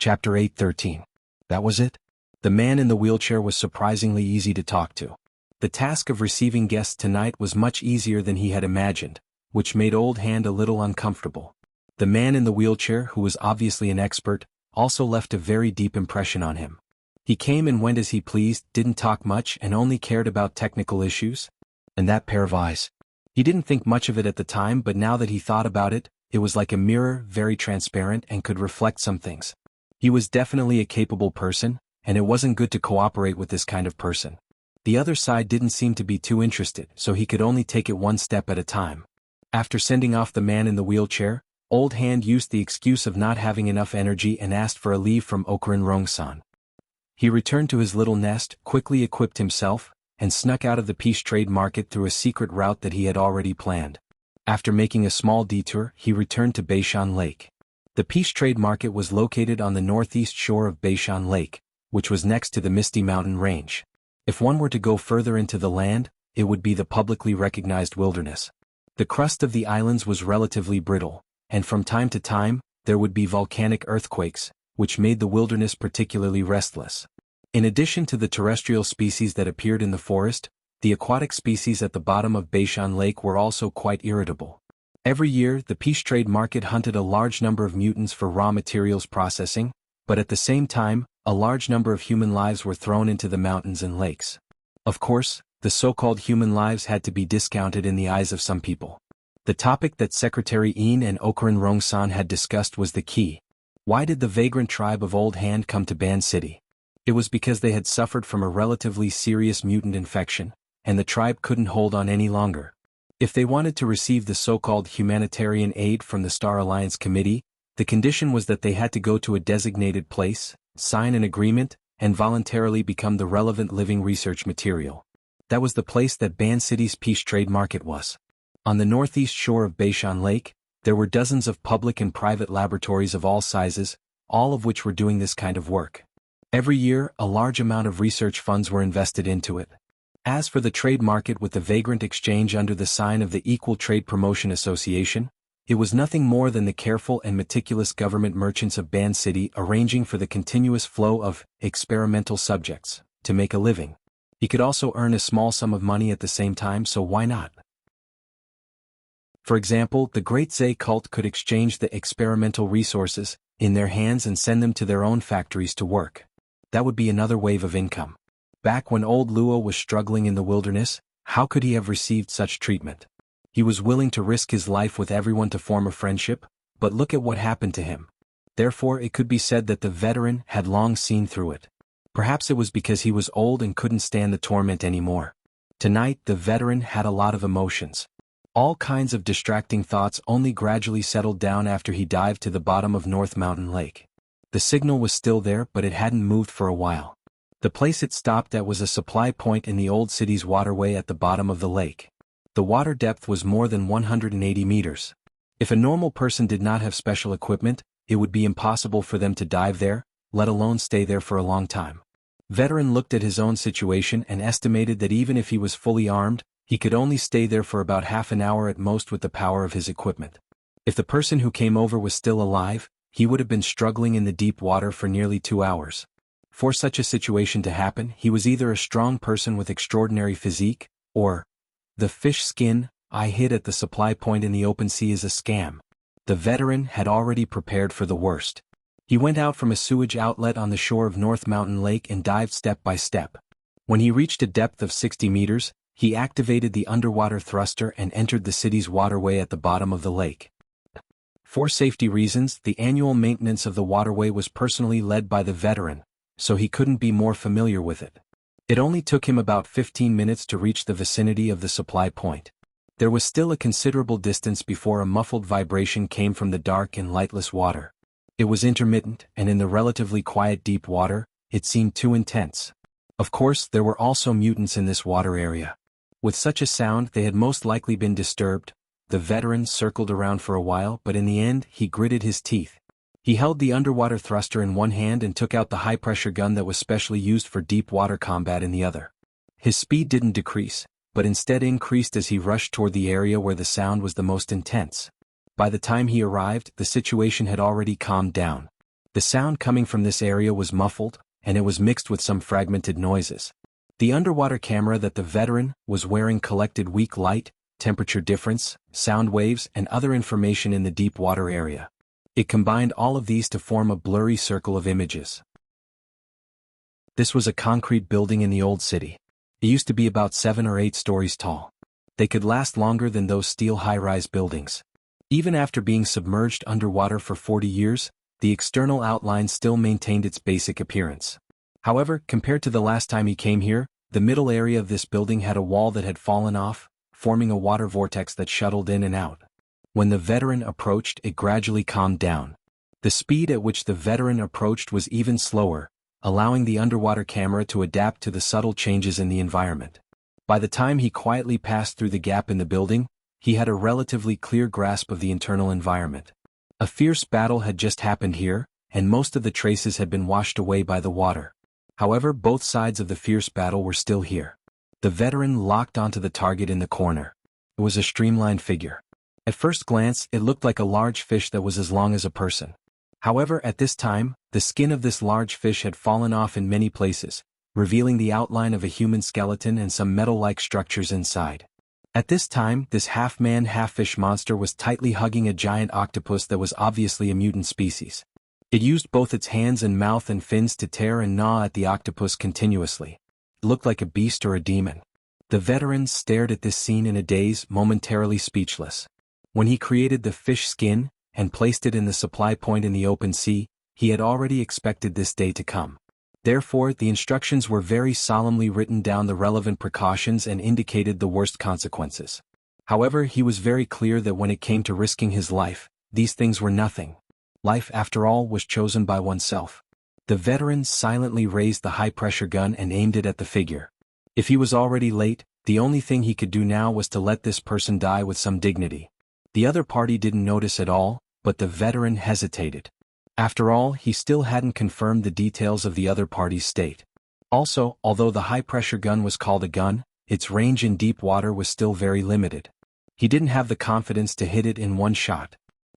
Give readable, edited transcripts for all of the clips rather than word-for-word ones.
Chapter 8:13. That was it? The man in the wheelchair was surprisingly easy to talk to. The task of receiving guests tonight was much easier than he had imagined, which made Old Hand a little uncomfortable. The man in the wheelchair, who was obviously an expert, also left a very deep impression on him. He came and went as he pleased, didn't talk much, and only cared about technical issues. And that pair of eyes. He didn't think much of it at the time, but now that he thought about it, it was like a mirror, very transparent and could reflect some things. He was definitely a capable person, and it wasn't good to cooperate with this kind of person. The other side didn't seem to be too interested, so he could only take it one step at a time. After sending off the man in the wheelchair, Old Hand used the excuse of not having enough energy and asked for a leave from Okurin Rongsan. He returned to his little nest, quickly equipped himself, and snuck out of the Peace Trade Market through a secret route that he had already planned. After making a small detour, he returned to Beishan Lake. The Peace Trade Market was located on the northeast shore of Beishan Lake, which was next to the Misty Mountain Range. If one were to go further into the land, it would be the publicly recognized wilderness. The crust of the islands was relatively brittle, and from time to time, there would be volcanic earthquakes, which made the wilderness particularly restless. In addition to the terrestrial species that appeared in the forest, the aquatic species at the bottom of Beishan Lake were also quite irritable. Every year, the Peace Trade Market hunted a large number of mutants for raw materials processing, but at the same time, a large number of human lives were thrown into the mountains and lakes. Of course, the so-called human lives had to be discounted in the eyes of some people. The topic that Secretary Een and Okurin Rongsan had discussed was the key. Why did the vagrant tribe of Old Hand come to Ban City? It was because they had suffered from a relatively serious mutant infection, and the tribe couldn't hold on any longer. If they wanted to receive the so-called humanitarian aid from the Star Alliance Committee, the condition was that they had to go to a designated place, sign an agreement, and voluntarily become the relevant living research material. That was the place that Ban City's Peace Trade Market was. On the northeast shore of Beishan Lake, there were dozens of public and private laboratories of all sizes, all of which were doing this kind of work. Every year, a large amount of research funds were invested into it. As for the trade market with the vagrant exchange under the sign of the Equal Trade Promotion Association, it was nothing more than the careful and meticulous government merchants of Ban City arranging for the continuous flow of experimental subjects to make a living. He could also earn a small sum of money at the same time, so why not? For example, the Great Zay cult could exchange the experimental resources in their hands and send them to their own factories to work. That would be another wave of income. Back when old Luo was struggling in the wilderness, how could he have received such treatment? He was willing to risk his life with everyone to form a friendship, but look at what happened to him. Therefore, it could be said that the veteran had long seen through it. Perhaps it was because he was old and couldn't stand the torment anymore. Tonight, the veteran had a lot of emotions. All kinds of distracting thoughts only gradually settled down after he dived to the bottom of North Mountain Lake. The signal was still there, but it hadn't moved for a while. The place it stopped at was a supply point in the old city's waterway at the bottom of the lake. The water depth was more than 180 meters. If a normal person did not have special equipment, it would be impossible for them to dive there, let alone stay there for a long time. Veteran looked at his own situation and estimated that even if he was fully armed, he could only stay there for about half an hour at most with the power of his equipment. If the person who came over was still alive, he would have been struggling in the deep water for nearly 2 hours. For such a situation to happen, he was either a strong person with extraordinary physique, or the fish skin I hid at the supply point in the open sea is a scam. The veteran had already prepared for the worst. He went out from a sewage outlet on the shore of North Mountain Lake and dived step by step. When he reached a depth of 60 meters, he activated the underwater thruster and entered the city's waterway at the bottom of the lake. For safety reasons, the annual maintenance of the waterway was personally led by the veteran, so he couldn't be more familiar with it. It only took him about 15 minutes to reach the vicinity of the supply point. There was still a considerable distance before a muffled vibration came from the dark and lightless water. It was intermittent, and in the relatively quiet deep water, it seemed too intense. Of course, there were also mutants in this water area. With such a sound, they had most likely been disturbed. The veteran circled around for a while, but in the end, he gritted his teeth. He held the underwater thruster in one hand and took out the high-pressure gun that was specially used for deep water combat in the other. His speed didn't decrease, but instead increased as he rushed toward the area where the sound was the most intense. By the time he arrived, the situation had already calmed down. The sound coming from this area was muffled, and it was mixed with some fragmented noises. The underwater camera that the veteran was wearing collected weak light, temperature difference, sound waves, and other information in the deep water area. It combined all of these to form a blurry circle of images. This was a concrete building in the old city. It used to be about 7 or 8 stories tall. They could last longer than those steel high-rise buildings. Even after being submerged underwater for 40 years, the external outline still maintained its basic appearance. However, compared to the last time he came here, the middle area of this building had a wall that had fallen off, forming a water vortex that shuttled in and out. When the veteran approached, it gradually calmed down. The speed at which the veteran approached was even slower, allowing the underwater camera to adapt to the subtle changes in the environment. By the time he quietly passed through the gap in the building, he had a relatively clear grasp of the internal environment. A fierce battle had just happened here, and most of the traces had been washed away by the water. However, both sides of the fierce battle were still here. The veteran locked onto the target in the corner. It was a streamlined figure. At first glance, it looked like a large fish that was as long as a person. However, at this time, the skin of this large fish had fallen off in many places, revealing the outline of a human skeleton and some metal-like structures inside. At this time, this half-man, half-fish monster was tightly hugging a giant octopus that was obviously a mutant species. It used both its hands and mouth and fins to tear and gnaw at the octopus continuously. It looked like a beast or a demon. The veteran stared at this scene in a daze, momentarily speechless. When he created the fish skin and placed it in the supply point in the open sea, he had already expected this day to come. Therefore, the instructions were very solemnly written down, the relevant precautions, and indicated the worst consequences. However, he was very clear that when it came to risking his life, these things were nothing. Life, after all, was chosen by oneself. The veteran silently raised the high-pressure gun and aimed it at the figure. If he was already late, the only thing he could do now was to let this person die with some dignity. The other party didn't notice at all, but the veteran hesitated. After all, he still hadn't confirmed the details of the other party's state. Also, although the high-pressure gun was called a gun, its range in deep water was still very limited. He didn't have the confidence to hit it in one shot.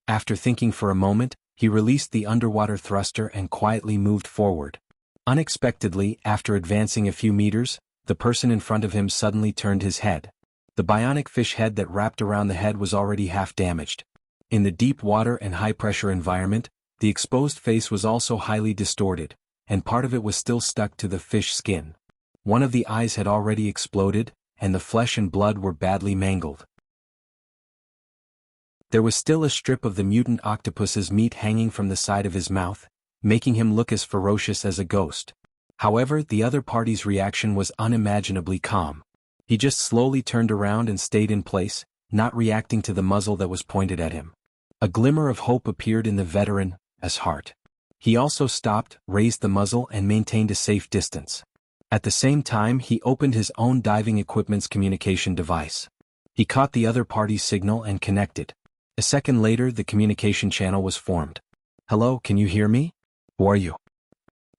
After thinking for a moment, he released the underwater thruster and quietly moved forward. Unexpectedly, after advancing a few meters, the person in front of him suddenly turned his head. The bionic fish head that wrapped around the head was already half damaged. In the deep water and high-pressure environment, the exposed face was also highly distorted, and part of it was still stuck to the fish skin. One of the eyes had already exploded, and the flesh and blood were badly mangled. There was still a strip of the mutant octopus's meat hanging from the side of his mouth, making him look as ferocious as a ghost. However, the other party's reaction was unimaginably calm. He just slowly turned around and stayed in place, not reacting to the muzzle that was pointed at him. A glimmer of hope appeared in the veteran's heart. He also stopped, raised the muzzle, and maintained a safe distance. At the same time, he opened his own diving equipment's communication device. He caught the other party's signal and connected. A second later, the communication channel was formed. "Hello, can you hear me? Who are you?"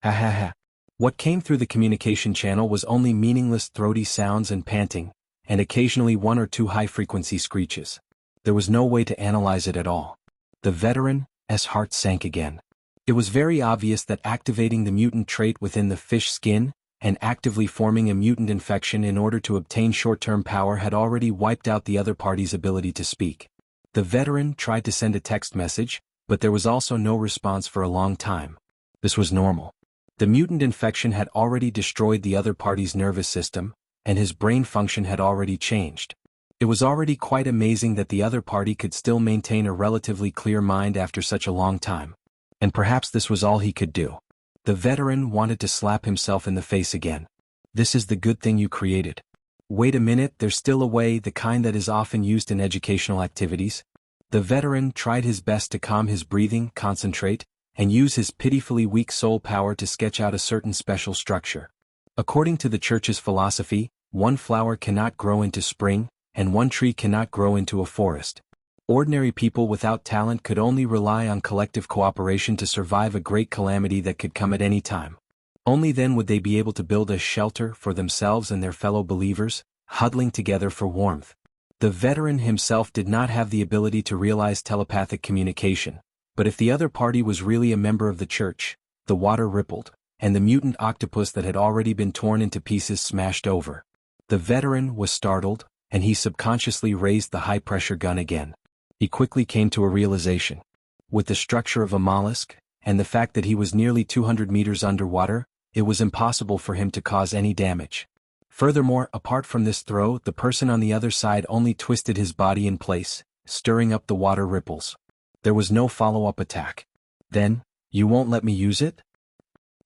"Ha ha ha." What came through the communication channel was only meaningless throaty sounds and panting, and occasionally 1 or 2 high-frequency screeches. There was no way to analyze it at all. The veteran's heart sank again. It was very obvious that activating the mutant trait within the fish skin and actively forming a mutant infection in order to obtain short-term power had already wiped out the other party's ability to speak. The veteran tried to send a text message, but there was also no response for a long time. This was normal. The mutant infection had already destroyed the other party's nervous system, and his brain function had already changed. It was already quite amazing that the other party could still maintain a relatively clear mind after such a long time. And perhaps this was all he could do. The veteran wanted to slap himself in the face again. This is the good thing you created. Wait a minute, there's still a way, the kind that is often used in educational activities. The veteran tried his best to calm his breathing, concentrate, and use his pitifully weak soul power to sketch out a certain special structure. According to the church's philosophy, one flower cannot grow into spring, and one tree cannot grow into a forest. Ordinary people without talent could only rely on collective cooperation to survive a great calamity that could come at any time. Only then would they be able to build a shelter for themselves and their fellow believers, huddling together for warmth. The veteran himself did not have the ability to realize telepathic communication, But if the other party was really a member of the church, the water rippled, and the mutant octopus that had already been torn into pieces smashed over. The veteran was startled, and he subconsciously raised the high-pressure gun again. He quickly came to a realization. With the structure of a mollusk, and the fact that he was nearly 200 meters underwater, it was impossible for him to cause any damage. Furthermore, apart from this throw, the person on the other side only twisted his body in place, stirring up the water ripples. There was no follow-up attack. Then, you won't let me use it?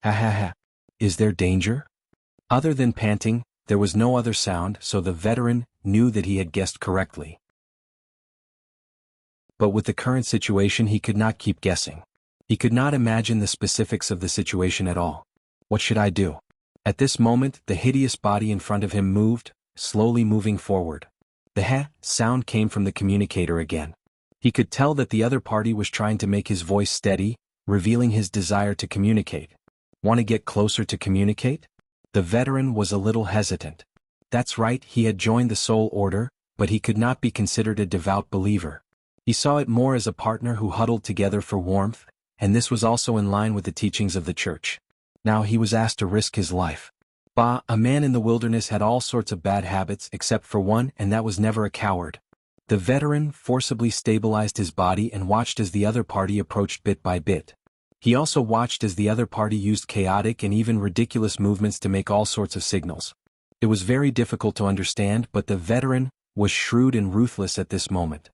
Ha ha ha. Is there danger? Other than panting, there was no other sound, so the veteran knew that he had guessed correctly. But with the current situation, he could not keep guessing. He could not imagine the specifics of the situation at all. What should I do? At this moment, the hideous body in front of him moved, slowly moving forward. The "ha" sound came from the communicator again. He could tell that the other party was trying to make his voice steady, revealing his desire to communicate. Want to get closer to communicate? The veteran was a little hesitant. That's right, he had joined the Soul Order, but he could not be considered a devout believer. He saw it more as a partner who huddled together for warmth, and this was also in line with the teachings of the church. Now he was asked to risk his life. Bah, a man in the wilderness had all sorts of bad habits except for one, and that was never a coward. The veteran forcibly stabilized his body and watched as the other party approached bit by bit. He also watched as the other party used chaotic and even ridiculous movements to make all sorts of signals. It was very difficult to understand, but the veteran was shrewd and ruthless at this moment.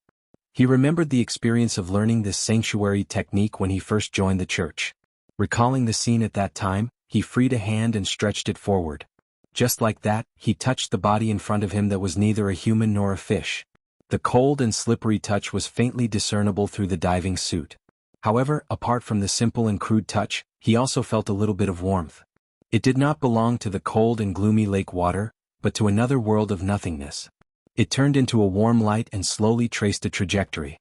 He remembered the experience of learning this sanctuary technique when he first joined the church. Recalling the scene at that time, he freed a hand and stretched it forward. Just like that, he touched the body in front of him that was neither a human nor a fish. The cold and slippery touch was faintly discernible through the diving suit. However, apart from the simple and crude touch, he also felt a little bit of warmth. It did not belong to the cold and gloomy lake water, but to another world of nothingness. It turned into a warm light and slowly traced a trajectory.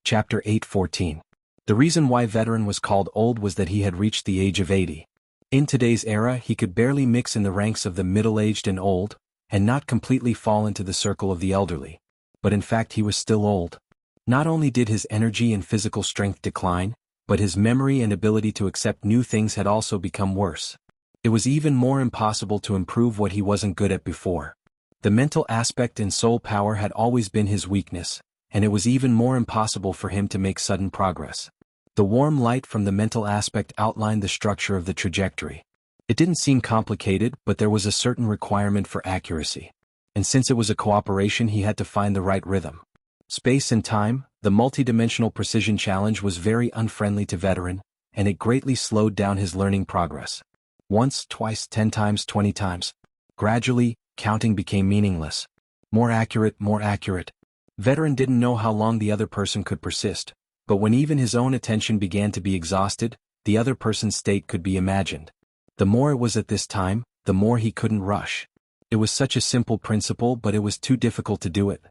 Chapter 8:14. The reason why Veteran was called old was that he had reached the age of 80. In today's era, he could barely mix in the ranks of the middle-aged and old, and not completely fall into the circle of the elderly. But in fact he was still old. Not only did his energy and physical strength decline, but his memory and ability to accept new things had also become worse. It was even more impossible to improve what he wasn't good at before. The mental aspect and soul power had always been his weakness, and it was even more impossible for him to make sudden progress. The warm light from the mental aspect outlined the structure of the trajectory. It didn't seem complicated, but there was a certain requirement for accuracy. And since it was a cooperation, he had to find the right rhythm. Space and time, the multidimensional precision challenge was very unfriendly to Veteran, and it greatly slowed down his learning progress. Once, twice, 10 times, 20 times. Gradually, counting became meaningless. More accurate, more accurate. Veteran didn't know how long the other person could persist, but when even his own attention began to be exhausted, the other person's state could be imagined. The more it was at this time, the more he couldn't rush. It was such a simple principle, but it was too difficult to do it.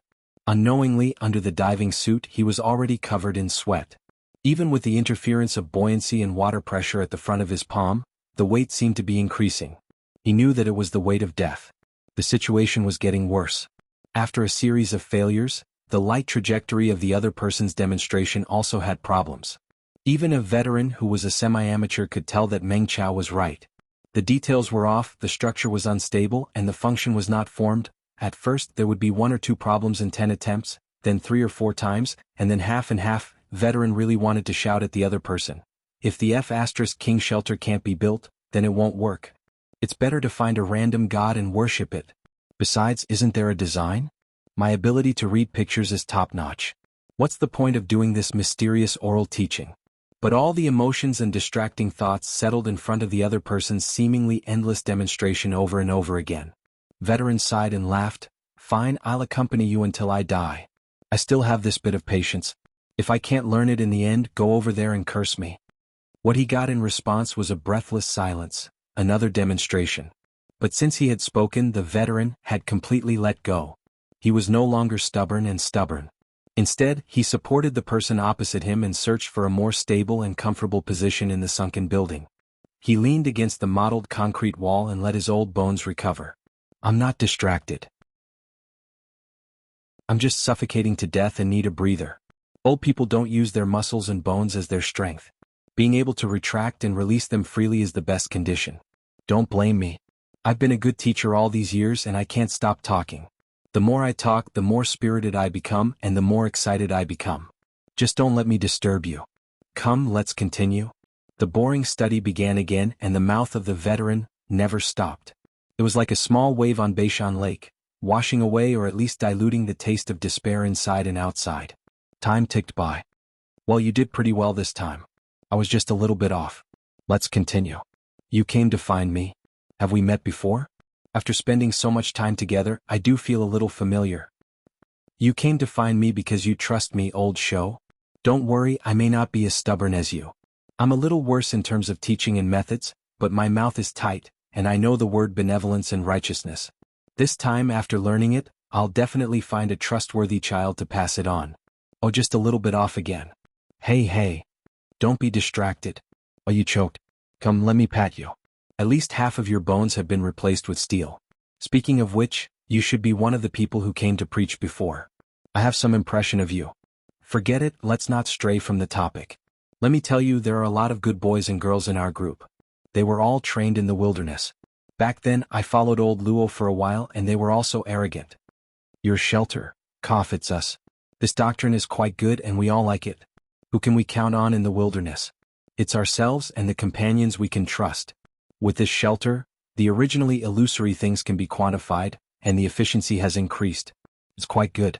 Unknowingly, under the diving suit, he was already covered in sweat. Even with the interference of buoyancy and water pressure at the front of his palm, the weight seemed to be increasing. He knew that it was the weight of death. The situation was getting worse. After a series of failures, the light trajectory of the other person's demonstration also had problems. Even a veteran who was a semi-amateur could tell that Meng Chao was right. The details were off, the structure was unstable, and the function was not formed. At first there would be 1 or 2 problems in 10 attempts, then 3 or 4 times, and then half and half. Veteran really wanted to shout at the other person. If the F*King shelter can't be built, then it won't work. It's better to find a random god and worship it. Besides, isn't there a design? My ability to read pictures is top-notch. What's the point of doing this mysterious oral teaching? But all the emotions and distracting thoughts settled in front of the other person's seemingly endless demonstration over and over again. Veteran sighed and laughed. Fine, I'll accompany you until I die. I still have this bit of patience. If I can't learn it in the end, go over there and curse me. What he got in response was a breathless silence, another demonstration. But since he had spoken, the veteran had completely let go. He was no longer stubborn. Instead, he supported the person opposite him and searched for a more stable and comfortable position in the sunken building. He leaned against the mottled concrete wall and let his old bones recover. I'm not distracted. I'm just suffocating to death and need a breather. Old people don't use their muscles and bones as their strength. Being able to retract and release them freely is the best condition. Don't blame me. I've been a good teacher all these years and I can't stop talking. The more I talk, the more spirited I become and the more excited I become. Just don't let me disturb you. Come, let's continue. The boring study began again and the mouth of the veteran never stopped. It was like a small wave on Beishan Lake, washing away or at least diluting the taste of despair inside and outside. Time ticked by. Well, you did pretty well this time. I was just a little bit off. Let's continue. You came to find me. Have we met before? After spending so much time together, I do feel a little familiar. You came to find me because you trust me, old show? Don't worry, I may not be as stubborn as you. I'm a little worse in terms of teaching and methods, but my mouth is tight, and I know the word benevolence and righteousness. This time, after learning it, I'll definitely find a trustworthy child to pass it on. Oh, just a little bit off again. Hey. Don't be distracted. Oh, you choked. Come, let me pat you. At least half of your bones have been replaced with steel. Speaking of which, you should be one of the people who came to preach before. I have some impression of you. Forget it, let's not stray from the topic. Let me tell you, there are a lot of good boys and girls in our group. They were all trained in the wilderness. Back then, I followed old Luo for a while and they were all so arrogant. Your shelter, it's us. This doctrine is quite good and we all like it. Who can we count on in the wilderness? It's ourselves and the companions we can trust. With this shelter, the originally illusory things can be quantified, and the efficiency has increased. It's quite good.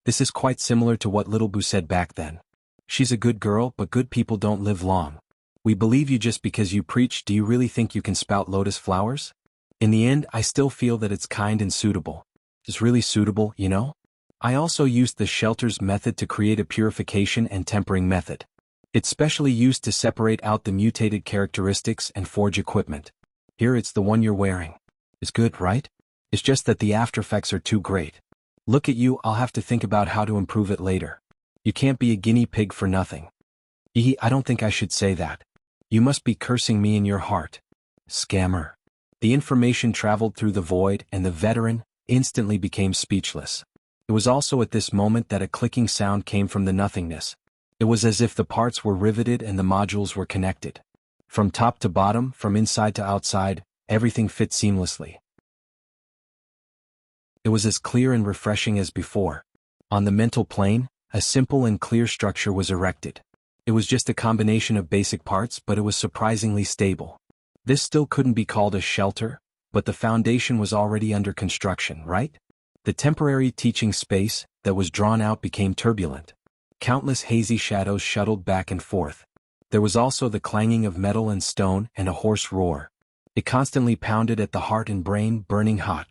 This is quite similar to what Little Boo said back then. She's a good girl, but good people don't live long. We believe you just because you preach. Do you really think you can spout lotus flowers? In the end, I still feel that it's kind and suitable. It's really suitable, you know? I also used the shelter's method to create a purification and tempering method. It's specially used to separate out the mutated characteristics and forge equipment. Here it's the one you're wearing. It's good, right? It's just that the aftereffects are too great. Look at you, I'll have to think about how to improve it later. You can't be a guinea pig for nothing. I don't think I should say that. You must be cursing me in your heart. Scammer. The information traveled through the void and the veteran instantly became speechless. It was also at this moment that a clicking sound came from the nothingness. It was as if the parts were riveted and the modules were connected. From top to bottom, from inside to outside, everything fit seamlessly. It was as clear and refreshing as before. On the mental plane, a simple and clear structure was erected. It was just a combination of basic parts, but it was surprisingly stable. This still couldn't be called a shelter, but the foundation was already under construction, right? The temporary teaching space that was drawn out became turbulent. Countless hazy shadows shuttled back and forth. There was also the clanging of metal and stone and a hoarse roar. It constantly pounded at the heart and brain, burning hot.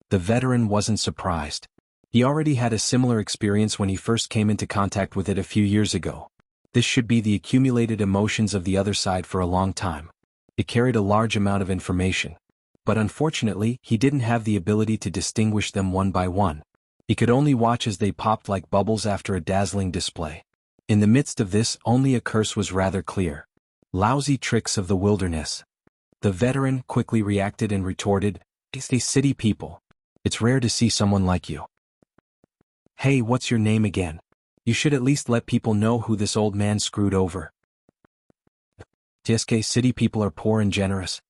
The veteran wasn't surprised. He already had a similar experience when he first came into contact with it a few years ago. This should be the accumulated emotions of the other side for a long time. It carried a large amount of information. But unfortunately, he didn't have the ability to distinguish them one by one. He could only watch as they popped like bubbles after a dazzling display. In the midst of this, only a curse was rather clear. Lousy tricks of the wilderness. The veteran quickly reacted and retorted, "It's a city people. It's rare to see someone like you. Hey, what's your name again? You should at least let people know who this old man screwed over." TSK city people are poor and generous.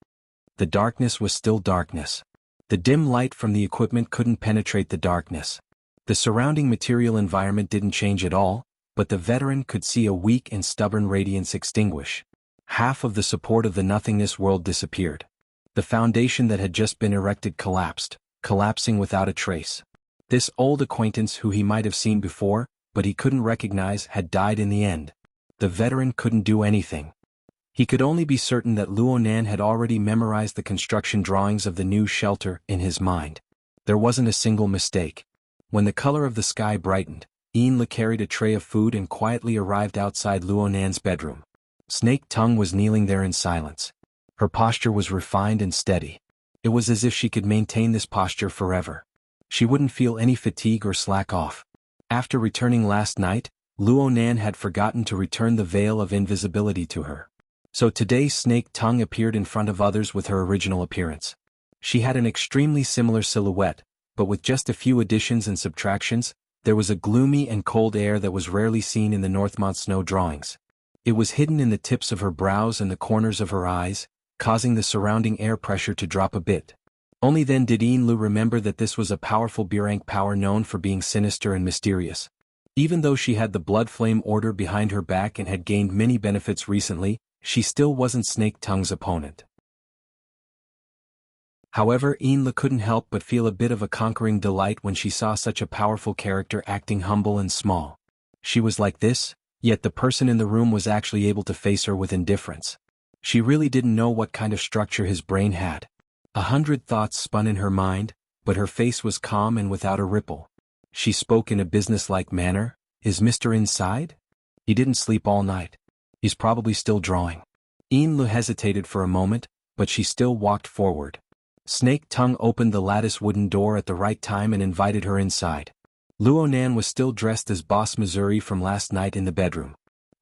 The darkness was still darkness. The dim light from the equipment couldn't penetrate the darkness. The surrounding material environment didn't change at all, but the veteran could see a weak and stubborn radiance extinguish. Half of the support of the nothingness world disappeared. The foundation that had just been erected collapsed, collapsing without a trace. This old acquaintance who he might have seen before, but he couldn't recognize, had died in the end. The veteran couldn't do anything. He could only be certain that Luo Nan had already memorized the construction drawings of the new shelter in his mind. There wasn't a single mistake. When the color of the sky brightened, Yinla carried a tray of food and quietly arrived outside Luo Nan's bedroom. Snake Tongue was kneeling there in silence. Her posture was refined and steady. It was as if she could maintain this posture forever. She wouldn't feel any fatigue or slack off. After returning last night, Luo Nan had forgotten to return the veil of invisibility to her. So today Snake Tongue appeared in front of others with her original appearance. She had an extremely similar silhouette, but with just a few additions and subtractions, There was a gloomy and cold air that was rarely seen in the Northmont snow drawings. It was hidden in the tips of her brows and the corners of her eyes, causing the surrounding air pressure to drop a bit. Only then did Lu remember that this was a powerful B-rank power known for being sinister and mysterious. Even though she had the Blood Flame Order behind her back and had gained many benefits recently, she still wasn't Snake Tongue's opponent. However, Lu couldn't help but feel a bit of a conquering delight when she saw such a powerful character acting humble and small. She was like this, yet the person in the room was actually able to face her with indifference. She really didn't know what kind of structure his brain had. 100 thoughts spun in her mind, but her face was calm and without a ripple. She spoke in a businesslike manner. "Is Mr. inside? He didn't sleep all night. He's probably still drawing." Lu hesitated for a moment, but she still walked forward. Snake Tongue opened the lattice wooden door at the right time and invited her inside. Luonan was still dressed as Boss Missouri from last night in the bedroom.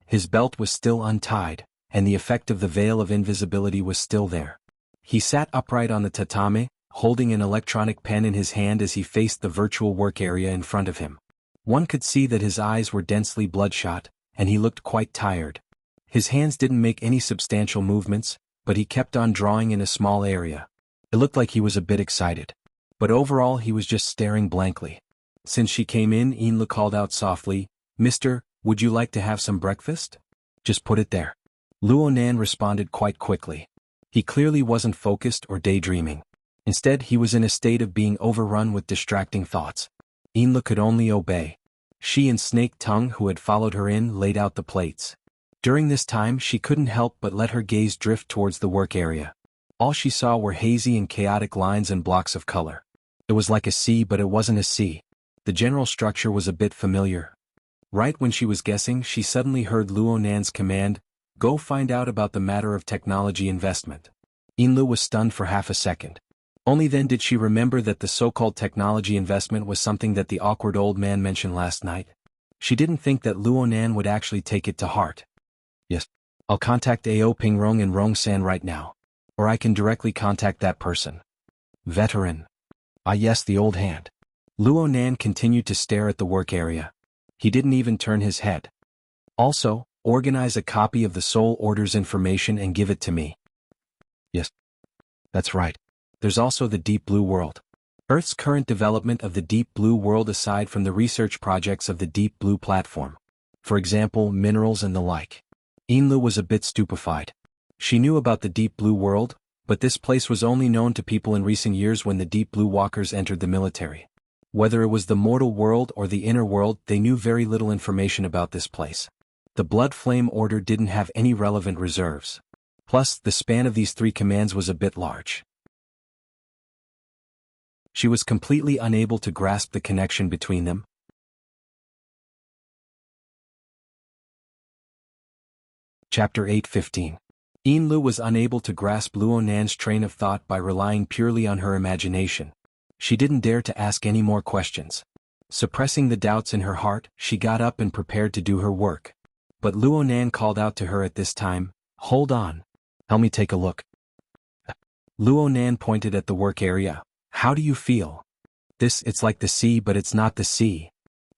His belt was still untied, and the effect of the veil of invisibility was still there. He sat upright on the tatame, holding an electronic pen in his hand as he faced the virtual work area in front of him. One could see that his eyes were densely bloodshot, and he looked quite tired. His hands didn't make any substantial movements, but he kept on drawing in a small area. It looked like he was a bit excited. But overall he was just staring blankly. Since she came in, Lu called out softly, "Mister, would you like to have some breakfast?" "Just put it there." Luonan responded quite quickly. He clearly wasn't focused or daydreaming. Instead, he was in a state of being overrun with distracting thoughts. Lu could only obey. She and Snake Tongue, who had followed her in, laid out the plates. During this time she couldn't help but let her gaze drift towards the work area. All she saw were hazy and chaotic lines and blocks of color. It was like a sea, but it wasn't a sea. The general structure was a bit familiar. Right when she was guessing, she suddenly heard Luonan's command, "Go find out about the matter of technology investment." Lu was stunned for half a second. Only then did she remember that the so-called technology investment was something that the awkward old man mentioned last night. She didn't think that Luonan would actually take it to heart. "Yes, I'll contact Ao Pingrong and Rongsan right now. Or I can directly contact that person." Veteran. Ah yes, the old hand. Luonan continued to stare at the work area. He didn't even turn his head. "Also, organize a copy of the Soul Order's information and give it to me." "Yes. That's right. There's also the Deep Blue World. Earth's current development of the Deep Blue World aside from the research projects of the Deep Blue Platform. For example, minerals and the like." Lu was a bit stupefied. She knew about the Deep Blue World, but this place was only known to people in recent years when the Deep Blue Walkers entered the military. Whether it was the mortal world or the inner world, they knew very little information about this place. The Blood Flame Order didn't have any relevant reserves. Plus, the span of these three commands was a bit large. She was completely unable to grasp the connection between them. Chapter 8:15. Lu was unable to grasp Luonan's train of thought by relying purely on her imagination. She didn't dare to ask any more questions. Suppressing the doubts in her heart, she got up and prepared to do her work. But Luonan called out to her at this time, "Hold on. Help me take a look." Luonan pointed at the work area. "How do you feel?" It's like the sea, but it's not the sea."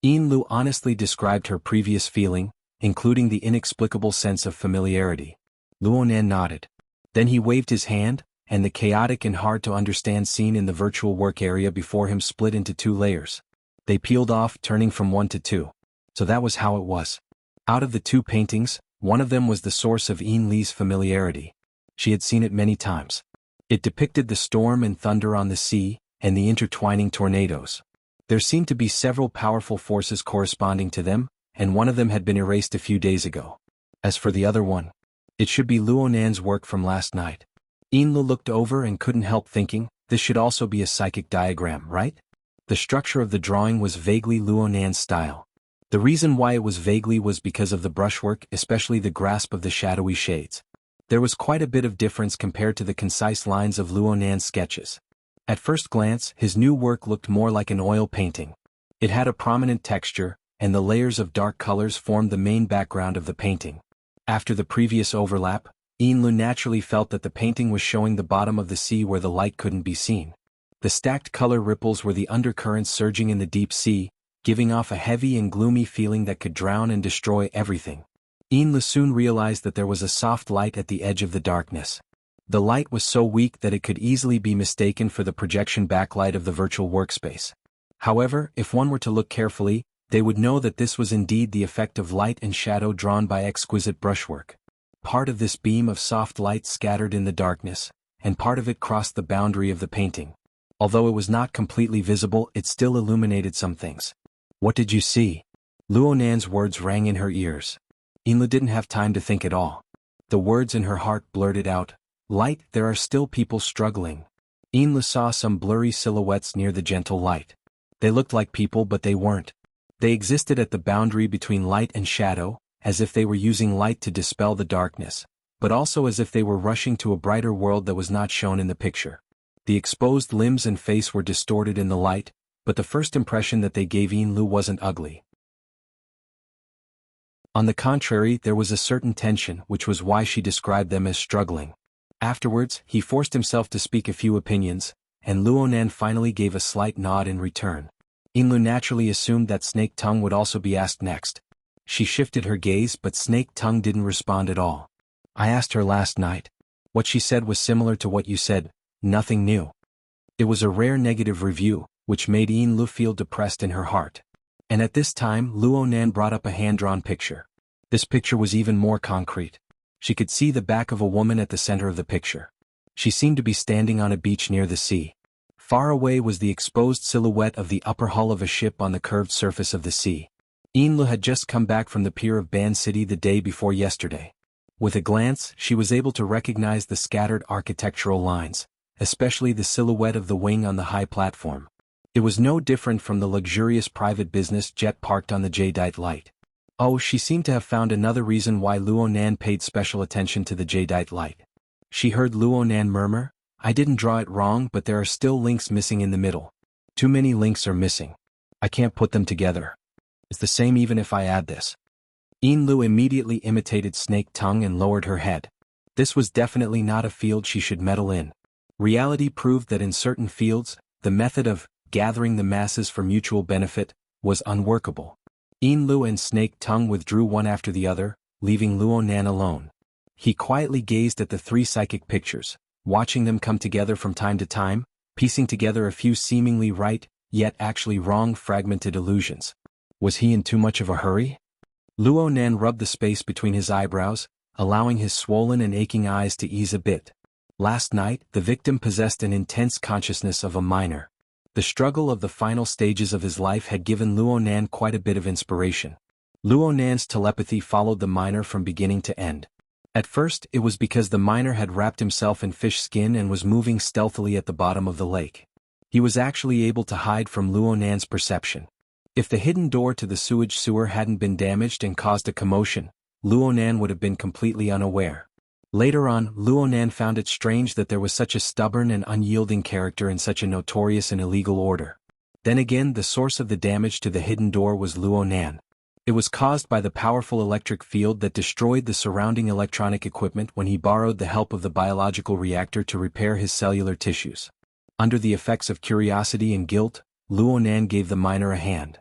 Lu honestly described her previous feeling, including the inexplicable sense of familiarity. Luonan nodded. Then he waved his hand, and the chaotic and hard-to-understand scene in the virtual work area before him split into two layers. They peeled off, turning from one to two. So that was how it was. Out of the two paintings, one of them was the source of Li's familiarity. She had seen it many times. It depicted the storm and thunder on the sea, and the intertwining tornadoes. There seemed to be several powerful forces corresponding to them, and one of them had been erased a few days ago. As for the other one, it should be Luonan's work from last night. Lu looked over and couldn't help thinking, this should also be a psychic diagram, right? The structure of the drawing was vaguely Luonan's style. The reason why it was vaguely was because of the brushwork, especially the grasp of the shadowy shades. There was quite a bit of difference compared to the concise lines of Luonan's sketches. At first glance, his new work looked more like an oil painting. It had a prominent texture, and the layers of dark colors formed the main background of the painting. After the previous overlap, Lu naturally felt that the painting was showing the bottom of the sea where the light couldn't be seen. The stacked color ripples were the undercurrents surging in the deep sea, giving off a heavy and gloomy feeling that could drown and destroy everything. Lu soon realized that there was a soft light at the edge of the darkness. The light was so weak that it could easily be mistaken for the projection backlight of the virtual workspace. However, if one were to look carefully, they would know that this was indeed the effect of light and shadow drawn by exquisite brushwork. Part of this beam of soft light scattered in the darkness, and part of it crossed the boundary of the painting. Although it was not completely visible, it still illuminated some things. "What did you see?" Luo Nan's words rang in her ears. Lu didn't have time to think at all. The words in her heart blurted out, "Light, there are still people struggling." Lu saw some blurry silhouettes near the gentle light. They looked like people, but they weren't. They existed at the boundary between light and shadow, as if they were using light to dispel the darkness, but also as if they were rushing to a brighter world that was not shown in the picture. The exposed limbs and face were distorted in the light, but the first impression that they gave Lu wasn't ugly. On the contrary, there was a certain tension, which was why she described them as struggling. Afterwards, he forced himself to speak a few opinions, and Luo Nan finally gave a slight nod in return. Lu naturally assumed that Snake Tongue would also be asked next. She shifted her gaze, but Snake Tongue didn't respond at all. "I asked her last night. What she said was similar to what you said, nothing new." It was a rare negative review, which made Lu feel depressed in her heart. And at this time, Luo Nan brought up a hand-drawn picture. This picture was even more concrete. She could see the back of a woman at the center of the picture. She seemed to be standing on a beach near the sea. Far away was the exposed silhouette of the upper hull of a ship on the curved surface of the sea. Lu had just come back from the pier of Ban City the day before yesterday. With a glance, she was able to recognize the scattered architectural lines, especially the silhouette of the wing on the high platform. It was no different from the luxurious private business jet parked on the jadeite light. Oh, she seemed to have found another reason why Luo Nan paid special attention to the jadeite light. She heard Luo Nan murmur, "I didn't draw it wrong, but there are still links missing in the middle. Too many links are missing. I can't put them together. It's the same even if I add this." Lu immediately imitated Snake Tongue and lowered her head. This was definitely not a field she should meddle in. Reality proved that in certain fields, the method of gathering the masses for mutual benefit was unworkable. Lu and Snake Tongue withdrew one after the other, leaving Luo Nan alone. He quietly gazed at the three psychic pictures, watching them come together from time to time, piecing together a few seemingly right, yet actually wrong fragmented illusions. Was he in too much of a hurry? Luo Nan rubbed the space between his eyebrows, allowing his swollen and aching eyes to ease a bit. Last night, the victim possessed an intense consciousness of a minor. The struggle of the final stages of his life had given Luo Nan quite a bit of inspiration. Luo Nan's telepathy followed the miner from beginning to end. At first, it was because the miner had wrapped himself in fish skin and was moving stealthily at the bottom of the lake. He was actually able to hide from Luo Nan's perception. If the hidden door to the sewage sewer hadn't been damaged and caused a commotion, Luo Nan would have been completely unaware. Later on, Luo Nan found it strange that there was such a stubborn and unyielding character in such a notorious and illegal order. Then again, the source of the damage to the hidden door was Luo Nan. It was caused by the powerful electric field that destroyed the surrounding electronic equipment when he borrowed the help of the biological reactor to repair his cellular tissues. Under the effects of curiosity and guilt, Luo Nan gave the miner a hand.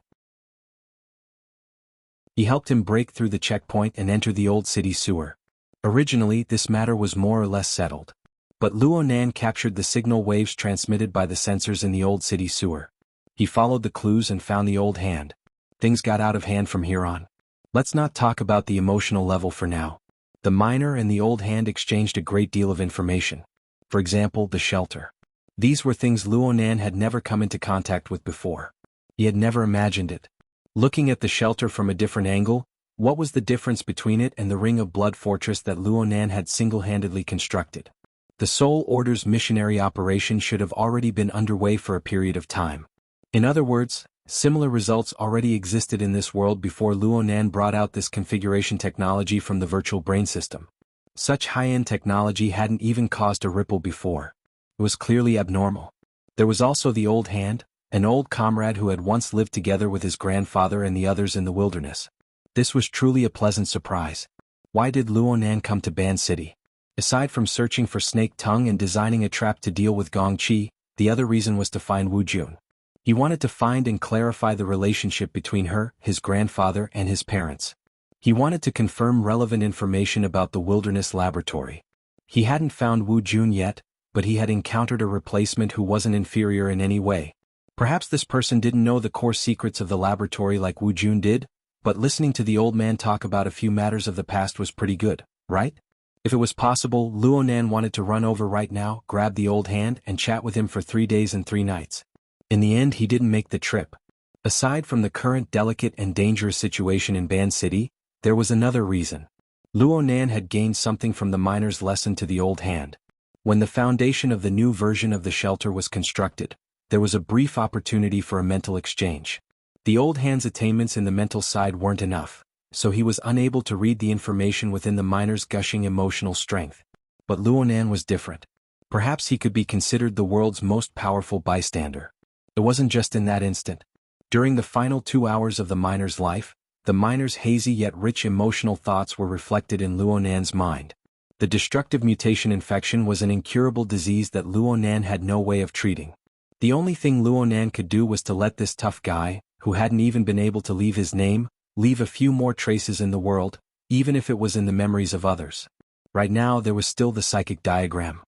He helped him break through the checkpoint and enter the old city sewer. Originally, this matter was more or less settled. But Luo Nan captured the signal waves transmitted by the sensors in the old city sewer. He followed the clues and found the old hand. Things got out of hand from here on. Let's not talk about the emotional level for now. The miner and the old hand exchanged a great deal of information. For example, the shelter. These were things Luo Nan had never come into contact with before. He had never imagined it. Looking at the shelter from a different angle, what was the difference between it and the Ring of Blood fortress that Luo Nan had single-handedly constructed? The Soul Order's missionary operation should have already been underway for a period of time. In other words, similar results already existed in this world before Luo Nan brought out this configuration technology from the virtual brain system. Such high-end technology hadn't even caused a ripple before. It was clearly abnormal. There was also the old hand, an old comrade who had once lived together with his grandfather and the others in the wilderness. This was truly a pleasant surprise. Why did Luo Nan come to Ban City? Aside from searching for Snake Tongue and designing a trap to deal with Gong Chi, the other reason was to find Wu Jun. He wanted to find and clarify the relationship between her, his grandfather, and his parents. He wanted to confirm relevant information about the wilderness laboratory. He hadn't found Wu Jun yet, but he had encountered a replacement who wasn't inferior in any way. Perhaps this person didn't know the core secrets of the laboratory like Wu Jun did, but listening to the old man talk about a few matters of the past was pretty good, right? If it was possible, Luonan wanted to run over right now, grab the old hand, and chat with him for 3 days and 3 nights. In the end, he didn't make the trip. Aside from the current delicate and dangerous situation in Ban City, there was another reason. Luonan had gained something from the miner's lesson to the old hand. When the foundation of the new version of the shelter was constructed, there was a brief opportunity for a mental exchange. The old hand's attainments in the mental side weren't enough, so he was unable to read the information within the miner's gushing emotional strength. But Luonan was different. Perhaps he could be considered the world's most powerful bystander. It wasn't just in that instant. During the final 2 hours of the miner's life, the miner's hazy yet rich emotional thoughts were reflected in Luonan's mind. The destructive mutation infection was an incurable disease that Luonan had no way of treating. The only thing Luonan could do was to let this tough guy, who hadn't even been able to leave his name, leave a few more traces in the world, even if it was in the memories of others. Right now there was still the psychic diagram.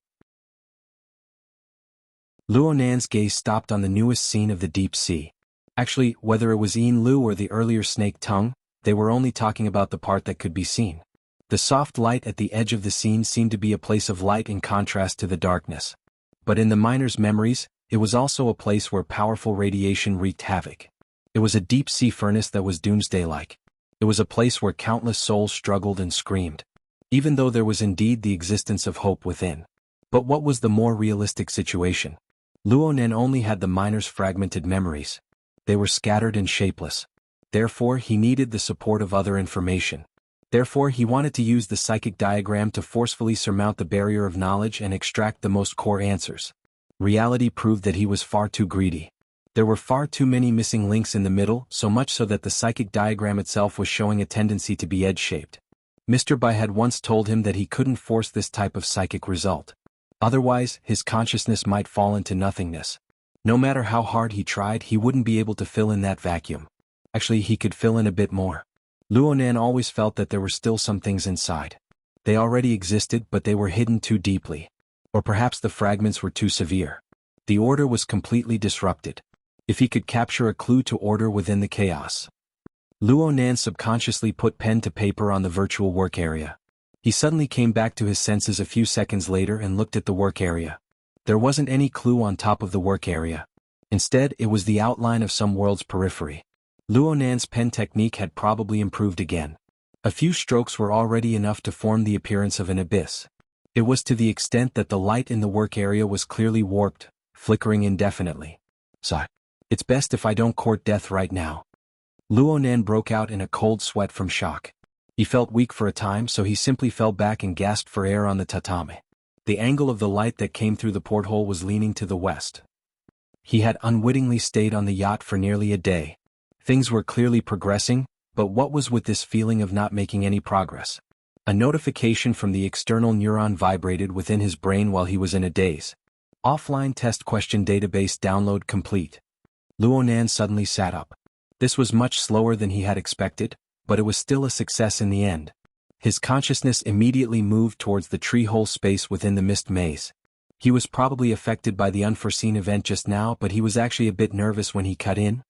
Luonan's gaze stopped on the newest scene of the deep sea. Actually, whether it was Yin Lu or the earlier snake tongue, they were only talking about the part that could be seen. The soft light at the edge of the scene seemed to be a place of light in contrast to the darkness. But in the miner's memories, it was also a place where powerful radiation wreaked havoc. It was a deep-sea furnace that was doomsday-like. It was a place where countless souls struggled and screamed, even though there was indeed the existence of hope within. But what was the more realistic situation? Luonan only had the miner's fragmented memories. They were scattered and shapeless. Therefore, he needed the support of other information. Therefore, he wanted to use the psychic diagram to forcefully surmount the barrier of knowledge and extract the most core answers. Reality proved that he was far too greedy. There were far too many missing links in the middle, so much so that the psychic diagram itself was showing a tendency to be edge-shaped. Mr. Bai had once told him that he couldn't force this type of psychic result. Otherwise, his consciousness might fall into nothingness. No matter how hard he tried, he wouldn't be able to fill in that vacuum. Actually, he could fill in a bit more. Luonan always felt that there were still some things inside. They already existed, but they were hidden too deeply. Or perhaps the fragments were too severe. The order was completely disrupted. If he could capture a clue to order within the chaos. Luonan subconsciously put pen to paper on the virtual work area. He suddenly came back to his senses a few seconds later and looked at the work area. There wasn't any clue on top of the work area. Instead, it was the outline of some world's periphery. Luonan's pen technique had probably improved again. A few strokes were already enough to form the appearance of an abyss. It was to the extent that the light in the work area was clearly warped, flickering indefinitely. So, it's best if I don't court death right now. Luonan broke out in a cold sweat from shock. He felt weak for a time, so he simply fell back and gasped for air on the tatami. The angle of the light that came through the porthole was leaning to the west. He had unwittingly stayed on the yacht for nearly a day. Things were clearly progressing, but what was with this feeling of not making any progress? A notification from the external neuron vibrated within his brain while he was in a daze. Offline test question database download complete. Luonan suddenly sat up. This was much slower than he had expected, but it was still a success in the end. His consciousness immediately moved towards the tree-hole space within the mist maze. He was probably affected by the unforeseen event just now, but he was actually a bit nervous when he cut in.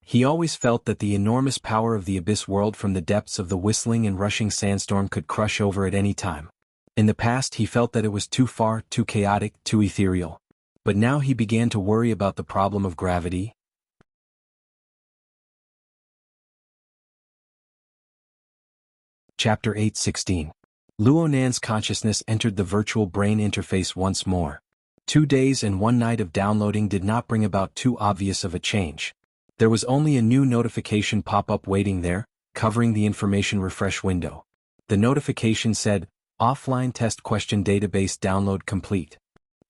He always felt that the enormous power of the abyss world from the depths of the whistling and rushing sandstorm could crush over at any time. In the past he felt that it was too far, too chaotic, too ethereal. But now he began to worry about the problem of gravity. Chapter 8:16. Luonan's consciousness entered the virtual brain interface once more. 2 days and 1 night of downloading did not bring about too obvious of a change. There was only a new notification pop-up waiting there, covering the information refresh window. The notification said, "Offline test question database download complete."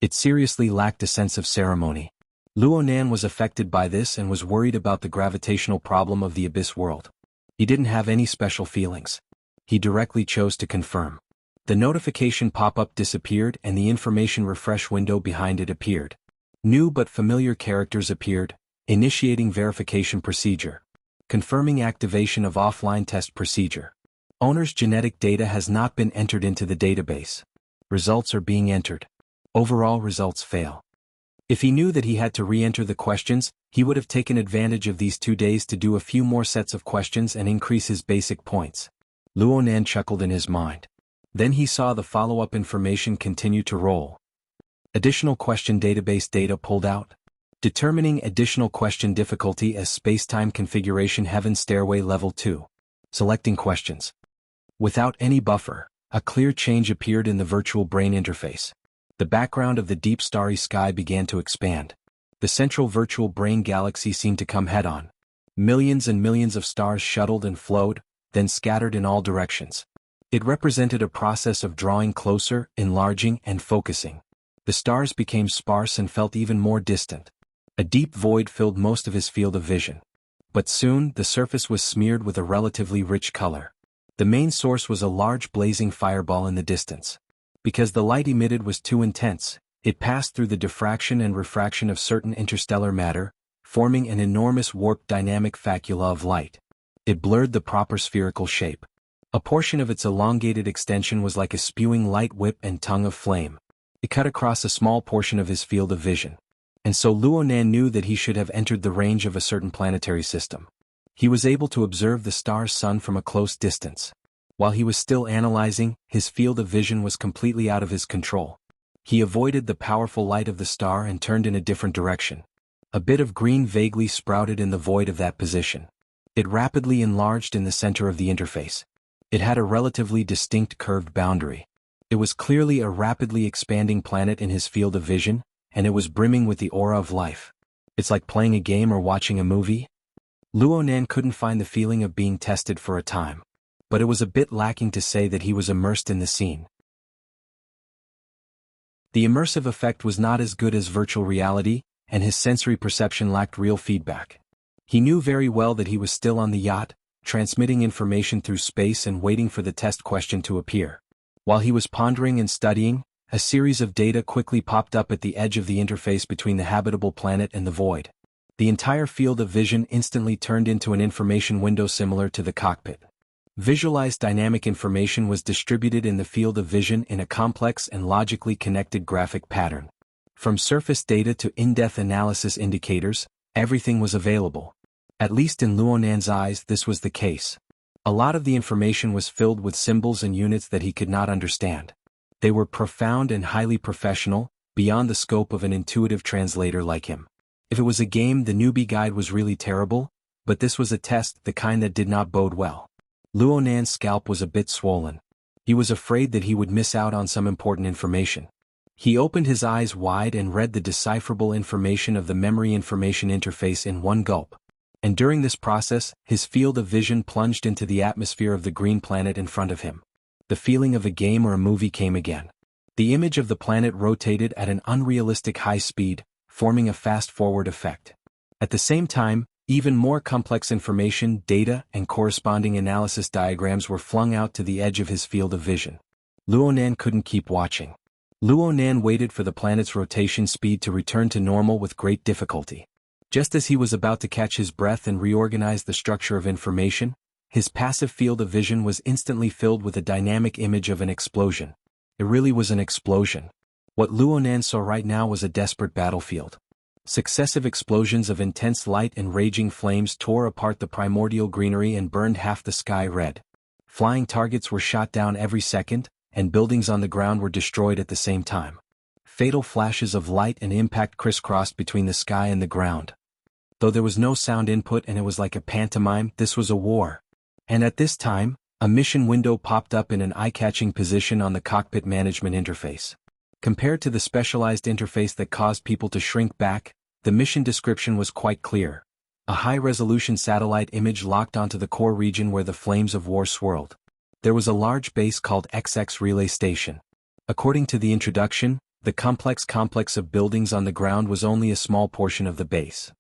It seriously lacked a sense of ceremony. Luonan was affected by this and was worried about the gravitational problem of the abyss world. He didn't have any special feelings. He directly chose to confirm. The notification pop-up disappeared and the information refresh window behind it appeared. New but familiar characters appeared, initiating verification procedure. Confirming activation of offline test procedure. Owner's genetic data has not been entered into the database. Results are being entered. Overall results fail. If he knew that he had to re-enter the questions, he would have taken advantage of these 2 days to do a few more sets of questions and increase his basic points. Luonan chuckled in his mind. Then he saw the follow-up information continue to roll. Additional question database data pulled out. Determining additional question difficulty as spacetime configuration heaven stairway level 2. Selecting questions. Without any buffer, a clear change appeared in the virtual brain interface. The background of the deep starry sky began to expand. The central virtual brain galaxy seemed to come head-on. Millions and millions of stars shuttled and flowed, then scattered in all directions. It represented a process of drawing closer, enlarging, and focusing. The stars became sparse and felt even more distant. A deep void filled most of his field of vision. But soon, the surface was smeared with a relatively rich color. The main source was a large blazing fireball in the distance. Because the light emitted was too intense, it passed through the diffraction and refraction of certain interstellar matter, forming an enormous warped dynamic facula of light. It blurred the proper spherical shape. A portion of its elongated extension was like a spewing light whip and tongue of flame. It cut across a small portion of his field of vision. And so Luonan knew that he should have entered the range of a certain planetary system. He was able to observe the star's sun from a close distance. While he was still analyzing, his field of vision was completely out of his control. He avoided the powerful light of the star and turned in a different direction. A bit of green vaguely sprouted in the void of that position. It rapidly enlarged in the center of the interface. It had a relatively distinct curved boundary. It was clearly a rapidly expanding planet in his field of vision, and it was brimming with the aura of life. It's like playing a game or watching a movie. Luonan couldn't find the feeling of being tested for a time. But it was a bit lacking to say that he was immersed in the scene. The immersive effect was not as good as virtual reality, and his sensory perception lacked real feedback. He knew very well that he was still on the yacht, transmitting information through space and waiting for the test question to appear. While he was pondering and studying, a series of data quickly popped up at the edge of the interface between the habitable planet and the void. The entire field of vision instantly turned into an information window similar to the cockpit. Visualized dynamic information was distributed in the field of vision in a complex and logically connected graphic pattern. From surface data to in-depth analysis indicators, everything was available. At least in Luonan's eyes this was the case. A lot of the information was filled with symbols and units that he could not understand. They were profound and highly professional, beyond the scope of an intuitive translator like him. If it was a game, the newbie guide was really terrible, but this was a test, the kind that did not bode well. Luonan's scalp was a bit swollen. He was afraid that he would miss out on some important information. He opened his eyes wide and read the decipherable information of the memory information interface in one gulp. And during this process, his field of vision plunged into the atmosphere of the green planet in front of him. The feeling of a game or a movie came again. The image of the planet rotated at an unrealistic high speed, forming a fast-forward effect. At the same time, even more complex information, data, and corresponding analysis diagrams were flung out to the edge of his field of vision. Luonan couldn't keep watching. Luonan waited for the planet's rotation speed to return to normal with great difficulty. Just as he was about to catch his breath and reorganize the structure of information, his passive field of vision was instantly filled with a dynamic image of an explosion. It really was an explosion. What Luonan saw right now was a desperate battlefield. Successive explosions of intense light and raging flames tore apart the primordial greenery and burned half the sky red. Flying targets were shot down every second, and buildings on the ground were destroyed at the same time. Fatal flashes of light and impact crisscrossed between the sky and the ground. Though there was no sound input and it was like a pantomime, this was a war. And at this time, a mission window popped up in an eye-catching position on the cockpit management interface. Compared to the specialized interface that caused people to shrink back, the mission description was quite clear. A high-resolution satellite image locked onto the core region where the flames of war swirled. There was a large base called XX Relay Station. According to the introduction, the complex of buildings on the ground was only a small portion of the base.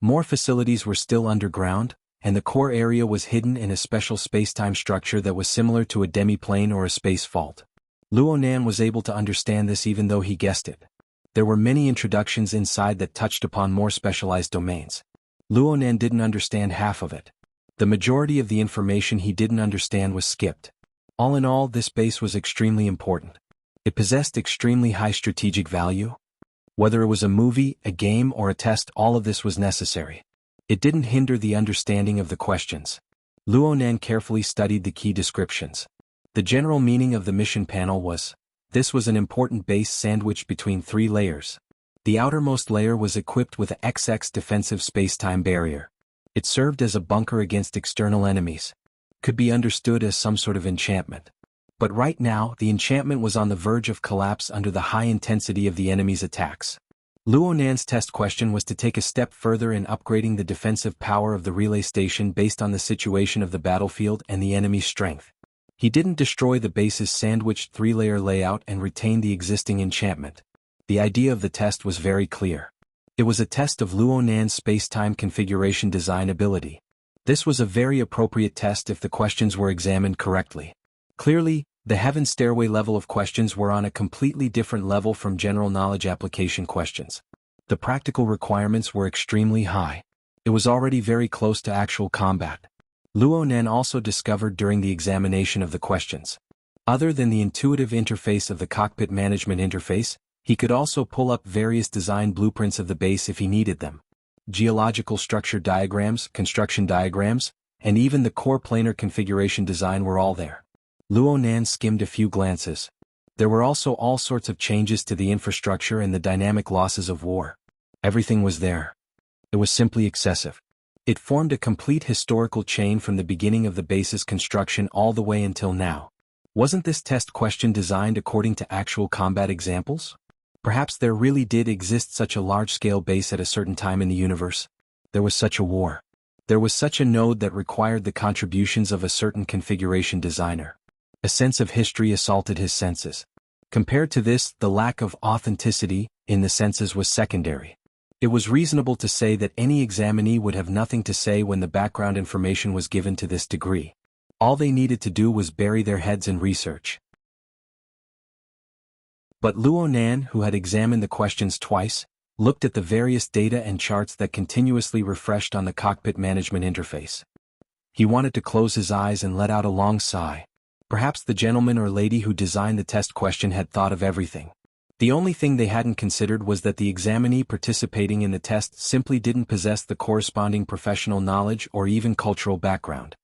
More facilities were still underground, and the core area was hidden in a special space-time structure that was similar to a demiplane or a space fault. Luonan was able to understand this even though he guessed it. There were many introductions inside that touched upon more specialized domains. Luonan didn't understand half of it. The majority of the information he didn't understand was skipped. All in all, this base was extremely important. It possessed extremely high strategic value. Whether it was a movie, a game, or a test, all of this was necessary. It didn't hinder the understanding of the questions. Luonan carefully studied the key descriptions. The general meaning of the mission panel was, this was an important base sandwiched between 3 layers. The outermost layer was equipped with a XX defensive space-time barrier. It served as a bunker against external enemies. Could be understood as some sort of enchantment. But right now, the enchantment was on the verge of collapse under the high intensity of the enemy's attacks. Luonan's test question was to take a step further in upgrading the defensive power of the relay station based on the situation of the battlefield and the enemy's strength. He didn't destroy the base's sandwiched 3-layer layout and retain the existing enchantment. The idea of the test was very clear. It was a test of Luonan's space-time configuration design ability. This was a very appropriate test if the questions were examined correctly. Clearly, the Heaven Stairway level of questions were on a completely different level from general knowledge application questions. The practical requirements were extremely high. It was already very close to actual combat. Luonan also discovered during the examination of the questions. Other than the intuitive interface of the cockpit management interface, he could also pull up various design blueprints of the base if he needed them. Geological structure diagrams, construction diagrams, and even the core planar configuration design were all there. Luonan skimmed a few glances. There were also all sorts of changes to the infrastructure and the dynamic losses of war. Everything was there. It was simply excessive. It formed a complete historical chain from the beginning of the base's construction all the way until now. Wasn't this test question designed according to actual combat examples? Perhaps there really did exist such a large-scale base at a certain time in the universe. There was such a war. There was such a node that required the contributions of a certain configuration designer. A sense of history assaulted his senses. Compared to this, the lack of authenticity in the senses was secondary. It was reasonable to say that any examinee would have nothing to say when the background information was given to this degree. All they needed to do was bury their heads in research. But Luonan, who had examined the questions twice, looked at the various data and charts that continuously refreshed on the cockpit management interface. He wanted to close his eyes and let out a long sigh. Perhaps the gentleman or lady who designed the test question had thought of everything. The only thing they hadn't considered was that the examinee participating in the test simply didn't possess the corresponding professional knowledge or even cultural background.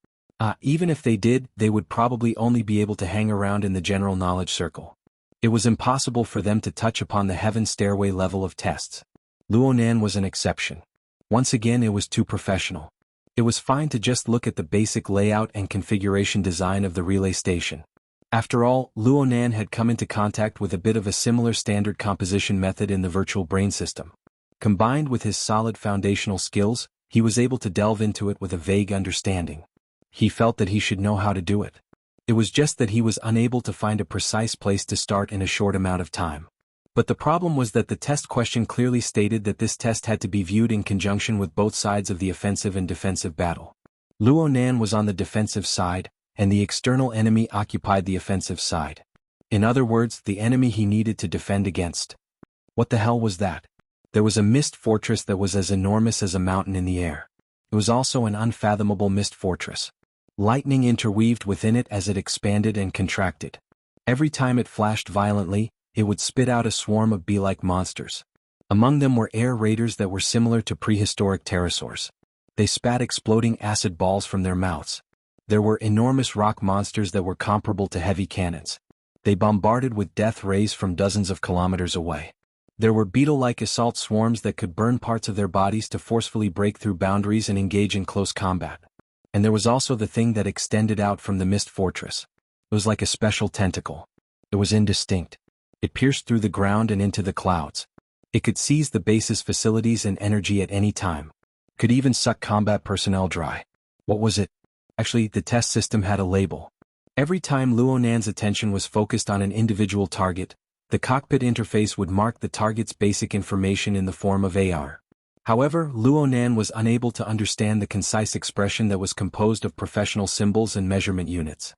Even if they did, they would probably only be able to hang around in the general knowledge circle. It was impossible for them to touch upon the Heaven Stairway level of tests. Luonan was an exception. Once again, it was too professional. It was fine to just look at the basic layout and configuration design of the relay station. After all, Luonan had come into contact with a bit of a similar standard composition method in the virtual brain system. Combined with his solid foundational skills, he was able to delve into it with a vague understanding. He felt that he should know how to do it. It was just that he was unable to find a precise place to start in a short amount of time. But the problem was that the test question clearly stated that this test had to be viewed in conjunction with both sides of the offensive and defensive battle. Luonan was on the defensive side, and the external enemy occupied the offensive side. In other words, the enemy he needed to defend against. What the hell was that? There was a mist fortress that was as enormous as a mountain in the air. It was also an unfathomable mist fortress. Lightning interweaved within it as it expanded and contracted. Every time it flashed violently, it would spit out a swarm of bee-like monsters. Among them were air raiders that were similar to prehistoric pterosaurs. They spat exploding acid balls from their mouths. There were enormous rock monsters that were comparable to heavy cannons. They bombarded with death rays from dozens of kilometers away. There were beetle-like assault swarms that could burn parts of their bodies to forcefully break through boundaries and engage in close combat. And there was also the thing that extended out from the mist fortress. It was like a special tentacle. It was indistinct. It pierced through the ground and into the clouds. It could seize the base's facilities and energy at any time. Could even suck combat personnel dry. What was it? Actually, the test system had a label. Every time Luonan's attention was focused on an individual target, the cockpit interface would mark the target's basic information in the form of AR. However, Luonan was unable to understand the concise expression that was composed of professional symbols and measurement units.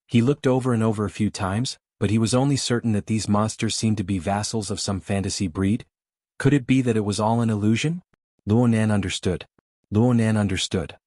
He looked over and over a few times, but he was only certain that these monsters seemed to be vassals of some fantasy breed. Could it be that it was all an illusion? Luonan understood. Luonan understood.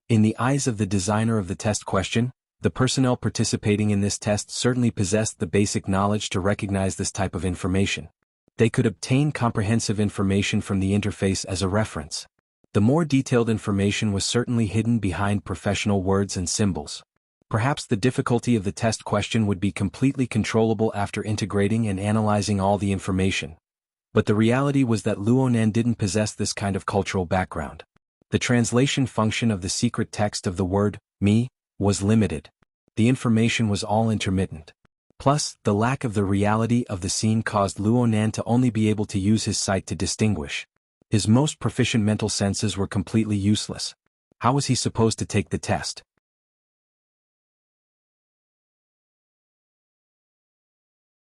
In the eyes of the designer of the test question, the personnel participating in this test certainly possessed the basic knowledge to recognize this type of information. They could obtain comprehensive information from the interface as a reference. The more detailed information was certainly hidden behind professional words and symbols. Perhaps the difficulty of the test question would be completely controllable after integrating and analyzing all the information. But the reality was that Luonan didn't possess this kind of cultural background. The translation function of the secret text of the word, me, was limited. The information was all intermittent. Plus, the lack of the reality of the scene caused Luonan to only be able to use his sight to distinguish. His most proficient mental senses were completely useless. How was he supposed to take the test?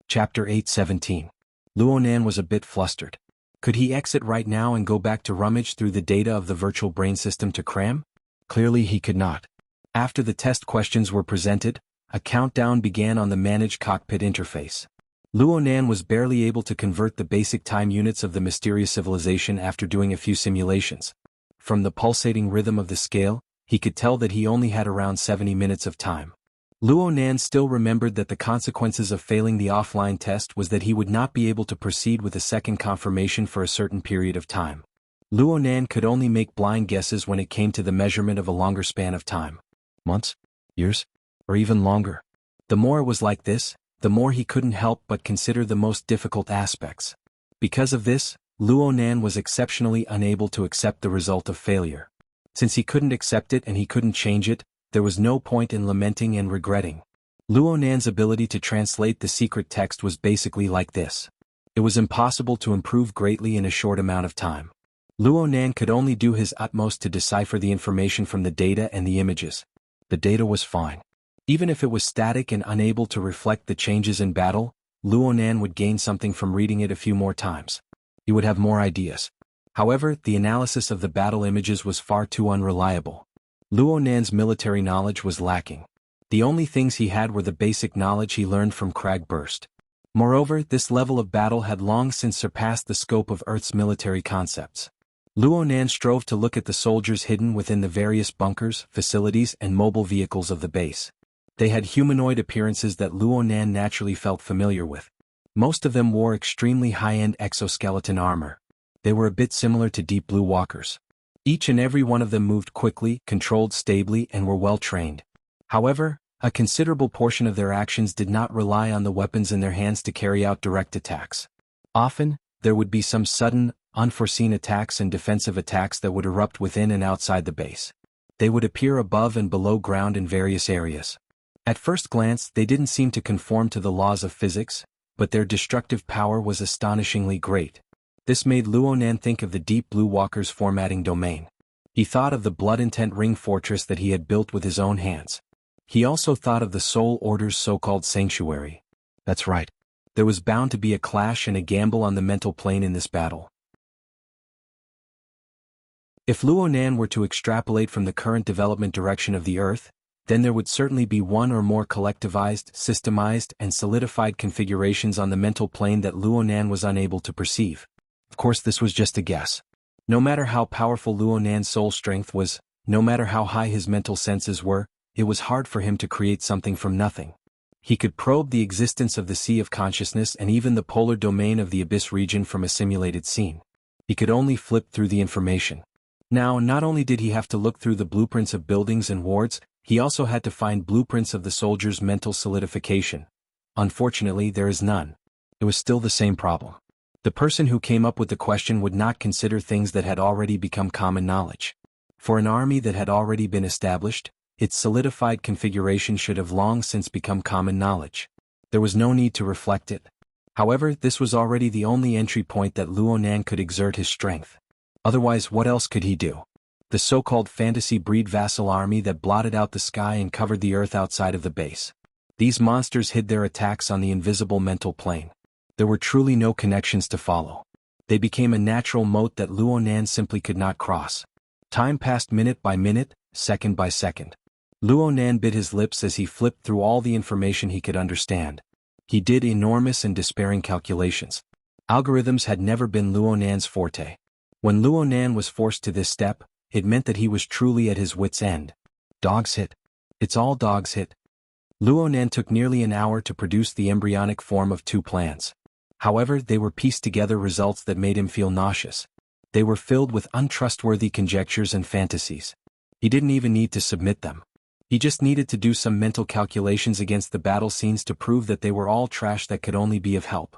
Chapter 8:17. Luonan was a bit flustered. Could he exit right now and go back to rummage through the data of the virtual brain system to cram? Clearly he could not. After the test questions were presented, a countdown began on the managed cockpit interface. Luonan was barely able to convert the basic time units of the mysterious civilization after doing a few simulations. From the pulsating rhythm of the scale, he could tell that he only had around 70 minutes of time. Luonan still remembered that the consequences of failing the offline test was that he would not be able to proceed with a second confirmation for a certain period of time. Luonan could only make blind guesses when it came to the measurement of a longer span of time. Months? Years? Or even longer? The more it was like this, the more he couldn't help but consider the most difficult aspects. Because of this, Luonan was exceptionally unable to accept the result of failure. Since he couldn't accept it and he couldn't change it, there was no point in lamenting and regretting. Luonan's ability to translate the secret text was basically like this. It was impossible to improve greatly in a short amount of time. Luonan could only do his utmost to decipher the information from the data and the images. The data was fine. Even if it was static and unable to reflect the changes in battle, Luonan would gain something from reading it a few more times. He would have more ideas. However, the analysis of the battle images was far too unreliable. Luonan's military knowledge was lacking. The only things he had were the basic knowledge he learned from Crag Burst. Moreover, this level of battle had long since surpassed the scope of Earth's military concepts. Luonan strove to look at the soldiers hidden within the various bunkers, facilities, and mobile vehicles of the base. They had humanoid appearances that Luonan naturally felt familiar with. Most of them wore extremely high-end exoskeleton armor. They were a bit similar to Deep Blue Walkers. Each and every one of them moved quickly, controlled stably, and were well trained. However, a considerable portion of their actions did not rely on the weapons in their hands to carry out direct attacks. Often, there would be some sudden, unforeseen attacks and defensive attacks that would erupt within and outside the base. They would appear above and below ground in various areas. At first glance, they didn't seem to conform to the laws of physics, but their destructive power was astonishingly great. This made Luonan think of the Deep Blue Walker's formatting domain. He thought of the blood-intent ring fortress that he had built with his own hands. He also thought of the Soul Order's so-called sanctuary. That's right. There was bound to be a clash and a gamble on the mental plane in this battle. If Luonan were to extrapolate from the current development direction of the Earth, then there would certainly be one or more collectivized, systemized, and solidified configurations on the mental plane that Luonan was unable to perceive. Of course, this was just a guess. No matter how powerful Luonan's soul strength was, no matter how high his mental senses were, it was hard for him to create something from nothing. He could probe the existence of the Sea of Consciousness and even the polar domain of the Abyss region from a simulated scene. He could only flip through the information. Now, not only did he have to look through the blueprints of buildings and wards, he also had to find blueprints of the soldiers' mental solidification. Unfortunately, there is none. It was still the same problem. The person who came up with the question would not consider things that had already become common knowledge. For an army that had already been established, its solidified configuration should have long since become common knowledge. There was no need to reflect it. However, this was already the only entry point that Luonan could exert his strength. Otherwise, what else could he do? The so-called fantasy breed vassal army that blotted out the sky and covered the earth outside of the base. These monsters hid their attacks on the invisible mental plane. There were truly no connections to follow. They became a natural moat that Luonan simply could not cross. Time passed minute by minute, second by second. Luo Nan bit his lips as he flipped through all the information he could understand. He did enormous and despairing calculations. Algorithms had never been Luo Nan's forte. When Luo Nan was forced to this step, it meant that he was truly at his wit's end. Dog's hit. It's all dog's hit. Luo Nan took nearly an hour to produce the embryonic form of 2 plans. However, they were pieced together results that made him feel nauseous. They were filled with untrustworthy conjectures and fantasies. He didn't even need to submit them. He just needed to do some mental calculations against the battle scenes to prove that they were all trash that could only be of help.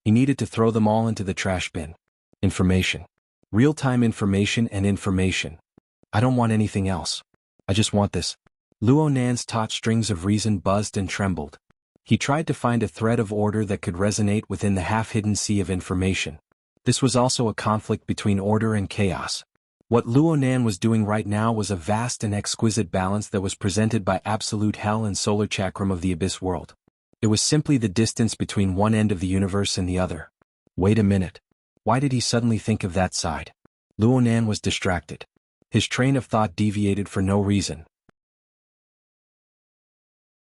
He needed to throw them all into the trash bin. Information. Real-time information and information. I don't want anything else. I just want this. Luo Nan's taut strings of reason buzzed and trembled. He tried to find a thread of order that could resonate within the half-hidden sea of information. This was also a conflict between order and chaos. What Luo Nan was doing right now was a vast and exquisite balance that was presented by absolute hell and solar chakram of the abyss world. It was simply the distance between one end of the universe and the other. Wait a minute. Why did he suddenly think of that side? Luo Nan was distracted. His train of thought deviated for no reason.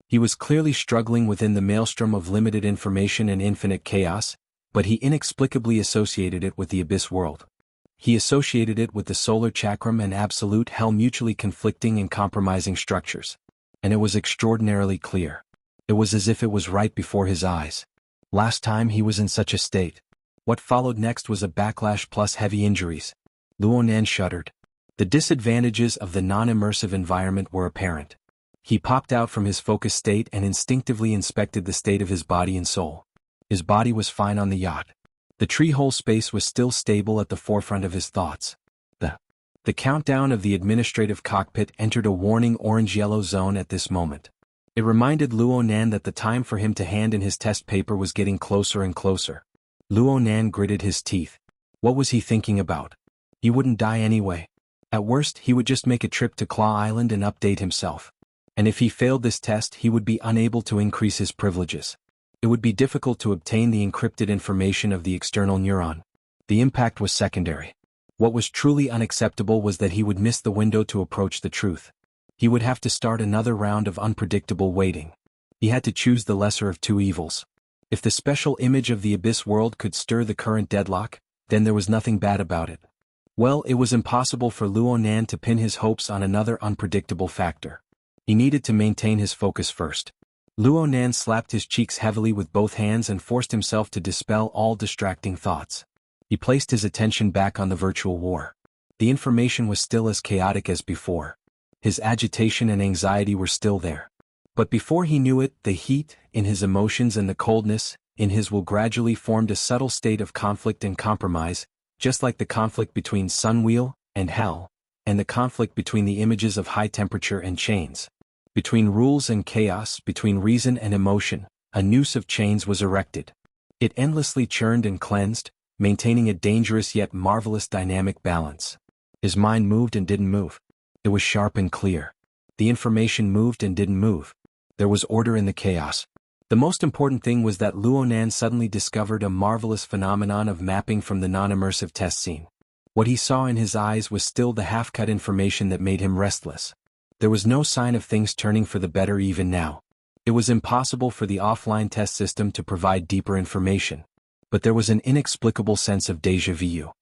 He was clearly struggling within the maelstrom of limited information and infinite chaos, but he inexplicably associated it with the abyss world. He associated it with the solar chakram and absolute hell, mutually conflicting and compromising structures. And it was extraordinarily clear. It was as if it was right before his eyes. Last time he was in such a state. What followed next was a backlash plus heavy injuries. Luo Nan shuddered. The disadvantages of the non-immersive environment were apparent. He popped out from his focused state and instinctively inspected the state of his body and soul. His body was fine on the yacht. The tree-hole space was still stable at the forefront of his thoughts. The countdown of the administrative cockpit entered a warning orange-yellow zone at this moment. It reminded Luo Nan that the time for him to hand in his test paper was getting closer and closer. Luo Nan gritted his teeth. What was he thinking about? He wouldn't die anyway. At worst, he would just make a trip to Claw Island and update himself. And if he failed this test, he would be unable to increase his privileges. It would be difficult to obtain the encrypted information of the external neuron. The impact was secondary. What was truly unacceptable was that he would miss the window to approach the truth. He would have to start another round of unpredictable waiting. He had to choose the lesser of two evils. If the special image of the abyss world could stir the current deadlock, then there was nothing bad about it. Well, it was impossible for Luo Nan to pin his hopes on another unpredictable factor. He needed to maintain his focus first. Luo Nan slapped his cheeks heavily with both hands and forced himself to dispel all distracting thoughts. He placed his attention back on the virtual war. The information was still as chaotic as before. His agitation and anxiety were still there. But before he knew it, the heat, in his emotions and the coldness, in his will gradually formed a subtle state of conflict and compromise, just like the conflict between Sunwheel and Hell, and the conflict between the images of high temperature and chains. Between rules and chaos, between reason and emotion, a noose of chains was erected. It endlessly churned and cleansed, maintaining a dangerous yet marvelous dynamic balance. His mind moved and didn't move. It was sharp and clear. The information moved and didn't move. There was order in the chaos. The most important thing was that Luo Nan suddenly discovered a marvelous phenomenon of mapping from the non-immersive test scene. What he saw in his eyes was still the half-cut information that made him restless. There was no sign of things turning for the better even now. It was impossible for the offline test system to provide deeper information. But there was an inexplicable sense of déjà vu.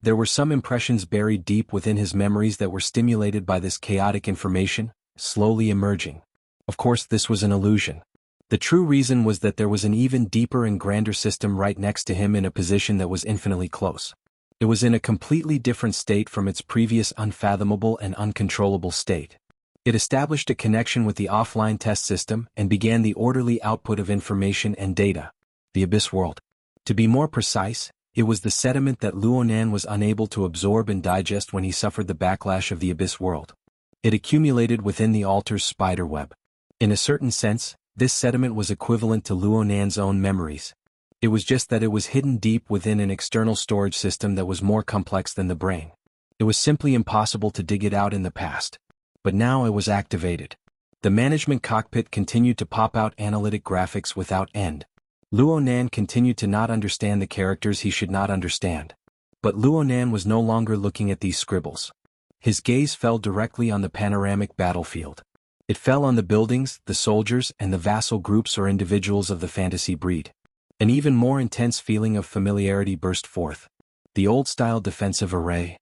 There were some impressions buried deep within his memories that were stimulated by this chaotic information, slowly emerging. Of course, this was an illusion. The true reason was that there was an even deeper and grander system right next to him in a position that was infinitely close. It was in a completely different state from its previous unfathomable and uncontrollable state. It established a connection with the offline test system and began the orderly output of information and data. The abyss world. To be more precise, it was the sediment that Luo Nan was unable to absorb and digest when he suffered the backlash of the abyss world. It accumulated within the altar's spiderweb. In a certain sense, this sediment was equivalent to Luo Nan's own memories. It was just that it was hidden deep within an external storage system that was more complex than the brain. It was simply impossible to dig it out in the past. But now it was activated. The management cockpit continued to pop out analytic graphics without end. Luo Nan continued to not understand the characters he should not understand. But Luo Nan was no longer looking at these scribbles. His gaze fell directly on the panoramic battlefield. It fell on the buildings, the soldiers, and the vassal groups or individuals of the fantasy breed. An even more intense feeling of familiarity burst forth. The old-style defensive array.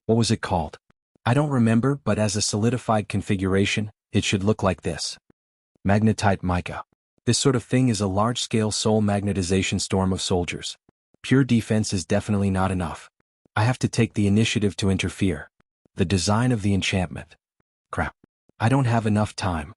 What was it called? I don't remember, but as a solidified configuration, it should look like this. Magnetite mica. This sort of thing is a large-scale soul magnetization storm of soldiers. Pure defense is definitely not enough. I have to take the initiative to interfere. The design of the enchantment. Crap. I don't have enough time.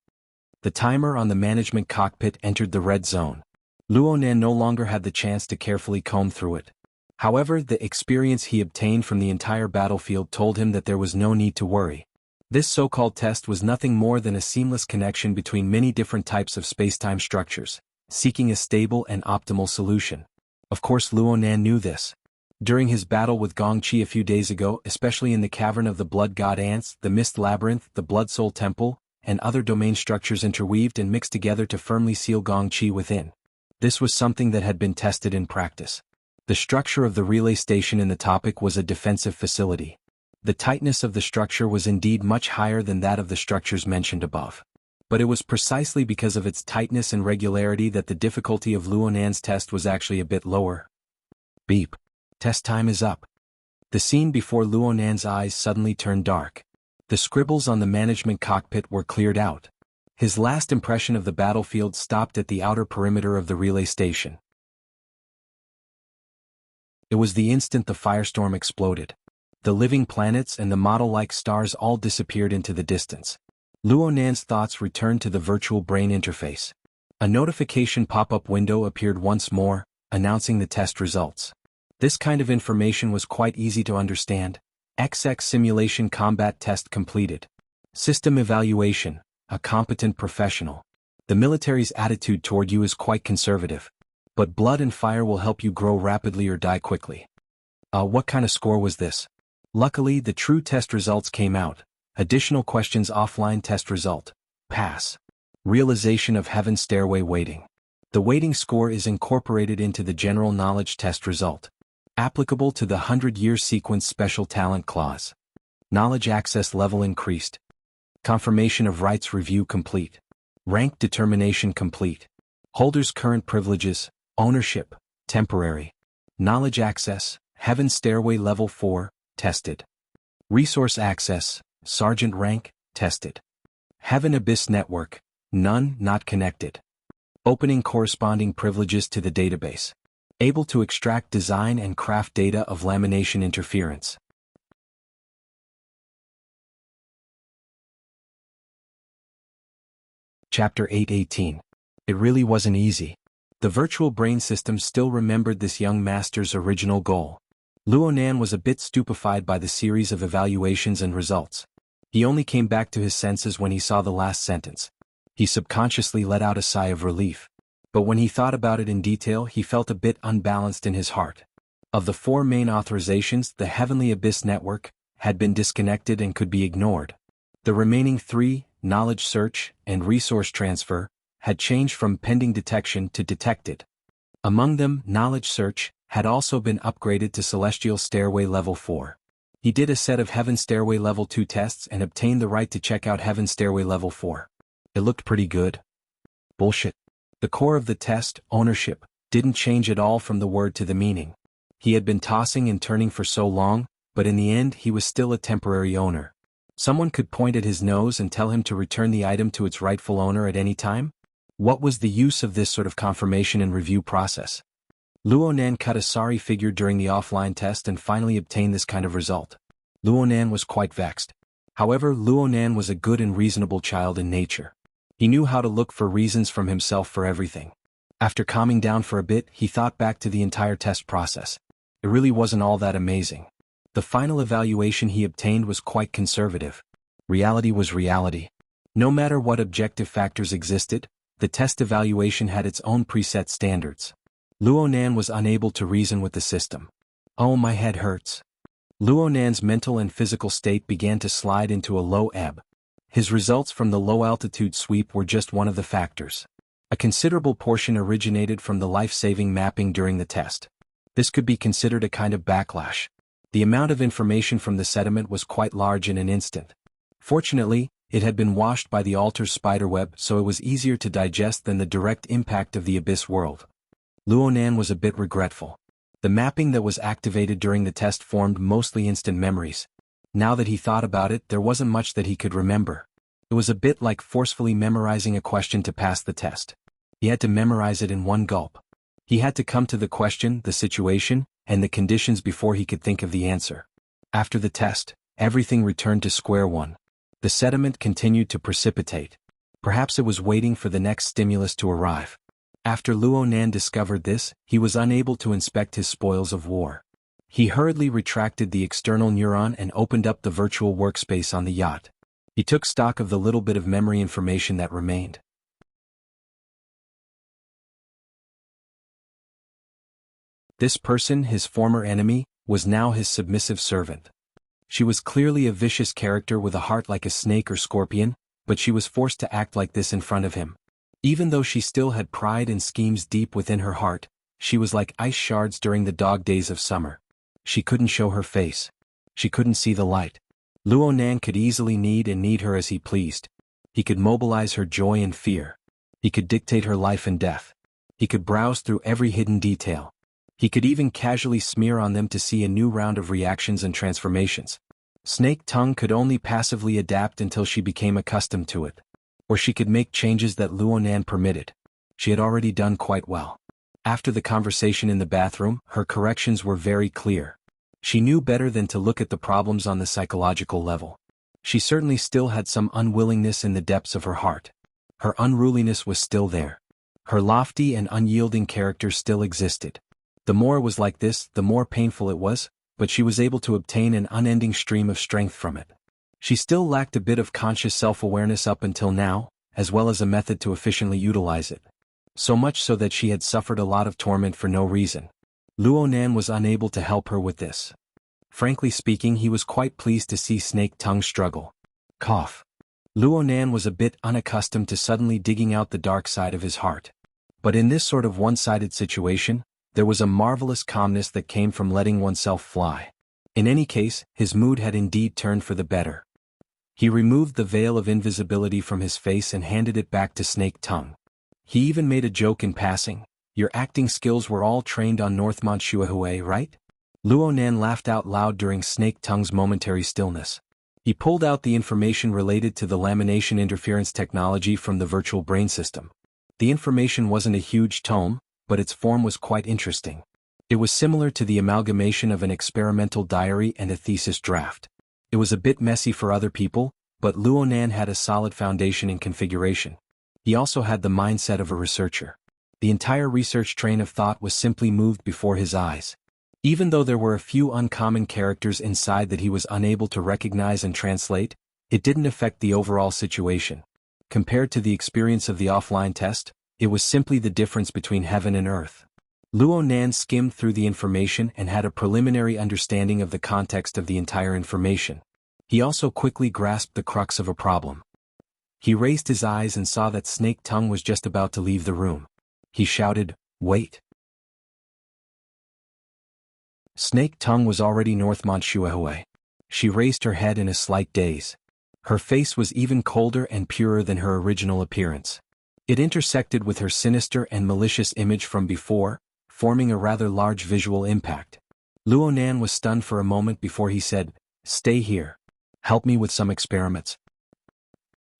The timer on the management cockpit entered the red zone. Luonan no longer had the chance to carefully comb through it. However, the experience he obtained from the entire battlefield told him that there was no need to worry. This so-called test was nothing more than a seamless connection between many different types of spacetime structures, seeking a stable and optimal solution. Of course, Luonan knew this. During his battle with Gongqi a few days ago, especially in the Cavern of the Blood God Ants, the Mist Labyrinth, the Blood Soul Temple, and other domain structures interweaved and mixed together to firmly seal Gongqi within. This was something that had been tested in practice. The structure of the relay station in the topic was a defensive facility. The tightness of the structure was indeed much higher than that of the structures mentioned above. But it was precisely because of its tightness and regularity that the difficulty of Luonan's test was actually a bit lower. Beep. Test time is up. The scene before Luonan's eyes suddenly turned dark. The scribbles on the management cockpit were cleared out. His last impression of the battlefield stopped at the outer perimeter of the relay station. It was the instant the firestorm exploded. The living planets and the model-like stars all disappeared into the distance. Luonan's thoughts returned to the virtual brain interface. A notification pop-up window appeared once more, announcing the test results. This kind of information was quite easy to understand. XX simulation combat test completed. System evaluation, a competent professional. The military's attitude toward you is quite conservative. But blood and fire will help you grow rapidly or die quickly. What kind of score was this? Luckily, the true test results came out. Additional questions offline test result. Pass. Realization of Heaven's Stairway waiting. The waiting score is incorporated into the general knowledge test result. Applicable to the 100-year sequence special talent clause. Knowledge access level increased. Confirmation of rights review complete. Rank determination complete. Holders current privileges. Ownership, temporary. Knowledge access, Heaven Stairway Level 4, tested. Resource access, Sergeant rank, tested. Heaven Abyss Network, none, not connected. Opening corresponding privileges to the database. Able to extract design and craft data of lamination interference. Chapter 8:18. It really wasn't easy. The virtual brain system still remembered this young master's original goal. Luonan was a bit stupefied by the series of evaluations and results. He only came back to his senses when he saw the last sentence. He subconsciously let out a sigh of relief. But when he thought about it in detail, he felt a bit unbalanced in his heart. Of the 4 main authorizations, the Heavenly Abyss Network had been disconnected and could be ignored. The remaining 3, knowledge search and resource transfer, had changed from pending detection to detected. Among them, knowledge search had also been upgraded to Celestial Stairway Level 4. He did a set of Heaven Stairway Level 2 tests and obtained the right to check out Heaven Stairway Level 4. It looked pretty good. Bullshit. The core of the test, ownership, didn't change at all from the word to the meaning. He had been tossing and turning for so long, but in the end he was still a temporary owner. Someone could point at his nose and tell him to return the item to its rightful owner at any time? What was the use of this sort of confirmation and review process? Luonan cut a sorry figure during the offline test and finally obtained this kind of result. Luonan was quite vexed. However, Luonan was a good and reasonable child in nature. He knew how to look for reasons from himself for everything. After calming down for a bit, he thought back to the entire test process. It really wasn't all that amazing. The final evaluation he obtained was quite conservative. Reality was reality. No matter what objective factors existed, the test evaluation had its own preset standards. Luonan was unable to reason with the system. Oh, my head hurts. Luonan's mental and physical state began to slide into a low ebb. His results from the low-altitude sweep were just one of the factors. A considerable portion originated from the life-saving mapping during the test. This could be considered a kind of backlash. The amount of information from the sediment was quite large in an instant. Fortunately, it had been washed by the altar's spiderweb, so it was easier to digest than the direct impact of the abyss world. Luonan was a bit regretful. The mapping that was activated during the test formed mostly instant memories. Now that he thought about it, there wasn't much that he could remember. It was a bit like forcefully memorizing a question to pass the test. He had to memorize it in one gulp. He had to come to the question, the situation, and the conditions before he could think of the answer. After the test, everything returned to square one. The sediment continued to precipitate. Perhaps it was waiting for the next stimulus to arrive. After Luonan discovered this, he was unable to inspect his spoils of war. He hurriedly retracted the external neuron and opened up the virtual workspace on the yacht. He took stock of the little bit of memory information that remained. This person, his former enemy, was now his submissive servant. She was clearly a vicious character with a heart like a snake or scorpion, but she was forced to act like this in front of him. Even though she still had pride and schemes deep within her heart, she was like ice shards during the dog days of summer. She couldn't show her face. She couldn't see the light. Luonan could easily knead her as he pleased. He could mobilize her joy and fear. He could dictate her life and death. He could browse through every hidden detail. He could even casually smear on them to see a new round of reactions and transformations. Snake Tongue could only passively adapt until she became accustomed to it. Or she could make changes that Luonan permitted. She had already done quite well. After the conversation in the bathroom, her corrections were very clear. She knew better than to look at the problems on the psychological level. She certainly still had some unwillingness in the depths of her heart. Her unruliness was still there. Her lofty and unyielding character still existed. The more it was like this, the more painful it was, but she was able to obtain an unending stream of strength from it. She still lacked a bit of conscious self-awareness up until now, as well as a method to efficiently utilize it. So much so that she had suffered a lot of torment for no reason. Luonan was unable to help her with this. Frankly speaking, he was quite pleased to see Snake Tongue struggle. Cough. Luonan was a bit unaccustomed to suddenly digging out the dark side of his heart. But in this sort of one-sided situation, there was a marvelous calmness that came from letting oneself fly. In any case, his mood had indeed turned for the better. He removed the veil of invisibility from his face and handed it back to Snake Tongue. He even made a joke in passing. "Your acting skills were all trained on Northmont Shuahui, right?" Luonan laughed out loud during Snake Tongue's momentary stillness. He pulled out the information related to the lamination interference technology from the virtual brain system. The information wasn't a huge tome, but its form was quite interesting. It was similar to the amalgamation of an experimental diary and a thesis draft. It was a bit messy for other people, but Luonan had a solid foundation in configuration. He also had the mindset of a researcher. The entire research train of thought was simply moved before his eyes. Even though there were a few uncommon characters inside that he was unable to recognize and translate, it didn't affect the overall situation. Compared to the experience of the offline test, it was simply the difference between heaven and earth. Luonan skimmed through the information and had a preliminary understanding of the context of the entire information. He also quickly grasped the crux of a problem. He raised his eyes and saw that Snake Tongue was just about to leave the room. He shouted, "Wait." Snake Tongue was already Northmont Shuahui. She raised her head in a slight daze. Her face was even colder and purer than her original appearance. It intersected with her sinister and malicious image from before, forming a rather large visual impact. Luonan was stunned for a moment before he said, "Stay here. Help me with some experiments."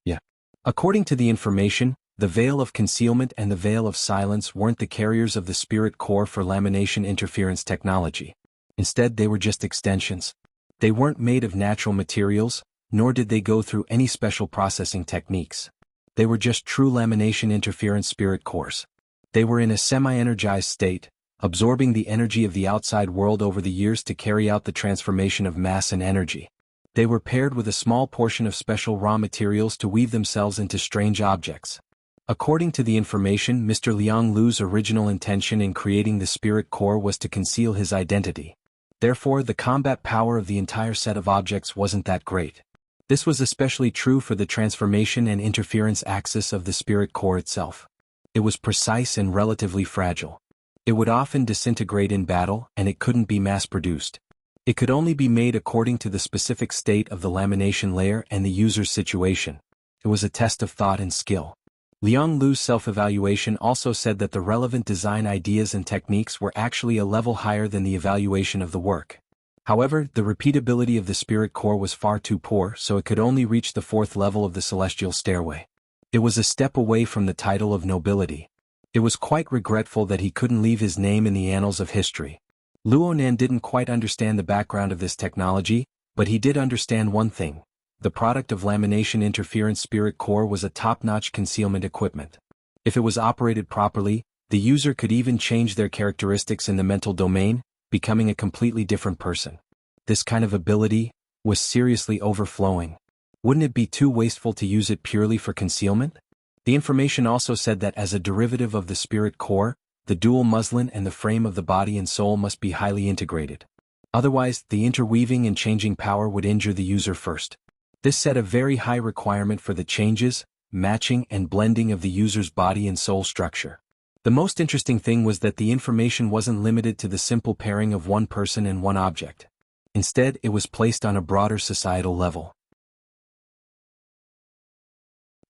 Yeah. According to the information, the veil of concealment and the veil of silence weren't the carriers of the spirit core for lamination interference technology. Instead, they were just extensions. They weren't made of natural materials, nor did they go through any special processing techniques. They were just true lamination interference spirit cores. They were in a semi-energized state, absorbing the energy of the outside world over the years to carry out the transformation of mass and energy. They were paired with a small portion of special raw materials to weave themselves into strange objects. According to the information, Mr. Liang Lu's original intention in creating the spirit core was to conceal his identity. Therefore, the combat power of the entire set of objects wasn't that great. This was especially true for the transformation and interference axis of the spirit core itself. It was precise and relatively fragile. It would often disintegrate in battle, and it couldn't be mass-produced. It could only be made according to the specific state of the lamination layer and the user's situation. It was a test of thought and skill. Liang Lu's self-evaluation also said that the relevant design ideas and techniques were actually a level higher than the evaluation of the work. However, the repeatability of the spirit core was far too poor, so it could only reach the 4th level of the celestial stairway. It was a step away from the title of nobility. It was quite regretful that he couldn't leave his name in the annals of history. Luonan didn't quite understand the background of this technology, but he did understand one thing. The product of lamination interference spirit core was a top-notch concealment equipment. If it was operated properly, the user could even change their characteristics in the mental domain, becoming a completely different person. This kind of ability was seriously overflowing. Wouldn't it be too wasteful to use it purely for concealment? The information also said that as a derivative of the spirit core, the dual muslin and the frame of the body and soul must be highly integrated. Otherwise, the interweaving and changing power would injure the user first. This set a very high requirement for the changes, matching and blending of the user's body and soul structure. The most interesting thing was that the information wasn't limited to the simple pairing of one person and one object. Instead, it was placed on a broader societal level.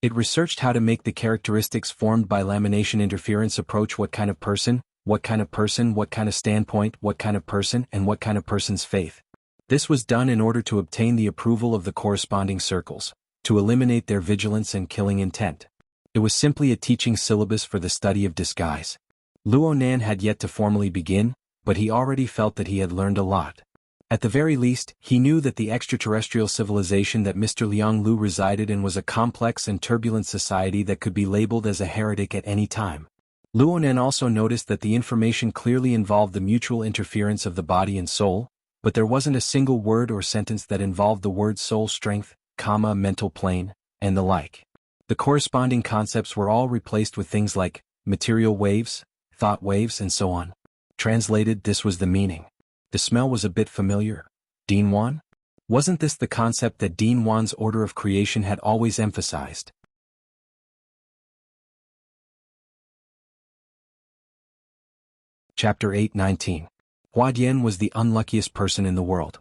It researched how to make the characteristics formed by lamination interference approach what kind of person, what kind of person, what kind of standpoint, what kind of person, and what kind of person's faith. This was done in order to obtain the approval of the corresponding circles, to eliminate their vigilance and killing intent. It was simply a teaching syllabus for the study of disguise. Luonan had yet to formally begin, but he already felt that he had learned a lot. At the very least, he knew that the extraterrestrial civilization that Mr. Liang Lu resided in was a complex and turbulent society that could be labeled as a heretic at any time. Luonan also noticed that the information clearly involved the mutual interference of the body and soul, but there wasn't a single word or sentence that involved the word soul strength, mental plane, and the like. The corresponding concepts were all replaced with things like material waves, thought waves, and so on. Translated, this was the meaning. The smell was a bit familiar. Dean Wan? Wasn't this the concept that Dean Wan's order of creation had always emphasized? Chapter 8:19. Hua Dian was the unluckiest person in the world.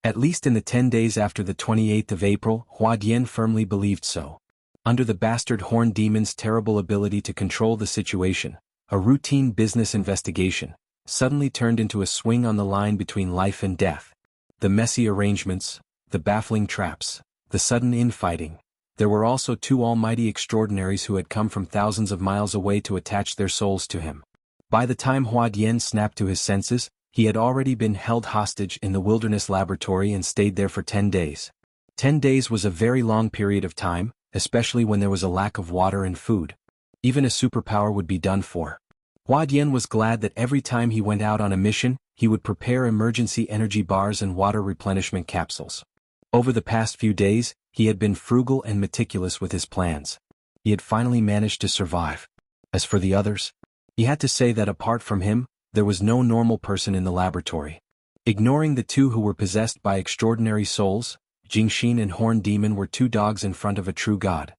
At least in the 10 days after the 28th of April, Hua Dian firmly believed so. Under the bastard horn demon's terrible ability to control the situation, a routine business investigation suddenly turned into a swing on the line between life and death. The messy arrangements, the baffling traps, the sudden infighting. There were also 2 almighty extraordinaries who had come from thousands of miles away to attach their souls to him. By the time Hua Dian snapped to his senses, he had already been held hostage in the wilderness laboratory and stayed there for 10 days. 10 days was a very long period of time, especially when there was a lack of water and food. Even a superpower would be done for. Hua Dian was glad that every time he went out on a mission, he would prepare emergency energy bars and water replenishment capsules. Over the past few days, he had been frugal and meticulous with his plans. He had finally managed to survive. As for the others, he had to say that apart from him, there was no normal person in the laboratory. Ignoring the 2 who were possessed by extraordinary souls, Jingxin and Horn Demon were 2 dogs in front of a true god.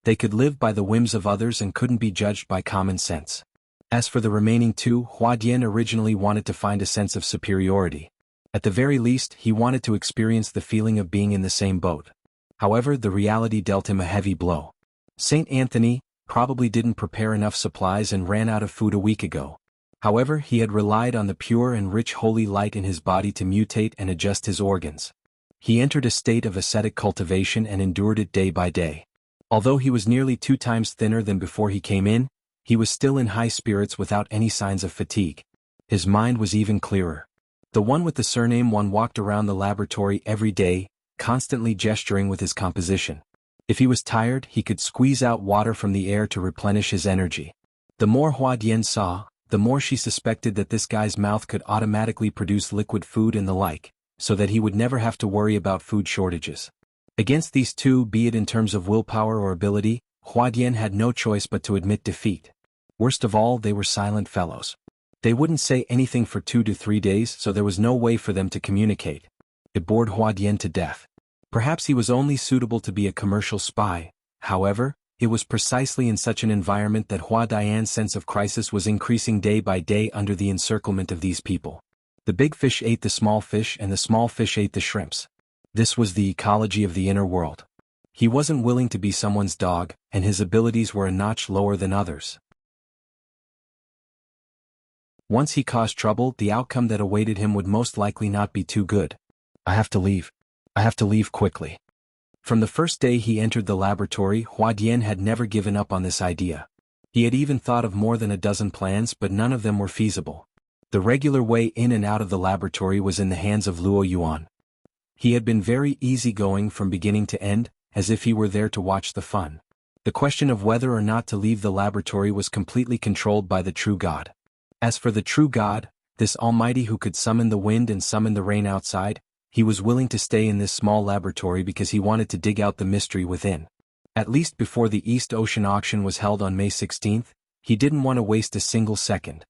They could live by the whims of others and couldn't be judged by common sense. As for the remaining 2, Hua Dian originally wanted to find a sense of superiority. At the very least, he wanted to experience the feeling of being in the same boat. However, the reality dealt him a heavy blow. Saint Anthony probably didn't prepare enough supplies and ran out of food a week ago. However, he had relied on the pure and rich holy light in his body to mutate and adjust his organs. He entered a state of ascetic cultivation and endured it day by day. Although he was nearly 2 times thinner than before he came in, he was still in high spirits without any signs of fatigue. His mind was even clearer. The one with the surname Wan walked around the laboratory every day, constantly gesturing with his composition. If he was tired, he could squeeze out water from the air to replenish his energy. The more Hua Dian saw, the more she suspected that this guy's mouth could automatically produce liquid food and the like, so that he would never have to worry about food shortages. Against these 2, be it in terms of willpower or ability, Hua Dian had no choice but to admit defeat. Worst of all, they were silent fellows. They wouldn't say anything for 2 to 3 days, so there was no way for them to communicate. It bored Hua Dian to death. Perhaps he was only suitable to be a commercial spy. However, it was precisely in such an environment that Hua Dian's sense of crisis was increasing day by day under the encirclement of these people. The big fish ate the small fish and the small fish ate the shrimps. This was the ecology of the inner world. He wasn't willing to be someone's dog, and his abilities were a notch lower than others. Once he caused trouble, the outcome that awaited him would most likely not be too good. I have to leave. I have to leave quickly. From the first day he entered the laboratory, Huadian had never given up on this idea. He had even thought of more than a dozen plans, but none of them were feasible. The regular way in and out of the laboratory was in the hands of Luo Yuan. He had been very easygoing from beginning to end, as if he were there to watch the fun. The question of whether or not to leave the laboratory was completely controlled by the true God. As for the true God, this Almighty who could summon the wind and summon the rain outside, he was willing to stay in this small laboratory because he wanted to dig out the mystery within. At least before the East Ocean auction was held on May 16th, he didn't want to waste a single second.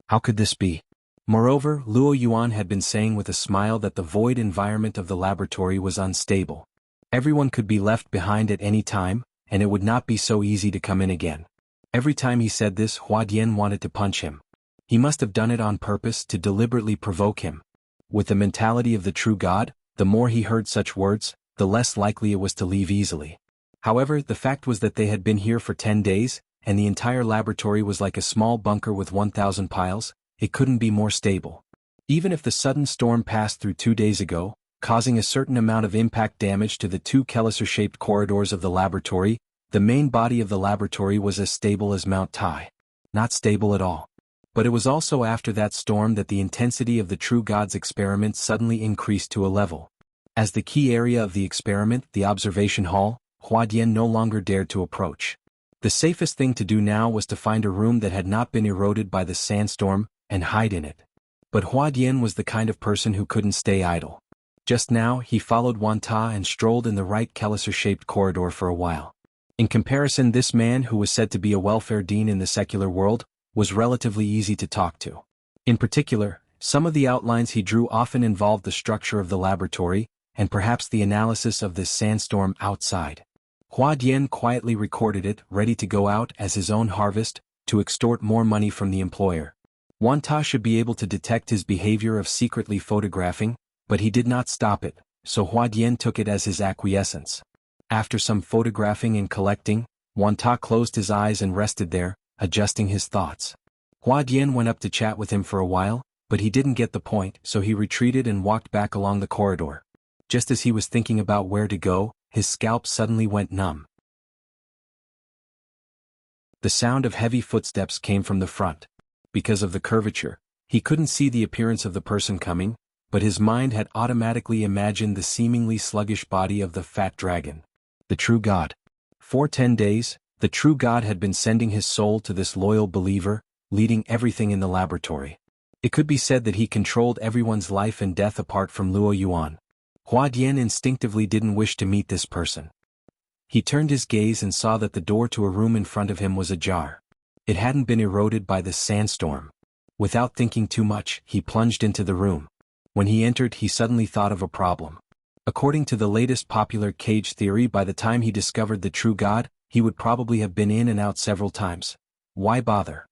How could this be? Moreover, Luo Yuan had been saying with a smile that the void environment of the laboratory was unstable. Everyone could be left behind at any time, and it would not be so easy to come in again. Every time he said this, Huadian wanted to punch him. He must have done it on purpose to deliberately provoke him. With the mentality of the true God, the more he heard such words, the less likely it was to leave easily. However, the fact was that they had been here for 10 days, and the entire laboratory was like a small bunker with 1,000 piles. It couldn't be more stable. Even if the sudden storm passed through 2 days ago, causing a certain amount of impact damage to the two Kelliser-shaped corridors of the laboratory, the main body of the laboratory was as stable as Mount Tai. Not stable at all. But it was also after that storm that the intensity of the true God's experiment suddenly increased to a level. As the key area of the experiment, the observation hall, Huadian no longer dared to approach. The safest thing to do now was to find a room that had not been eroded by the sandstorm, and hide in it. But Huadian was the kind of person who couldn't stay idle. Just now, he followed Wanta and strolled in the right Kelliser-shaped corridor for a while. In comparison, this man, who was said to be a welfare dean in the secular world, was relatively easy to talk to. In particular, some of the outlines he drew often involved the structure of the laboratory, and perhaps the analysis of this sandstorm outside. Huadian quietly recorded it, ready to go out as his own harvest, to extort more money from the employer. Wanta should be able to detect his behavior of secretly photographing, but he did not stop it, so Huadian took it as his acquiescence. After some photographing and collecting, Wanta closed his eyes and rested there, adjusting his thoughts. Huadian went up to chat with him for a while, but he didn't get the point, so he retreated and walked back along the corridor. Just as he was thinking about where to go, his scalp suddenly went numb. The sound of heavy footsteps came from the front. Because of the curvature, he couldn't see the appearance of the person coming, but his mind had automatically imagined the seemingly sluggish body of the fat dragon. The true God. For 10 days, the true God had been sending his soul to this loyal believer, leading everything in the laboratory. It could be said that he controlled everyone's life and death apart from Luo Yuan. Huadian instinctively didn't wish to meet this person. He turned his gaze and saw that the door to a room in front of him was ajar. It hadn't been eroded by the sandstorm. Without thinking too much, he plunged into the room. When he entered, he suddenly thought of a problem. According to the latest popular cage theory, by the time he discovered the true God, he would probably have been in and out several times. Why bother?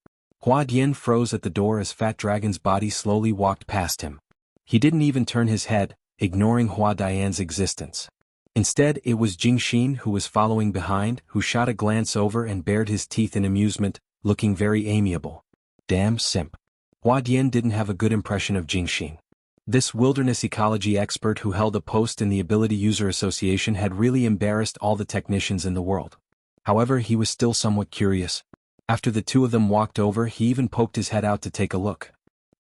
Huadian froze at the door as Fat Dragon's body slowly walked past him. He didn't even turn his head, ignoring Huadian's existence. Instead, it was Jingxin who was following behind, who shot a glance over and bared his teeth in amusement, looking very amiable. Damn simp. Huadian didn't have a good impression of Jingxin. This wilderness ecology expert who held a post in the Ability User Association had really embarrassed all the technicians in the world. However, he was still somewhat curious. After the two of them walked over, he even poked his head out to take a look.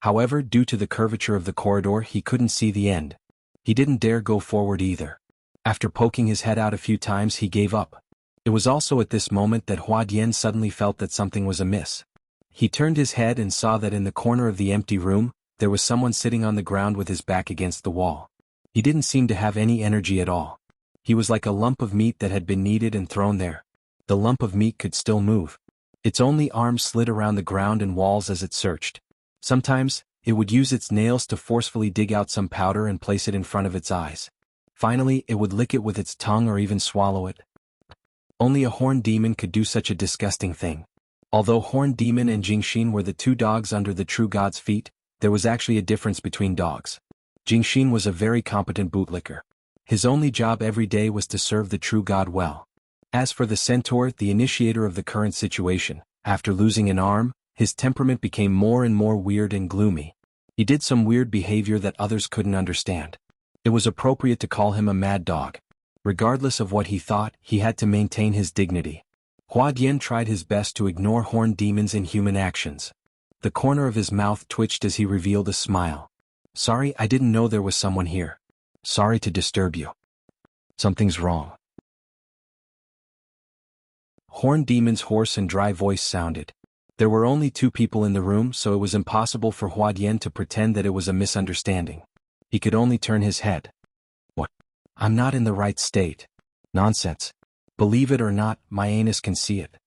However, due to the curvature of the corridor, he couldn't see the end. He didn't dare go forward either. After poking his head out a few times, he gave up. It was also at this moment that Huadian suddenly felt that something was amiss. He turned his head and saw that in the corner of the empty room, there was someone sitting on the ground with his back against the wall. He didn't seem to have any energy at all. He was like a lump of meat that had been kneaded and thrown there. The lump of meat could still move. Its only arms slid around the ground and walls as it searched. Sometimes, it would use its nails to forcefully dig out some powder and place it in front of its eyes. Finally, it would lick it with its tongue or even swallow it. Only a horned demon could do such a disgusting thing. Although Horned Demon and Jingxin were the two dogs under the true God's feet, there was actually a difference between dogs. Jingxin was a very competent bootlicker. His only job every day was to serve the true god well. As for the centaur, the initiator of the current situation, after losing an arm, his temperament became more and more weird and gloomy. He did some weird behavior that others couldn't understand. It was appropriate to call him a mad dog. Regardless of what he thought, he had to maintain his dignity. Hua Dian tried his best to ignore horned demons in human actions. The corner of his mouth twitched as he revealed a smile. "Sorry, I didn't know there was someone here. Sorry to disturb you. Something's wrong." Horned demon's hoarse and dry voice sounded. There were only 2 people in the room, so it was impossible for Hua Dian to pretend that it was a misunderstanding. He could only turn his head. "What? I'm not in the right state." "Nonsense. Believe it or not, my anus can see it."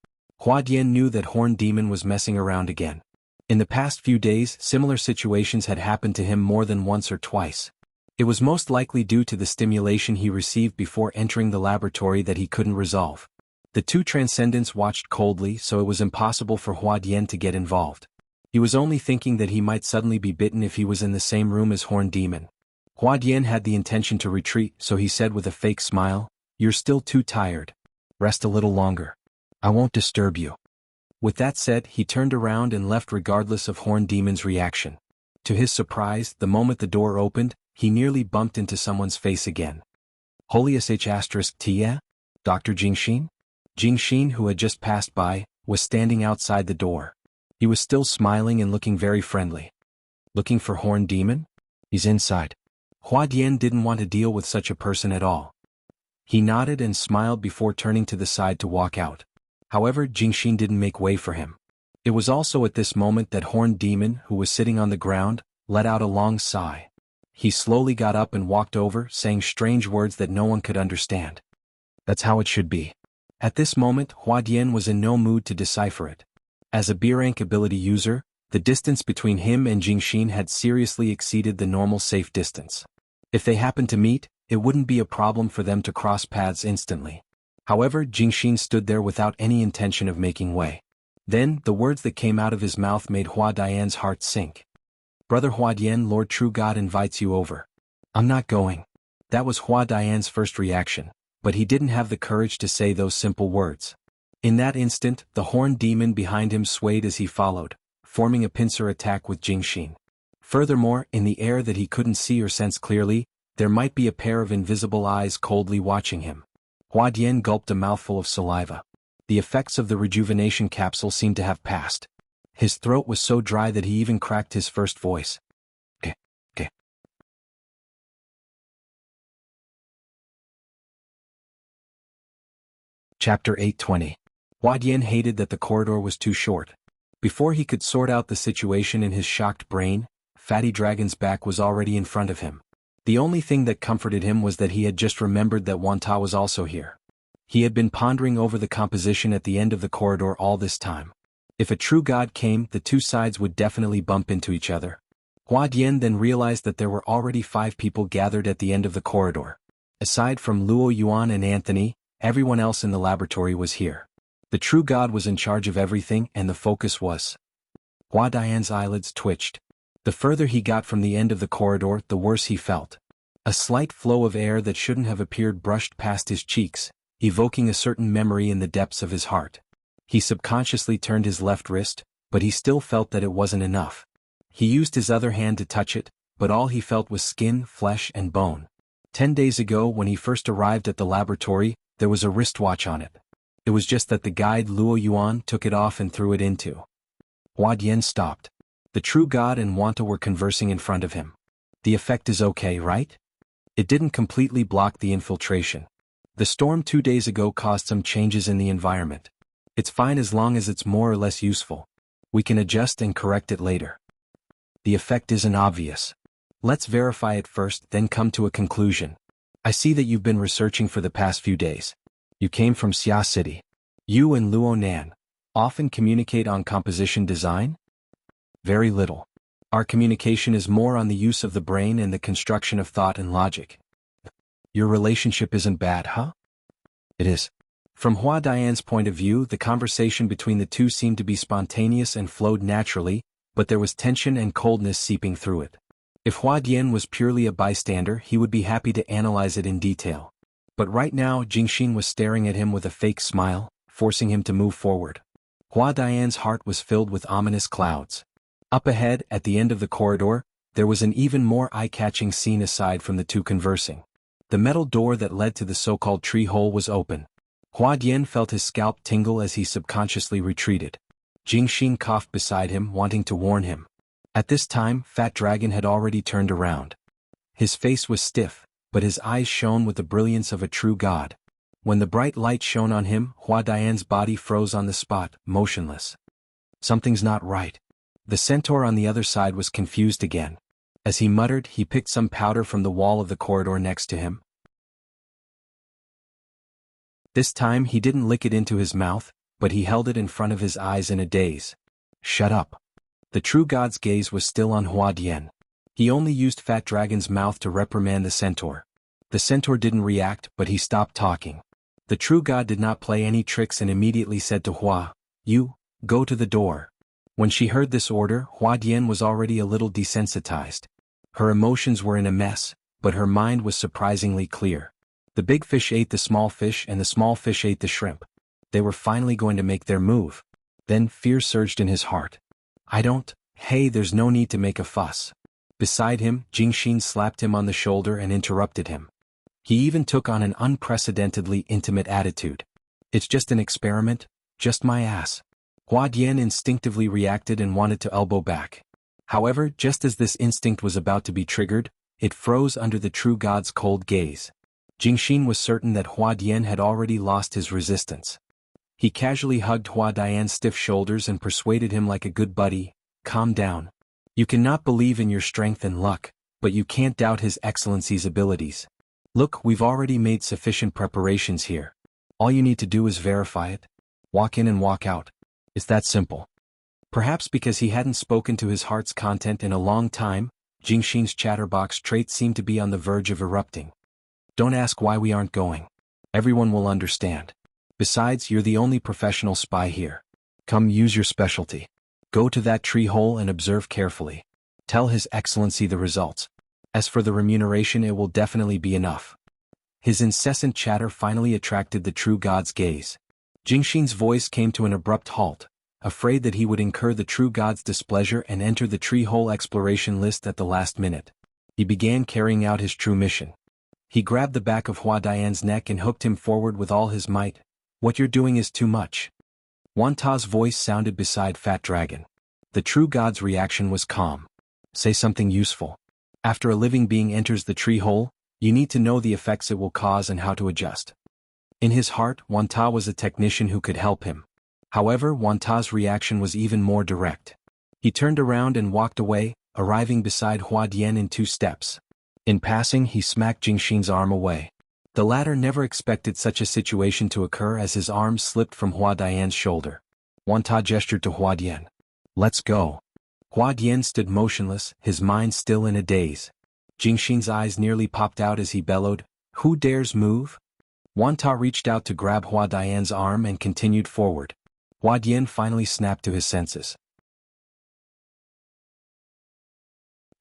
Hua Dian knew that Horned Demon was messing around again. In the past few days, similar situations had happened to him more than once or twice. It was most likely due to the stimulation he received before entering the laboratory that he couldn't resolve. The 2 transcendents watched coldly, so it was impossible for Hua Dian to get involved. He was only thinking that he might suddenly be bitten if he was in the same room as Horned Demon. Hua Dian had the intention to retreat, so he said with a fake smile, "You're still too tired. Rest a little longer. I won't disturb you." With that said, he turned around and left regardless of Horned Demon's reaction. To his surprise, the moment the door opened, he nearly bumped into someone's face again. Holius H*Tia? Dr. Jingxin? Jingxin, who had just passed by, was standing outside the door. He was still smiling and looking very friendly. "Looking for Horned Demon? He's inside." Hua Dian didn't want to deal with such a person at all. He nodded and smiled before turning to the side to walk out. However, Jingxin didn't make way for him. It was also at this moment that Horned Demon, who was sitting on the ground, let out a long sigh. He slowly got up and walked over, saying strange words that no one could understand. "That's how it should be." At this moment, Hua Dian was in no mood to decipher it. As a B-rank ability user, the distance between him and Jingxin had seriously exceeded the normal safe distance. If they happened to meet, it wouldn't be a problem for them to cross paths instantly. However, Jingxin stood there without any intention of making way. Then, the words that came out of his mouth made Hua Dian's heart sink. "Brother Hua Dian, Lord True God invites you over." "I'm not going." That was Hua Dian's first reaction, but he didn't have the courage to say those simple words. In that instant, the Horned Demon behind him swayed as he followed, forming a pincer attack with Jingxin. Furthermore, in the air that he couldn't see or sense clearly, there might be a pair of invisible eyes coldly watching him. Hua Dian gulped a mouthful of saliva. The effects of the rejuvenation capsule seemed to have passed. His throat was so dry that he even cracked his first voice. "Okay." Chapter 820. Hua Dian hated that the corridor was too short. Before he could sort out the situation in his shocked brain, Fatty Dragon's back was already in front of him. The only thing that comforted him was that he had just remembered that Wanta was also here. He had been pondering over the composition at the end of the corridor all this time. If a true god came, the 2 sides would definitely bump into each other. Hua Dian then realized that there were already 5 people gathered at the end of the corridor. Aside from Luo Yuan and Anthony, everyone else in the laboratory was here. The true god was in charge of everything, and the focus was. Hua Dian's eyelids twitched. The further he got from the end of the corridor, the worse he felt. A slight flow of air that shouldn't have appeared brushed past his cheeks, evoking a certain memory in the depths of his heart. He subconsciously turned his left wrist, but he still felt that it wasn't enough. He used his other hand to touch it, but all he felt was skin, flesh, and bone. 10 days ago, when he first arrived at the laboratory, there was a wristwatch on it. It was just that the guide Luo Yuan took it off and threw it into. Hua Dian stopped. The true god and Wanta were conversing in front of him. "The effect is okay, right?" It didn't completely block the infiltration. The storm 2 days ago caused some changes in the environment. It's fine as long as it's more or less useful. We can adjust and correct it later. The effect isn't obvious. Let's verify it first, then come to a conclusion. I see that you've been researching for the past few days. You came from Xia City. You and Luo Nan often communicate on composition design? Very little. Our communication is more on the use of the brain and the construction of thought and logic. Your relationship isn't bad, huh? It is. From Hua Dian's point of view, the conversation between the 2 seemed to be spontaneous and flowed naturally, but there was tension and coldness seeping through it. If Hua Dian was purely a bystander, he would be happy to analyze it in detail. But right now Jingxin was staring at him with a fake smile, forcing him to move forward. Hua Dian's heart was filled with ominous clouds. Up ahead, at the end of the corridor, there was an even more eye-catching scene aside from the two conversing. The metal door that led to the so-called tree hole was open. Hua Dian felt his scalp tingle as he subconsciously retreated. Jingxin coughed beside him, wanting to warn him. At this time, Fat Dragon had already turned around. His face was stiff, but his eyes shone with the brilliance of a true god. When the bright light shone on him, Hua Dian's body froze on the spot, motionless. Something's not right. The centaur on the other side was confused again. As he muttered, he picked some powder from the wall of the corridor next to him. This time he didn't lick it into his mouth, but he held it in front of his eyes in a daze. Shut up. The true god's gaze was still on Hua Dian. He only used Fat Dragon's mouth to reprimand the centaur. The centaur didn't react, but he stopped talking. The true god did not play any tricks and immediately said to Hua, "You, go to the door." When she heard this order, Hua Dian was already a little desensitized. Her emotions were in a mess, but her mind was surprisingly clear. The big fish ate the small fish and the small fish ate the shrimp. They were finally going to make their move. Then fear surged in his heart. Hey, there's no need to make a fuss. Beside him, Jingxin slapped him on the shoulder and interrupted him. He even took on an unprecedentedly intimate attitude. It's just an experiment, just my ass. Hua Dian instinctively reacted and wanted to elbow back. However, just as this instinct was about to be triggered, it froze under the true god's cold gaze. Jingxin was certain that Hua Dian had already lost his resistance. He casually hugged Hua Dian's stiff shoulders and persuaded him like a good buddy, "Calm down. You cannot believe in your strength and luck, but you can't doubt His Excellency's abilities. Look, we've already made sufficient preparations here. All you need to do is verify it. Walk in and walk out. It's that simple." Perhaps because he hadn't spoken to his heart's content in a long time, Jingxin's chatterbox trait seemed to be on the verge of erupting. "Don't ask why we aren't going. Everyone will understand. Besides, you're the only professional spy here. Come, use your specialty. Go to that tree hole and observe carefully. Tell His Excellency the results. As for the remuneration, it will definitely be enough." His incessant chatter finally attracted the true god's gaze. Jingxin's voice came to an abrupt halt, afraid that he would incur the true god's displeasure and enter the tree hole exploration list at the last minute. He began carrying out his true mission. He grabbed the back of Hua Dian's neck and hooked him forward with all his might. "What you're doing is too much." Wanta's voice sounded beside Fat Dragon. The true god's reaction was calm. "Say something useful. After a living being enters the tree hole, you need to know the effects it will cause and how to adjust." In his heart, Wanta was a technician who could help him. However, Wanta's reaction was even more direct. He turned around and walked away, arriving beside Hua Dian in 2 steps. In passing, he smacked Jingxin's arm away. The latter never expected such a situation to occur as his arm slipped from Hua Dian's shoulder. Wanta gestured to Hua Dian. "Let's go." Hua Dian stood motionless, his mind still in a daze. Jingxin's eyes nearly popped out as he bellowed, "Who dares move?" Wanta reached out to grab Hua Dian's arm and continued forward. Hua Dian finally snapped to his senses.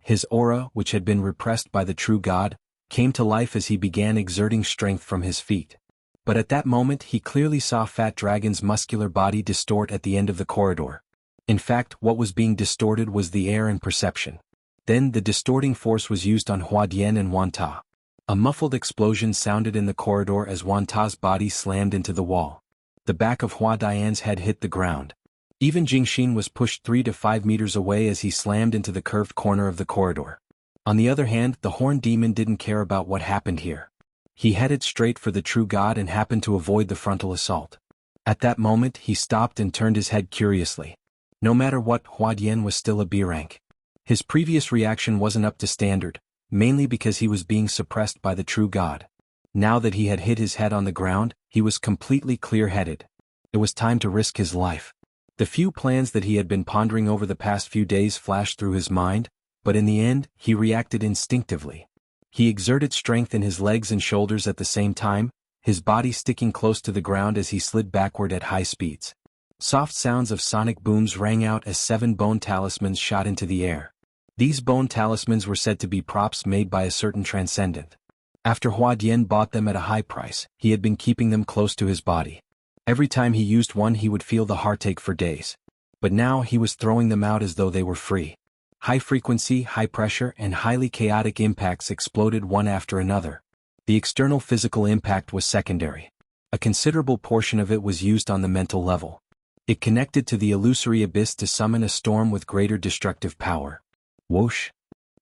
His aura, which had been repressed by the true god, came to life as he began exerting strength from his feet. But at that moment he clearly saw Fat Dragon's muscular body distort at the end of the corridor. In fact, what was being distorted was the air and perception. Then the distorting force was used on Hua Dian and Wanta. A muffled explosion sounded in the corridor as Wanta's body slammed into the wall. The back of Hua Dian's head hit the ground. Even Jingxin was pushed 3 to 5 meters away as he slammed into the curved corner of the corridor. On the other hand, the horned demon didn't care about what happened here. He headed straight for the true god and happened to avoid the frontal assault. At that moment, he stopped and turned his head curiously. No matter what, Hua Dian was still a B rank. His previous reaction wasn't up to standard, mainly because he was being suppressed by the true god. Now that he had hit his head on the ground, he was completely clear-headed. It was time to risk his life. The few plans that he had been pondering over the past few days flashed through his mind, but in the end, he reacted instinctively. He exerted strength in his legs and shoulders at the same time, his body sticking close to the ground as he slid backward at high speeds. Soft sounds of sonic booms rang out as 7 bone talismans shot into the air. These bone talismans were said to be props made by a certain transcendent. After Hua Dian bought them at a high price, he had been keeping them close to his body. Every time he used one he would feel the heartache for days. But now he was throwing them out as though they were free. High frequency, high pressure, and highly chaotic impacts exploded one after another. The external physical impact was secondary. A considerable portion of it was used on the mental level. It connected to the illusory abyss to summon a storm with greater destructive power. Whoosh!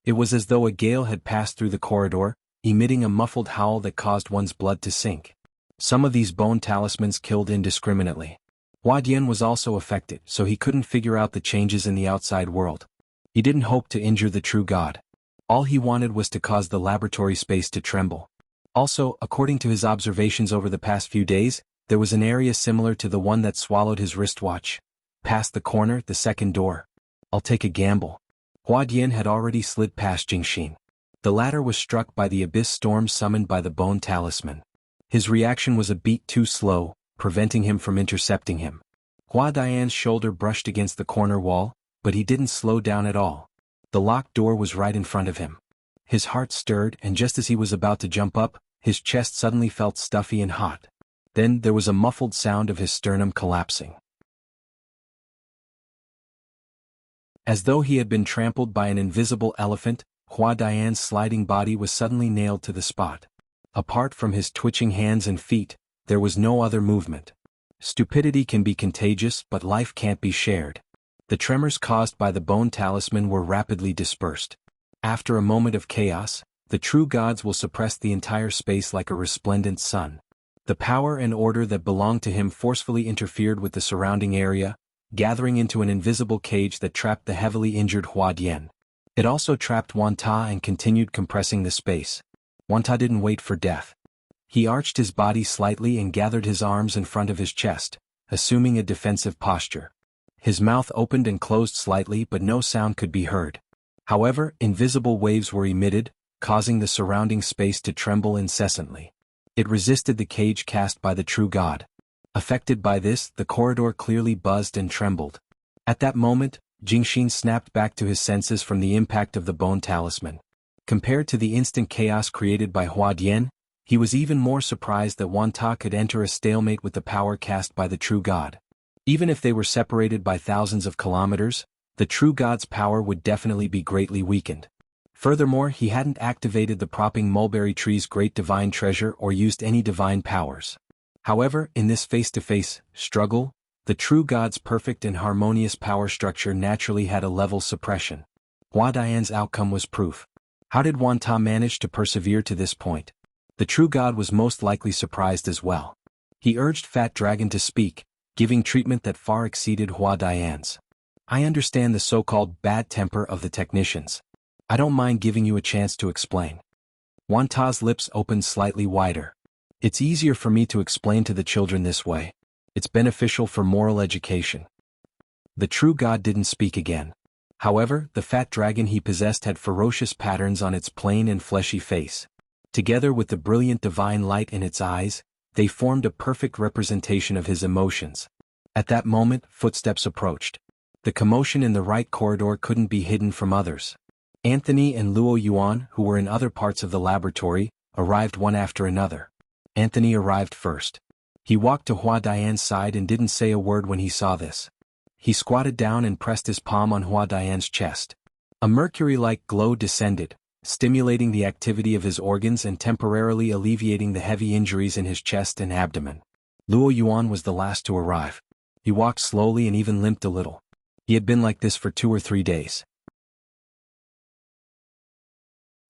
It was as though a gale had passed through the corridor, emitting a muffled howl that caused one's blood to sink. Some of these bone talismans killed indiscriminately. Hua Dian was also affected, so he couldn't figure out the changes in the outside world. He didn't hope to injure the true god. All he wanted was to cause the laboratory space to tremble. Also, according to his observations over the past few days, there was an area similar to the one that swallowed his wristwatch. Past the corner, the second door. I'll take a gamble. Hua Dian had already slid past Jingxin. The latter was struck by the abyss storm summoned by the bone talisman. His reaction was a beat too slow, preventing him from intercepting him. Hua Dian's shoulder brushed against the corner wall, but he didn't slow down at all. The locked door was right in front of him. His heart stirred, and just as he was about to jump up, his chest suddenly felt stuffy and hot. Then there was a muffled sound of his sternum collapsing. As though he had been trampled by an invisible elephant, Hua Dian's sliding body was suddenly nailed to the spot. Apart from his twitching hands and feet, there was no other movement. Stupidity can be contagious, but life can't be shared. The tremors caused by the bone talisman were rapidly dispersed. After a moment of chaos, the true gods will suppress the entire space like a resplendent sun. The power and order that belonged to him forcefully interfered with the surrounding area, gathering into an invisible cage that trapped the heavily injured Hua Dian. It also trapped Wanta and continued compressing the space. Wanta didn't wait for death. He arched his body slightly and gathered his arms in front of his chest, assuming a defensive posture. His mouth opened and closed slightly, but no sound could be heard. However, invisible waves were emitted, causing the surrounding space to tremble incessantly. It resisted the cage cast by the true god. Affected by this, the corridor clearly buzzed and trembled. At that moment, Jingxin snapped back to his senses from the impact of the bone talisman. Compared to the instant chaos created by Hua Dian, he was even more surprised that Wanta could enter a stalemate with the power cast by the true god. Even if they were separated by thousands of kilometers, the true god's power would definitely be greatly weakened. Furthermore, he hadn't activated the propping mulberry tree's great divine treasure or used any divine powers. However, in this face-to-face struggle, the true god's perfect and harmonious power structure naturally had a level suppression. Hua Dian's outcome was proof. How did Wanta manage to persevere to this point? The true god was most likely surprised as well. He urged Fat Dragon to speak, giving treatment that far exceeded Hua Dian's. I understand the so-called bad temper of the technicians. I don't mind giving you a chance to explain. Wanta's lips opened slightly wider. It's easier for me to explain to the children this way. It's beneficial for moral education. The true god didn't speak again. However, the fat dragon he possessed had ferocious patterns on its plain and fleshy face. Together with the brilliant divine light in its eyes, they formed a perfect representation of his emotions. At that moment, footsteps approached. The commotion in the right corridor couldn't be hidden from others. Anthony and Luo Yuan, who were in other parts of the laboratory, arrived one after another. Anthony arrived first. He walked to Hua Dian's side and didn't say a word when he saw this. He squatted down and pressed his palm on Hua Dian's chest. A mercury-like glow descended, stimulating the activity of his organs and temporarily alleviating the heavy injuries in his chest and abdomen. Luo Yuan was the last to arrive. He walked slowly and even limped a little. He had been like this for 2 or 3 days.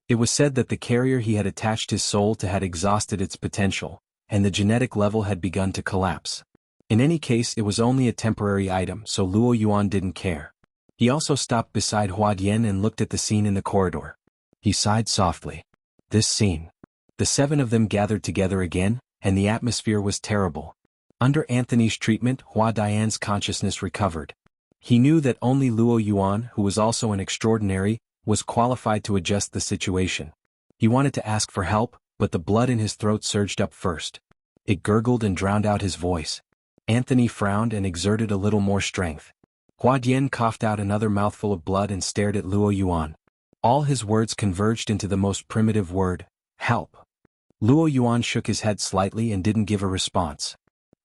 It was said that the carrier he had attached his soul to had exhausted its potential, and the genetic level had begun to collapse. In any case, it was only a temporary item, so Luo Yuan didn't care. He also stopped beside Hua Dian and looked at the scene in the corridor. He sighed softly. This scene. The 7 of them gathered together again, and the atmosphere was terrible. Under Anthony's treatment, Hua Dian's consciousness recovered. He knew that only Luo Yuan, who was also an extraordinary, was qualified to adjust the situation. He wanted to ask for help, but the blood in his throat surged up first. It gurgled and drowned out his voice. Anthony frowned and exerted a little more strength. Hua Dian coughed out another mouthful of blood and stared at Luo Yuan. All his words converged into the most primitive word, help. Luo Yuan shook his head slightly and didn't give a response.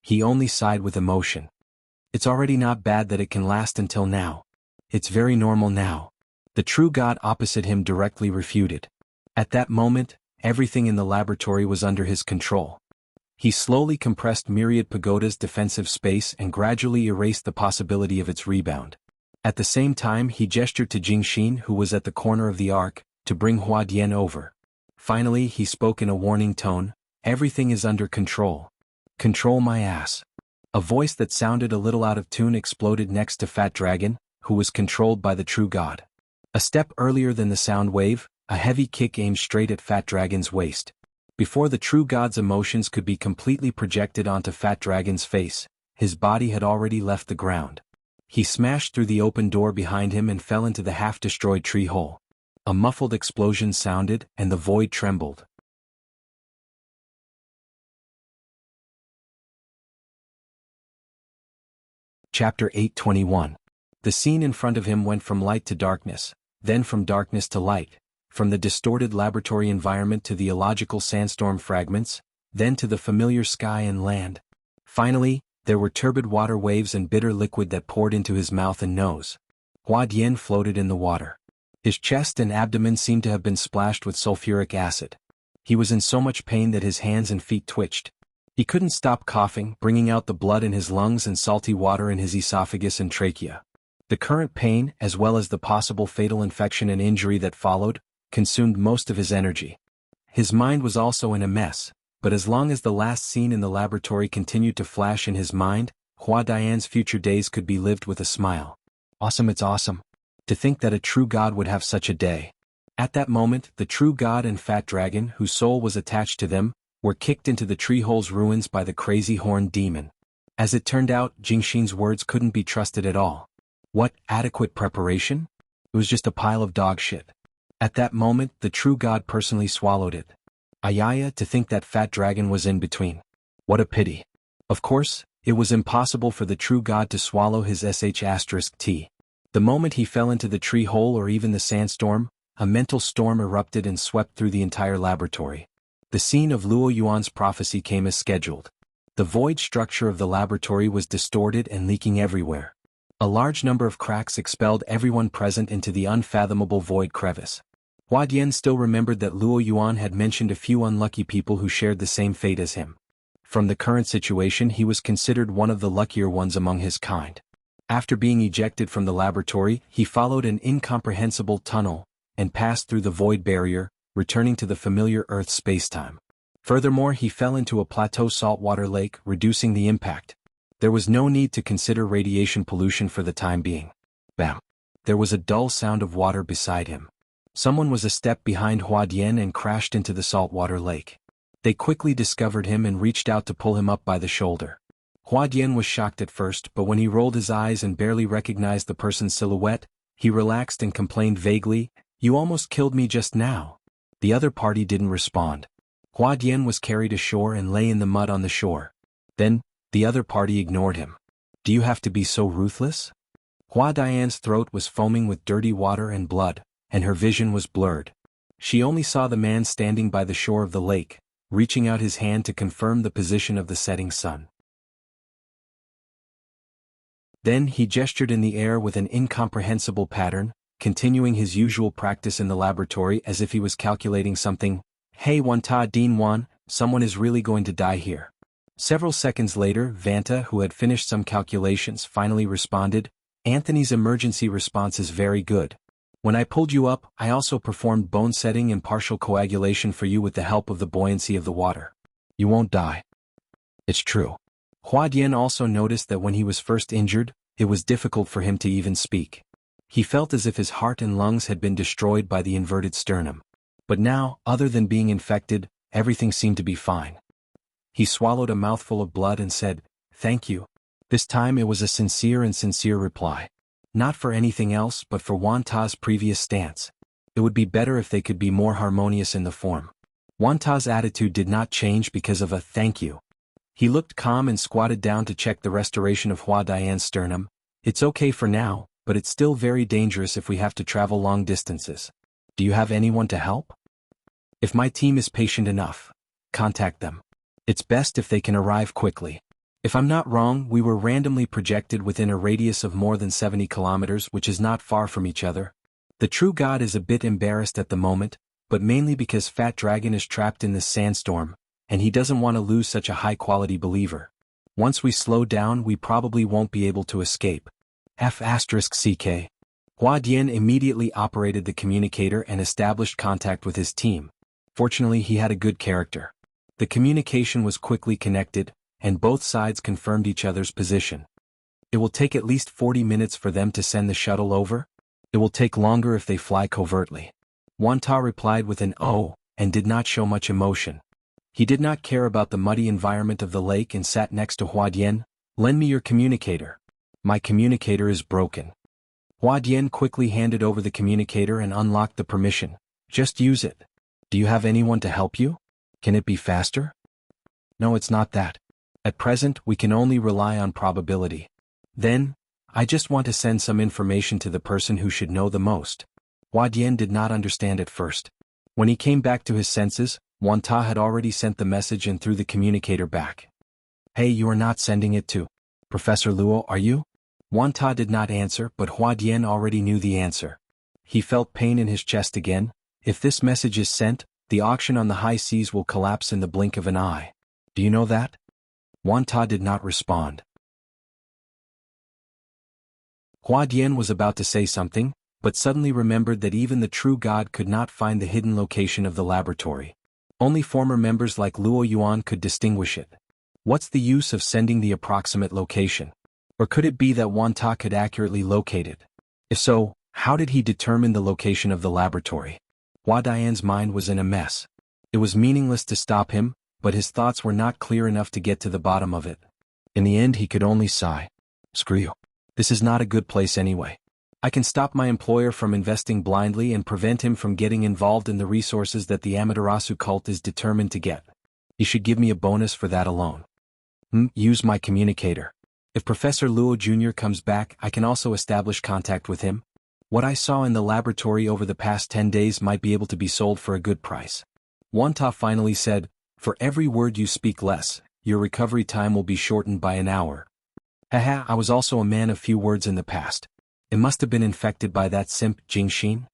He only sighed with emotion. It's already not bad that it can last until now. It's very normal now. The true god opposite him directly refuted. At that moment, everything in the laboratory was under his control. He slowly compressed Myriad Pagoda's defensive space and gradually erased the possibility of its rebound. At the same time he gestured to Jingxin, who was at the corner of the arc, to bring Hua Dian over. Finally he spoke in a warning tone, everything is under control. Control my ass. A voice that sounded a little out of tune exploded next to Fat Dragon, who was controlled by the true god. A step earlier than the sound wave, a heavy kick aimed straight at Fat Dragon's waist. Before the true god's emotions could be completely projected onto Fat Dragon's face, his body had already left the ground. He smashed through the open door behind him and fell into the half-destroyed tree hole. A muffled explosion sounded, and the void trembled. Chapter 821. The scene in front of him went from light to darkness, then from darkness to light, from the distorted laboratory environment to the illogical sandstorm fragments, then to the familiar sky and land. Finally, there were turbid water waves and bitter liquid that poured into his mouth and nose. Hua Dian floated in the water. His chest and abdomen seemed to have been splashed with sulfuric acid. He was in so much pain that his hands and feet twitched. He couldn't stop coughing, bringing out the blood in his lungs and salty water in his esophagus and trachea. The current pain, as well as the possible fatal infection and injury that followed, consumed most of his energy. His mind was also in a mess, but as long as the last scene in the laboratory continued to flash in his mind, Hua Dian's future days could be lived with a smile. Awesome, it's awesome. To think that a true god would have such a day. At that moment, the true god and Fat Dragon, whose soul was attached to them, were kicked into the treehole's ruins by the crazy horned demon. As it turned out, Jingxin's words couldn't be trusted at all. What, adequate preparation? It was just a pile of dog shit. At that moment, the true god personally swallowed it. Ayaya, to think that Fat Dragon was in between. What a pity. Of course, it was impossible for the true god to swallow his sh*t. The moment he fell into the tree hole or even the sandstorm, a mental storm erupted and swept through the entire laboratory. The scene of Luo Yuan's prophecy came as scheduled. The void structure of the laboratory was distorted and leaking everywhere. A large number of cracks expelled everyone present into the unfathomable void crevice. Hua Dian still remembered that Luo Yuan had mentioned a few unlucky people who shared the same fate as him. From the current situation he was considered one of the luckier ones among his kind. After being ejected from the laboratory, he followed an incomprehensible tunnel, and passed through the void barrier, returning to the familiar Earth spacetime. Furthermore, he fell into a plateau saltwater lake, reducing the impact. There was no need to consider radiation pollution for the time being. Bam! There was a dull sound of water beside him. Someone was a step behind Hua Dian and crashed into the saltwater lake. They quickly discovered him and reached out to pull him up by the shoulder. Hua Dian was shocked at first, but when he rolled his eyes and barely recognized the person's silhouette, he relaxed and complained vaguely, "You almost killed me just now." The other party didn't respond. Hua Dian was carried ashore and lay in the mud on the shore. Then, the other party ignored him. "Do you have to be so ruthless?" Hua Dian's throat was foaming with dirty water and blood, and her vision was blurred. She only saw the man standing by the shore of the lake, reaching out his hand to confirm the position of the setting sun. Then he gestured in the air with an incomprehensible pattern, continuing his usual practice in the laboratory as if he was calculating something. "Hey Wanta Din Wan, someone is really going to die here." Several seconds later, Vanta, who had finished some calculations, finally responded, "Anthony's emergency response is very good. When I pulled you up, I also performed bone setting and partial coagulation for you with the help of the buoyancy of the water. You won't die." It's true. Hua Dian also noticed that when he was first injured, it was difficult for him to even speak. He felt as if his heart and lungs had been destroyed by the inverted sternum. But now, other than being infected, everything seemed to be fine. He swallowed a mouthful of blood and said, "Thank you." This time it was a sincere reply. Not for anything else but for Wanta's previous stance. It would be better if they could be more harmonious in the form. Wanta's attitude did not change because of a "thank you." He looked calm and squatted down to check the restoration of Hua Dian's sternum. It's okay for now, but it's still very dangerous if we have to travel long distances. Do you have anyone to help? If my team is patient enough, contact them. It's best if they can arrive quickly. If I'm not wrong, we were randomly projected within a radius of more than 70 kilometers, which is not far from each other. The true god is a bit embarrassed at the moment, but mainly because Fat Dragon is trapped in this sandstorm, and he doesn't want to lose such a high-quality believer. Once we slow down, we probably won't be able to escape. F***CK. Hua Dian immediately operated the communicator and established contact with his team. Fortunately, he had a good character. The communication was quickly connected, and both sides confirmed each other's position. It will take at least 40 minutes for them to send the shuttle over. It will take longer if they fly covertly. Wanta replied with an "oh," and did not show much emotion. He did not care about the muddy environment of the lake and sat next to Hua Dian. "Lend me your communicator. My communicator is broken." Hua Dian quickly handed over the communicator and unlocked the permission. "Just use it. Do you have anyone to help you? Can it be faster?" "No, it's not that. At present, we can only rely on probability. Then, I just want to send some information to the person who should know the most." Hua Dian did not understand at first. When he came back to his senses, Wanta had already sent the message and threw the communicator back. "Hey, you are not sending it to Professor Luo, are you?" Wanta did not answer, but Hua Dian already knew the answer. He felt pain in his chest again. If this message is sent, the auction on the high seas will collapse in the blink of an eye. "Do you know that?" Wanta did not respond. Hua Dian was about to say something, but suddenly remembered that even the true god could not find the hidden location of the laboratory. Only former members like Luo Yuan could distinguish it. What's the use of sending the approximate location? Or could it be that Wanta could accurately locate it? If so, how did he determine the location of the laboratory? Hua Dian's mind was in a mess. It was meaningless to stop him, but his thoughts were not clear enough to get to the bottom of it. In the end, he could only sigh. "Screw you. This is not a good place anyway. I can stop my employer from investing blindly and prevent him from getting involved in the resources that the Amaterasu cult is determined to get. He should give me a bonus for that alone. Use my communicator. If Professor Luo Jr. comes back, I can also establish contact with him. What I saw in the laboratory over the past 10 days might be able to be sold for a good price." Wanta finally said, "For every word you speak less, your recovery time will be shortened by an hour." Haha, I was also a man of few words in the past. It must have been infected by that simp Jingxin.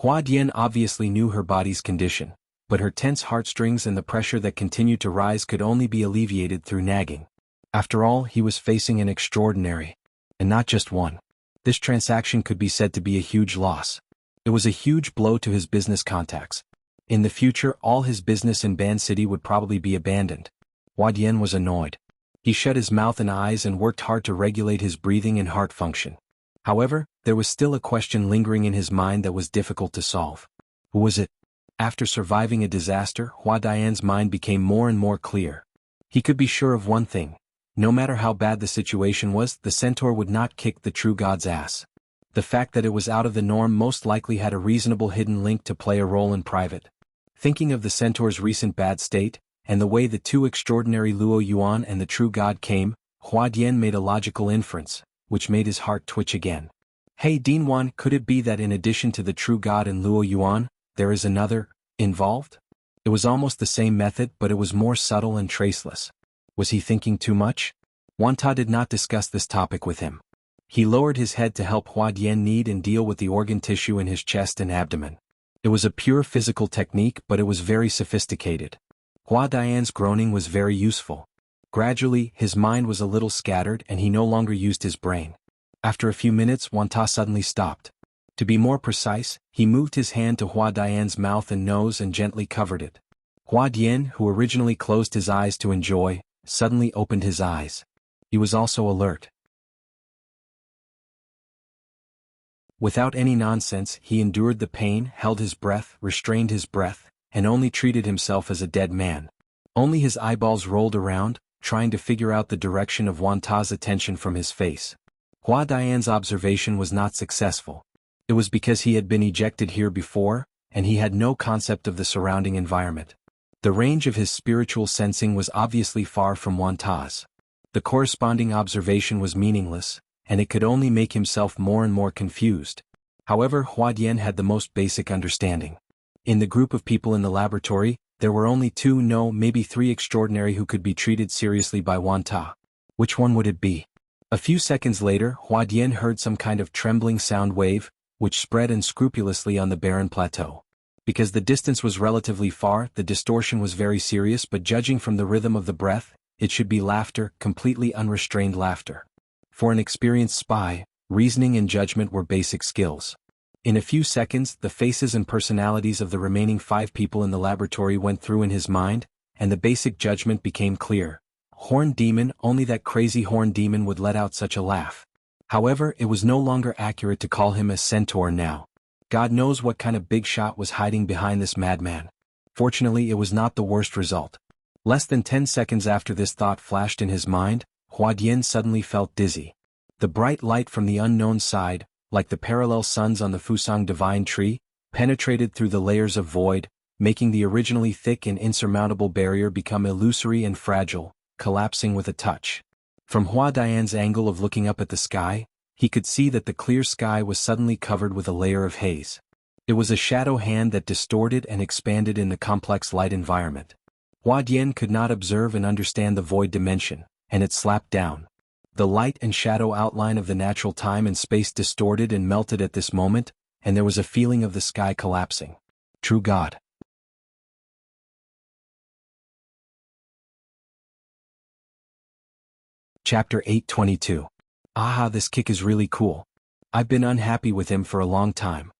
Hua Dian obviously knew her body's condition, but her tense heartstrings and the pressure that continued to rise could only be alleviated through nagging. After all, he was facing an extraordinary, and not just one. This transaction could be said to be a huge loss. It was a huge blow to his business contacts. In the future, all his business in Ban City would probably be abandoned. Hua Dian was annoyed. He shut his mouth and eyes and worked hard to regulate his breathing and heart function. However, there was still a question lingering in his mind that was difficult to solve. Who was it? After surviving a disaster, Hua Dian's mind became more and more clear. He could be sure of one thing. No matter how bad the situation was, the centaur would not kick the true god's ass. The fact that it was out of the norm most likely had a reasonable hidden link to play a role in private. Thinking of the centaur's recent bad state, and the way the two extraordinary Luo Yuan and the true god came, Hua Dian made a logical inference, which made his heart twitch again. Hey Dinwan, could it be that in addition to the true god and Luo Yuan, there is another involved? It was almost the same method, but it was more subtle and traceless. Was he thinking too much? Wanta did not discuss this topic with him. He lowered his head to help Hua Dian knead and deal with the organ tissue in his chest and abdomen. It was a pure physical technique, but it was very sophisticated. Hua Dian's groaning was very useful. Gradually, his mind was a little scattered and he no longer used his brain. After a few minutes, Wanta suddenly stopped. To be more precise, he moved his hand to Hua Dian's mouth and nose and gently covered it. Hua Dian, who originally closed his eyes to enjoy, suddenly opened his eyes. He was also alert. Without any nonsense, he endured the pain, held his breath, restrained his breath, and only treated himself as a dead man. Only his eyeballs rolled around, trying to figure out the direction of Wanta's attention from his face. Hua Dian's observation was not successful. It was because he had been ejected here before, and he had no concept of the surrounding environment. The range of his spiritual sensing was obviously far from Wanta's. The corresponding observation was meaningless, and it could only make himself more and more confused. However, Huadian had the most basic understanding. In the group of people in the laboratory, there were only two, no, maybe three extraordinary who could be treated seriously by Wanta. Which one would it be? A few seconds later, Huadian heard some kind of trembling sound wave, which spread unscrupulously on the barren plateau. Because the distance was relatively far, the distortion was very serious, but judging from the rhythm of the breath, it should be laughter, completely unrestrained laughter. For an experienced spy, reasoning and judgment were basic skills. In a few seconds, the faces and personalities of the remaining 5 people in the laboratory went through in his mind, and the basic judgment became clear. Horned demon, only that crazy horned demon would let out such a laugh. However, it was no longer accurate to call him a centaur now. God knows what kind of big shot was hiding behind this madman. Fortunately, it was not the worst result. Less than 10 seconds after this thought flashed in his mind, Huadian suddenly felt dizzy. The bright light from the unknown side, like the parallel suns on the Fusang divine tree, penetrated through the layers of void, making the originally thick and insurmountable barrier become illusory and fragile, collapsing with a touch. From Huadian's angle of looking up at the sky, he could see that the clear sky was suddenly covered with a layer of haze. It was a shadow hand that distorted and expanded in the complex light environment. Huadian could not observe and understand the void dimension, and it slapped down. The light and shadow outline of the natural time and space distorted and melted at this moment, and there was a feeling of the sky collapsing. True God. Chapter 8:22. Aha, this kick is really cool. I've been unhappy with him for a long time.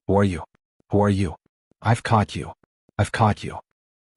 Who are you? Who are you? I've caught you. I've caught you.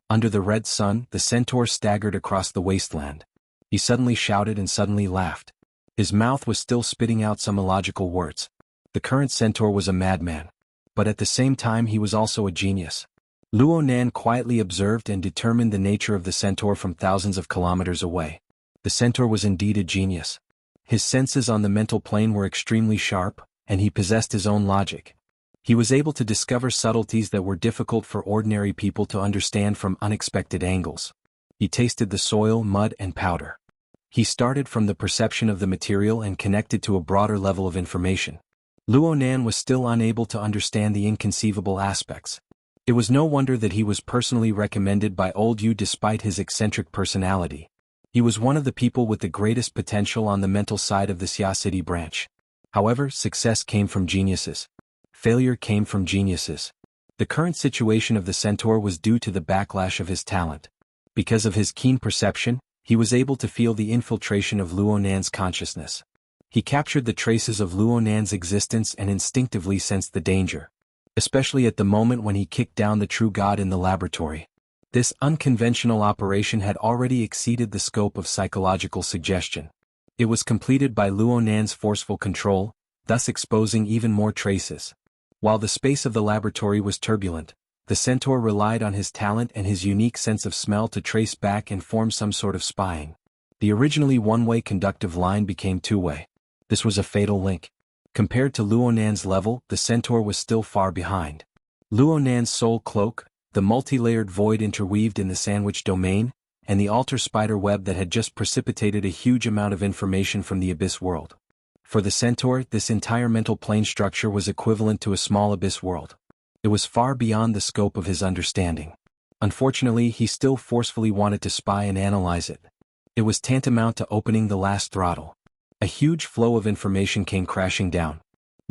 Under the red sun, the centaur staggered across the wasteland. He suddenly shouted and suddenly laughed. His mouth was still spitting out some illogical words. The current centaur was a madman. But at the same time he was also a genius. Luo Nan quietly observed and determined the nature of the centaur from thousands of kilometers away. The centaur was indeed a genius. His senses on the mental plane were extremely sharp, and he possessed his own logic. He was able to discover subtleties that were difficult for ordinary people to understand from unexpected angles. He tasted the soil, mud, and powder. He started from the perception of the material and connected to a broader level of information. Luo Nan was still unable to understand the inconceivable aspects. It was no wonder that he was personally recommended by Old Yu despite his eccentric personality. He was one of the people with the greatest potential on the mental side of the Xia City branch. However, success came from geniuses. Failure came from geniuses. The current situation of the centaur was due to the backlash of his talent. Because of his keen perception, he was able to feel the infiltration of Luo Nan's consciousness. He captured the traces of Luo Nan's existence and instinctively sensed the danger. Especially at the moment when he kicked down the true god in the laboratory. This unconventional operation had already exceeded the scope of psychological suggestion. It was completed by Luo Nan's forceful control, thus exposing even more traces. While the space of the laboratory was turbulent, the centaur relied on his talent and his unique sense of smell to trace back and form some sort of spying. The originally one-way conductive line became two-way. This was a fatal link. Compared to Luo Nan's level, the centaur was still far behind. Luo Nan's soul cloak, the multi-layered void interweaved in the sandwich domain, and the altar spider web that had just precipitated a huge amount of information from the abyss world. For the centaur, this entire mental plane structure was equivalent to a small abyss world. It was far beyond the scope of his understanding. Unfortunately, he still forcefully wanted to spy and analyze it. It was tantamount to opening the last throttle. A huge flow of information came crashing down.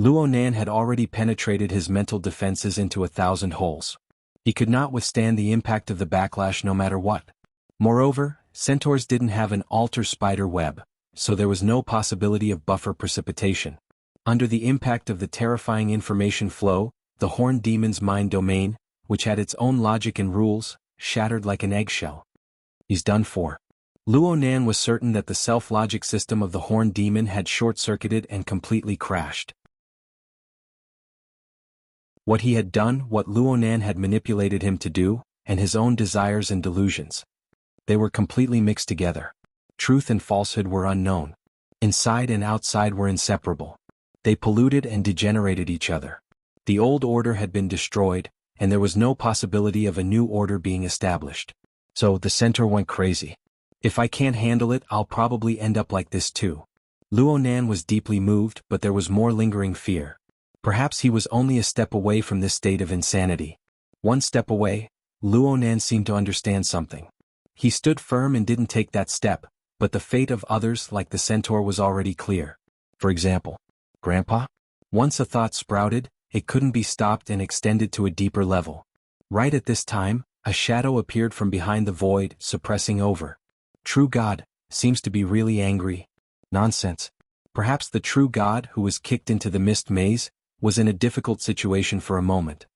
Luo Nan had already penetrated his mental defenses into 1,000 holes. He could not withstand the impact of the backlash no matter what. Moreover, centaurs didn't have an altar spider web, so there was no possibility of buffer precipitation. Under the impact of the terrifying information flow, the horned demon's mind domain, which had its own logic and rules, shattered like an eggshell. He's done for. Luo Nan was certain that the self-logic system of the horned demon had short-circuited and completely crashed. What he had done, what Luo Nan had manipulated him to do, and his own desires and delusions. They were completely mixed together. Truth and falsehood were unknown. Inside and outside were inseparable. They polluted and degenerated each other. The old order had been destroyed, and there was no possibility of a new order being established. So the centaur went crazy. If I can't handle it, I'll probably end up like this too. Luonan was deeply moved, but there was more lingering fear. Perhaps he was only a step away from this state of insanity. One step away, Luonan seemed to understand something. He stood firm and didn't take that step, but the fate of others like the centaur was already clear. For example, Grandpa? Once a thought sprouted, it couldn't be stopped and extended to a deeper level. Right at this time, a shadow appeared from behind the void, suppressing over. True God, seems to be really angry. Nonsense. Perhaps the true God who was kicked into the mist maze was in a difficult situation for a moment.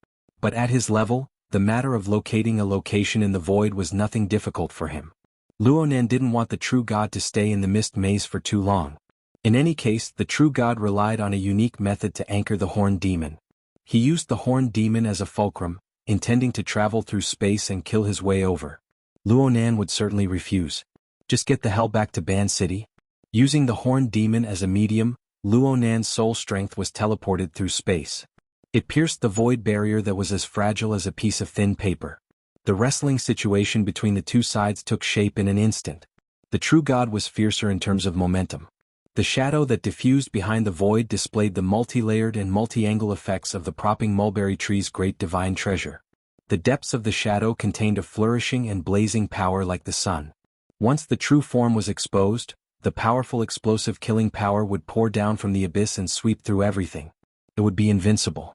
But at his level, the matter of locating a location in the void was nothing difficult for him. Luonan didn't want the true God to stay in the mist maze for too long. In any case, the true God relied on a unique method to anchor the horned demon. He used the horned demon as a fulcrum, intending to travel through space and kill his way over. Luonan would certainly refuse. Just get the hell back to Ban City. Using the horned demon as a medium, Luonan's soul strength was teleported through space. It pierced the void barrier that was as fragile as a piece of thin paper. The wrestling situation between the two sides took shape in an instant. The true God was fiercer in terms of momentum. The shadow that diffused behind the void displayed the multi-layered and multi-angle effects of the propping mulberry tree's great divine treasure. The depths of the shadow contained a flourishing and blazing power like the sun. Once the true form was exposed, the powerful explosive killing power would pour down from the abyss and sweep through everything. It would be invincible.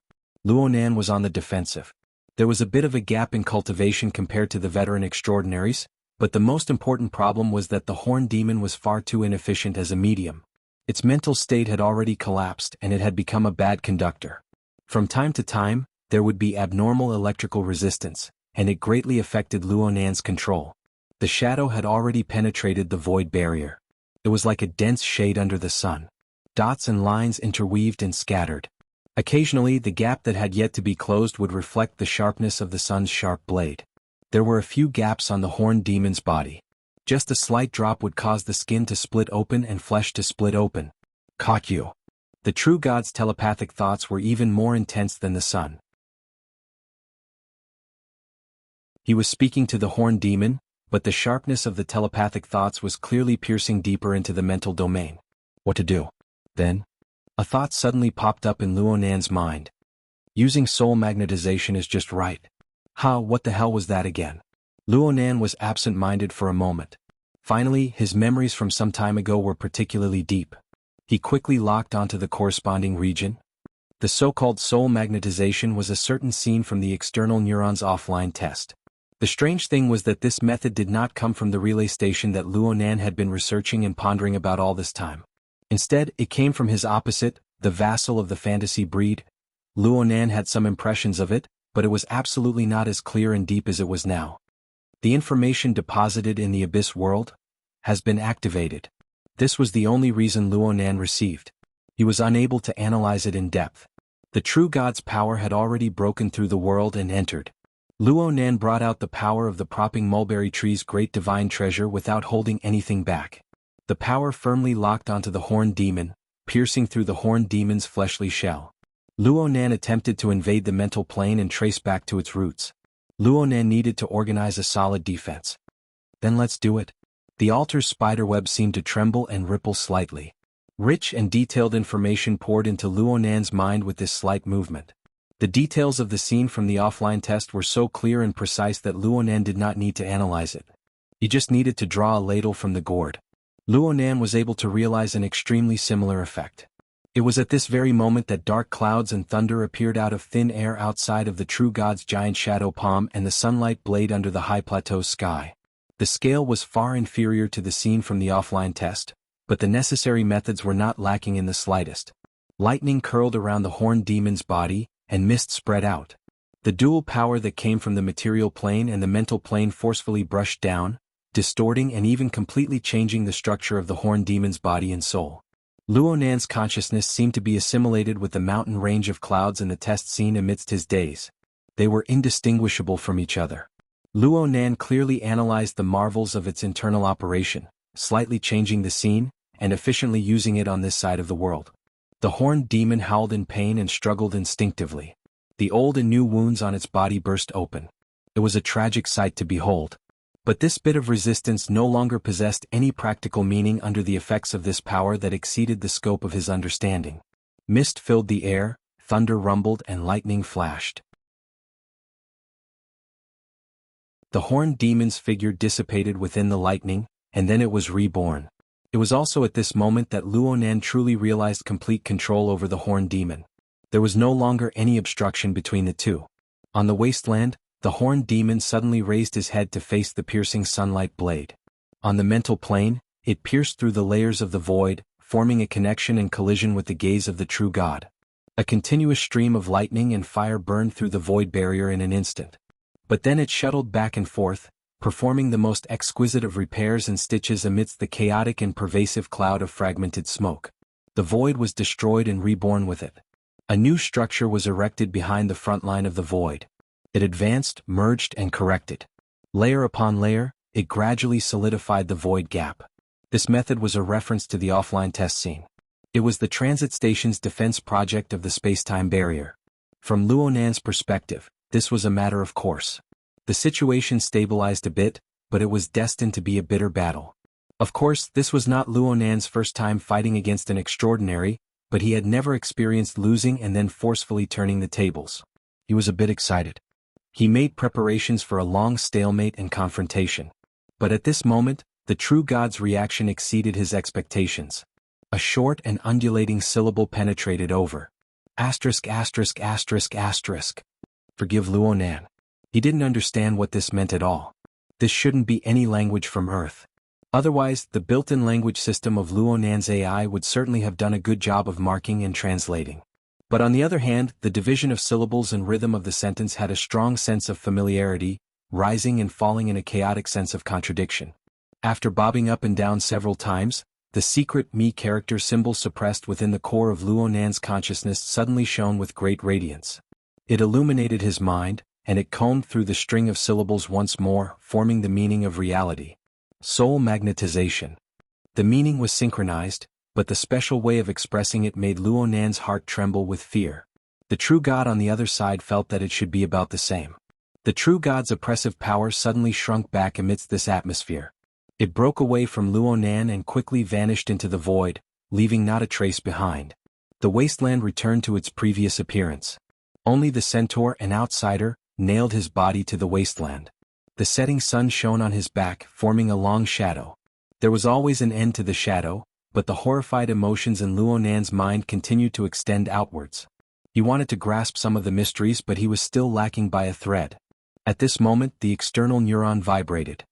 Luonan was on the defensive. There was a bit of a gap in cultivation compared to the veteran extraordinaries, but the most important problem was that the horned demon was far too inefficient as a medium. Its mental state had already collapsed and it had become a bad conductor. From time to time, there would be abnormal electrical resistance, and it greatly affected Luonan's control. The shadow had already penetrated the void barrier. It was like a dense shade under the sun. Dots and lines interweaved and scattered. Occasionally, the gap that had yet to be closed would reflect the sharpness of the sun's sharp blade. There were a few gaps on the horned demon's body. Just a slight drop would cause the skin to split open and flesh to split open. Caught you. The true God's telepathic thoughts were even more intense than the sun. He was speaking to the horned demon, but the sharpness of the telepathic thoughts was clearly piercing deeper into the mental domain. What to do? Then, a thought suddenly popped up in Luonan's mind. Using soul magnetization is just right. What the hell was that again? Luonan was absent-minded for a moment. Finally, his memories from some time ago were particularly deep. He quickly locked onto the corresponding region. The so-called soul magnetization was a certain scene from the external neurons offline test. The strange thing was that this method did not come from the relay station that Luonan had been researching and pondering about all this time. Instead, it came from his opposite, the vassal of the fantasy breed. Luonan had some impressions of it, but it was absolutely not as clear and deep as it was now. The information deposited in the abyss world has been activated. This was the only reason Luonan received. He was unable to analyze it in depth. The true God's power had already broken through the world and entered. Luonan brought out the power of the propping mulberry tree's great divine treasure without holding anything back. The power firmly locked onto the horned demon, piercing through the horned demon's fleshly shell. Luonan attempted to invade the mental plane and trace back to its roots. Luonan needed to organize a solid defense. Then let's do it. The altar's spiderweb seemed to tremble and ripple slightly. Rich and detailed information poured into Luonan's mind with this slight movement. The details of the scene from the offline test were so clear and precise that Luonan did not need to analyze it. He just needed to draw a ladle from the gourd. Luonan was able to realize an extremely similar effect. It was at this very moment that dark clouds and thunder appeared out of thin air outside of the true God's giant shadow palm and the sunlight blade under the high plateau sky. The scale was far inferior to the scene from the offline test, but the necessary methods were not lacking in the slightest. Lightning curled around the horned demon's body, and mist spread out. The dual power that came from the material plane and the mental plane forcefully brushed down, distorting and even completely changing the structure of the horned demon's body and soul. Luonan's consciousness seemed to be assimilated with the mountain range of clouds in the test scene amidst his daze. They were indistinguishable from each other. Luonan clearly analyzed the marvels of its internal operation, slightly changing the scene, and efficiently using it on this side of the world. The horned demon howled in pain and struggled instinctively. The old and new wounds on its body burst open. It was a tragic sight to behold. But this bit of resistance no longer possessed any practical meaning under the effects of this power that exceeded the scope of his understanding. Mist filled the air, thunder rumbled and lightning flashed. The horned demon's figure dissipated within the lightning, and then it was reborn. It was also at this moment that Luonan truly realized complete control over the horned demon. There was no longer any obstruction between the two. On the wasteland, the horned demon suddenly raised his head to face the piercing sunlight blade. On the mental plane, it pierced through the layers of the void, forming a connection and collision with the gaze of the true God. A continuous stream of lightning and fire burned through the void barrier in an instant. But then it shuttled back and forth, performing the most exquisite of repairs and stitches amidst the chaotic and pervasive cloud of fragmented smoke. The void was destroyed and reborn with it. A new structure was erected behind the front line of the void. It advanced, merged, and corrected. Layer upon layer, it gradually solidified the void gap. This method was a reference to the offline test scene. It was the transit station's defense project of the space-time barrier. From Luonan's perspective, this was a matter of course. The situation stabilized a bit, but it was destined to be a bitter battle. Of course, this was not Luonan's first time fighting against an extraordinary, but he had never experienced losing and then forcefully turning the tables. He was a bit excited. He made preparations for a long stalemate and confrontation. But at this moment, the true God's reaction exceeded his expectations. A short and undulating syllable penetrated over. Asterisk asterisk asterisk asterisk. Forgive Luonan. He didn't understand what this meant at all. This shouldn't be any language from Earth. Otherwise, the built-in language system of Luonan's AI would certainly have done a good job of marking and translating. But on the other hand, the division of syllables and rhythm of the sentence had a strong sense of familiarity, rising and falling in a chaotic sense of contradiction. After bobbing up and down several times, the secret me character symbol suppressed within the core of Luonan's consciousness suddenly shone with great radiance. It illuminated his mind, and it combed through the string of syllables once more, forming the meaning of reality. Soul magnetization. The meaning was synchronized, but the special way of expressing it made Luonan's heart tremble with fear. The true God on the other side felt that it should be about the same. The true God's oppressive power suddenly shrunk back amidst this atmosphere. It broke away from Luonan and quickly vanished into the void, leaving not a trace behind. The wasteland returned to its previous appearance. Only the centaur, an outsider, nailed his body to the wasteland. The setting sun shone on his back, forming a long shadow. There was always an end to the shadow, but the horrified emotions in Luonan's mind continued to extend outwards. He wanted to grasp some of the mysteries, but he was still lacking by a thread. At this moment, the external neuron vibrated.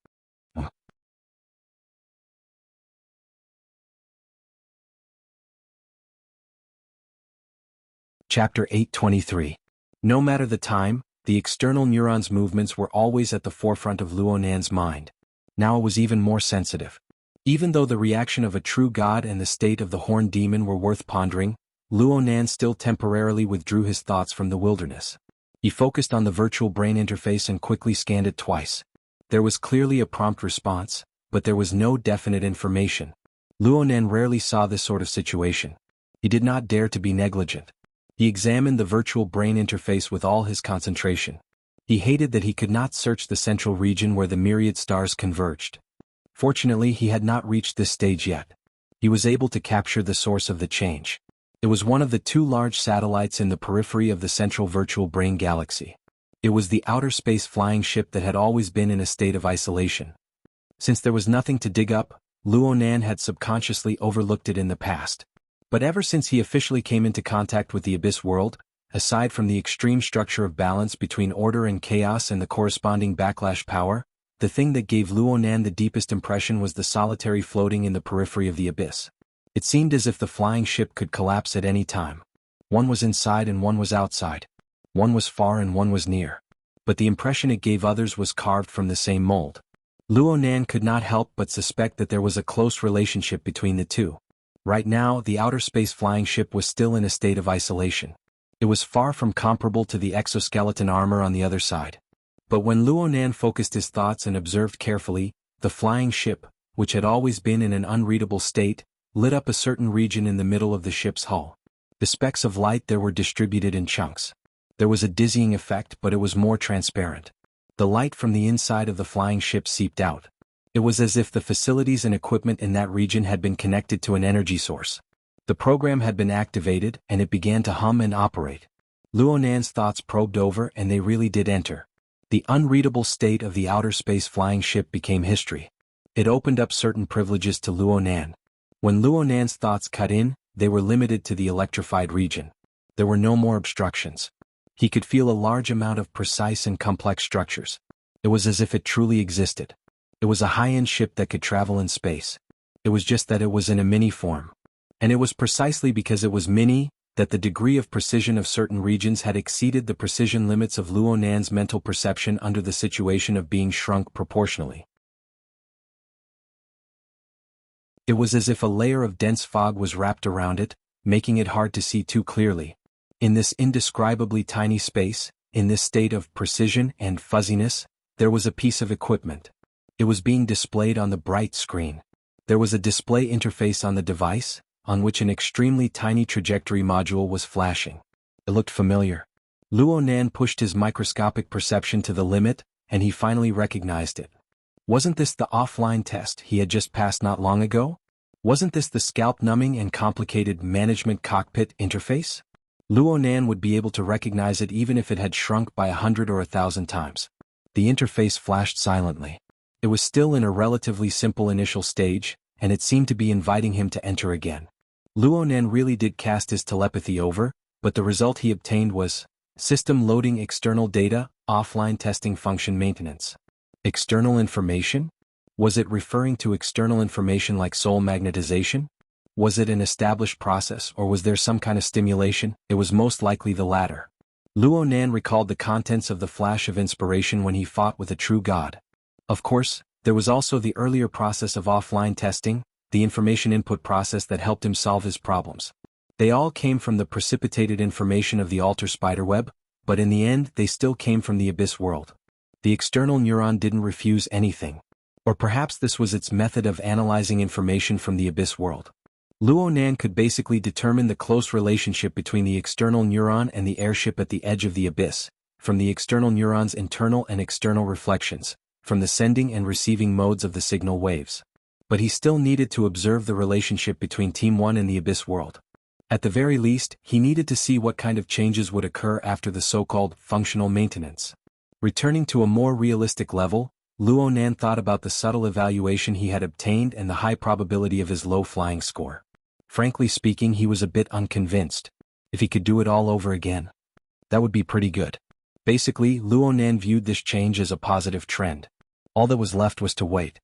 Chapter 823. No matter the time, the external neuron's movements were always at the forefront of Luonan's mind. Now it was even more sensitive. Even though the reaction of a true God and the state of the horned demon were worth pondering, Luonan still temporarily withdrew his thoughts from the wilderness. He focused on the virtual brain interface and quickly scanned it twice. There was clearly a prompt response, but there was no definite information. Luonan rarely saw this sort of situation. He did not dare to be negligent. He examined the virtual brain interface with all his concentration. He hated that he could not search the central region where the myriad stars converged. Fortunately, he had not reached this stage yet. He was able to capture the source of the change. It was one of the two large satellites in the periphery of the central virtual brain galaxy. It was the outer space flying ship that had always been in a state of isolation. Since there was nothing to dig up, Luonan had subconsciously overlooked it in the past. But ever since he officially came into contact with the Abyss world, aside from the extreme structure of balance between order and chaos and the corresponding backlash power, the thing that gave Luonan the deepest impression was the solitary floating in the periphery of the Abyss. It seemed as if the flying ship could collapse at any time. One was inside and one was outside. One was far and one was near. But the impression it gave others was carved from the same mold. Luonan could not help but suspect that there was a close relationship between the two. Right now, the outer space flying ship was still in a state of isolation. It was far from comparable to the exoskeleton armor on the other side. But when Luonan focused his thoughts and observed carefully, the flying ship, which had always been in an unreadable state, lit up a certain region in the middle of the ship's hull. The specks of light there were distributed in chunks. There was a dizzying effect, but it was more transparent. The light from the inside of the flying ship seeped out. It was as if the facilities and equipment in that region had been connected to an energy source. The program had been activated, and it began to hum and operate. Luo Nan's thoughts probed over, and they really did enter. The unreadable state of the outer space flying ship became history. It opened up certain privileges to Luo Nan. When Luo Nan's thoughts cut in, they were limited to the electrified region. There were no more obstructions. He could feel a large amount of precise and complex structures. It was as if it truly existed. It was a high-end ship that could travel in space. It was just that it was in a mini form. And it was precisely because it was mini that the degree of precision of certain regions had exceeded the precision limits of Luo Nan's mental perception under the situation of being shrunk proportionally. It was as if a layer of dense fog was wrapped around it, making it hard to see too clearly. In this indescribably tiny space, in this state of precision and fuzziness, there was a piece of equipment. It was being displayed on the bright screen. There was a display interface on the device, on which an extremely tiny trajectory module was flashing. It looked familiar. Luo Nan pushed his microscopic perception to the limit, and he finally recognized it. Wasn't this the offline test he had just passed not long ago? Wasn't this the scalp-numbing and complicated management cockpit interface? Luo Nan would be able to recognize it even if it had shrunk by 100 or 1,000 times. The interface flashed silently. It was still in a relatively simple initial stage, and it seemed to be inviting him to enter again. Luo Nan really did cast his telepathy over, but the result he obtained was system loading external data, offline testing function maintenance. External information? Was it referring to external information like soul magnetization? Was it an established process, or was there some kind of stimulation? It was most likely the latter. Luo Nan recalled the contents of the flash of inspiration when he fought with a true god. Of course, there was also the earlier process of offline testing, the information input process that helped him solve his problems. They all came from the precipitated information of the alter spiderweb, but in the end they still came from the abyss world. The external neuron didn't refuse anything. Or perhaps this was its method of analyzing information from the abyss world. Luo Nan could basically determine the close relationship between the external neuron and the airship at the edge of the abyss, from the external neuron's internal and external reflections, from the sending and receiving modes of the signal waves. But he still needed to observe the relationship between Team 1 and the abyss world. At the very least, he needed to see what kind of changes would occur after the so-called functional maintenance. Returning to a more realistic level, Luo Nan thought about the subtle evaluation he had obtained and the high probability of his low flying score. Frankly speaking, he was a bit unconvinced. If he could do it all over again, that would be pretty good. Basically, Luo Nan viewed this change as a positive trend. All that was left was to wait.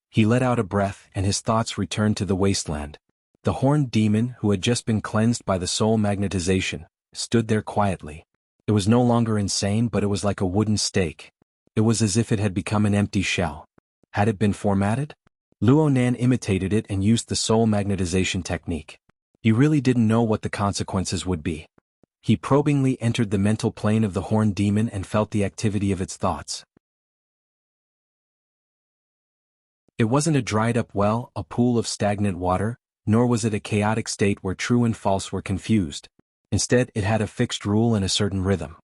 He let out a breath, and his thoughts returned to the wasteland. The horned demon, who had just been cleansed by the soul magnetization, stood there quietly. It was no longer insane, but it was like a wooden stake. It was as if it had become an empty shell. Had it been formatted? Luo Nan imitated it and used the soul magnetization technique. He really didn't know what the consequences would be. He probingly entered the mental plane of the horned demon and felt the activity of its thoughts. It wasn't a dried-up well, a pool of stagnant water, nor was it a chaotic state where true and false were confused. Instead, it had a fixed rule and a certain rhythm.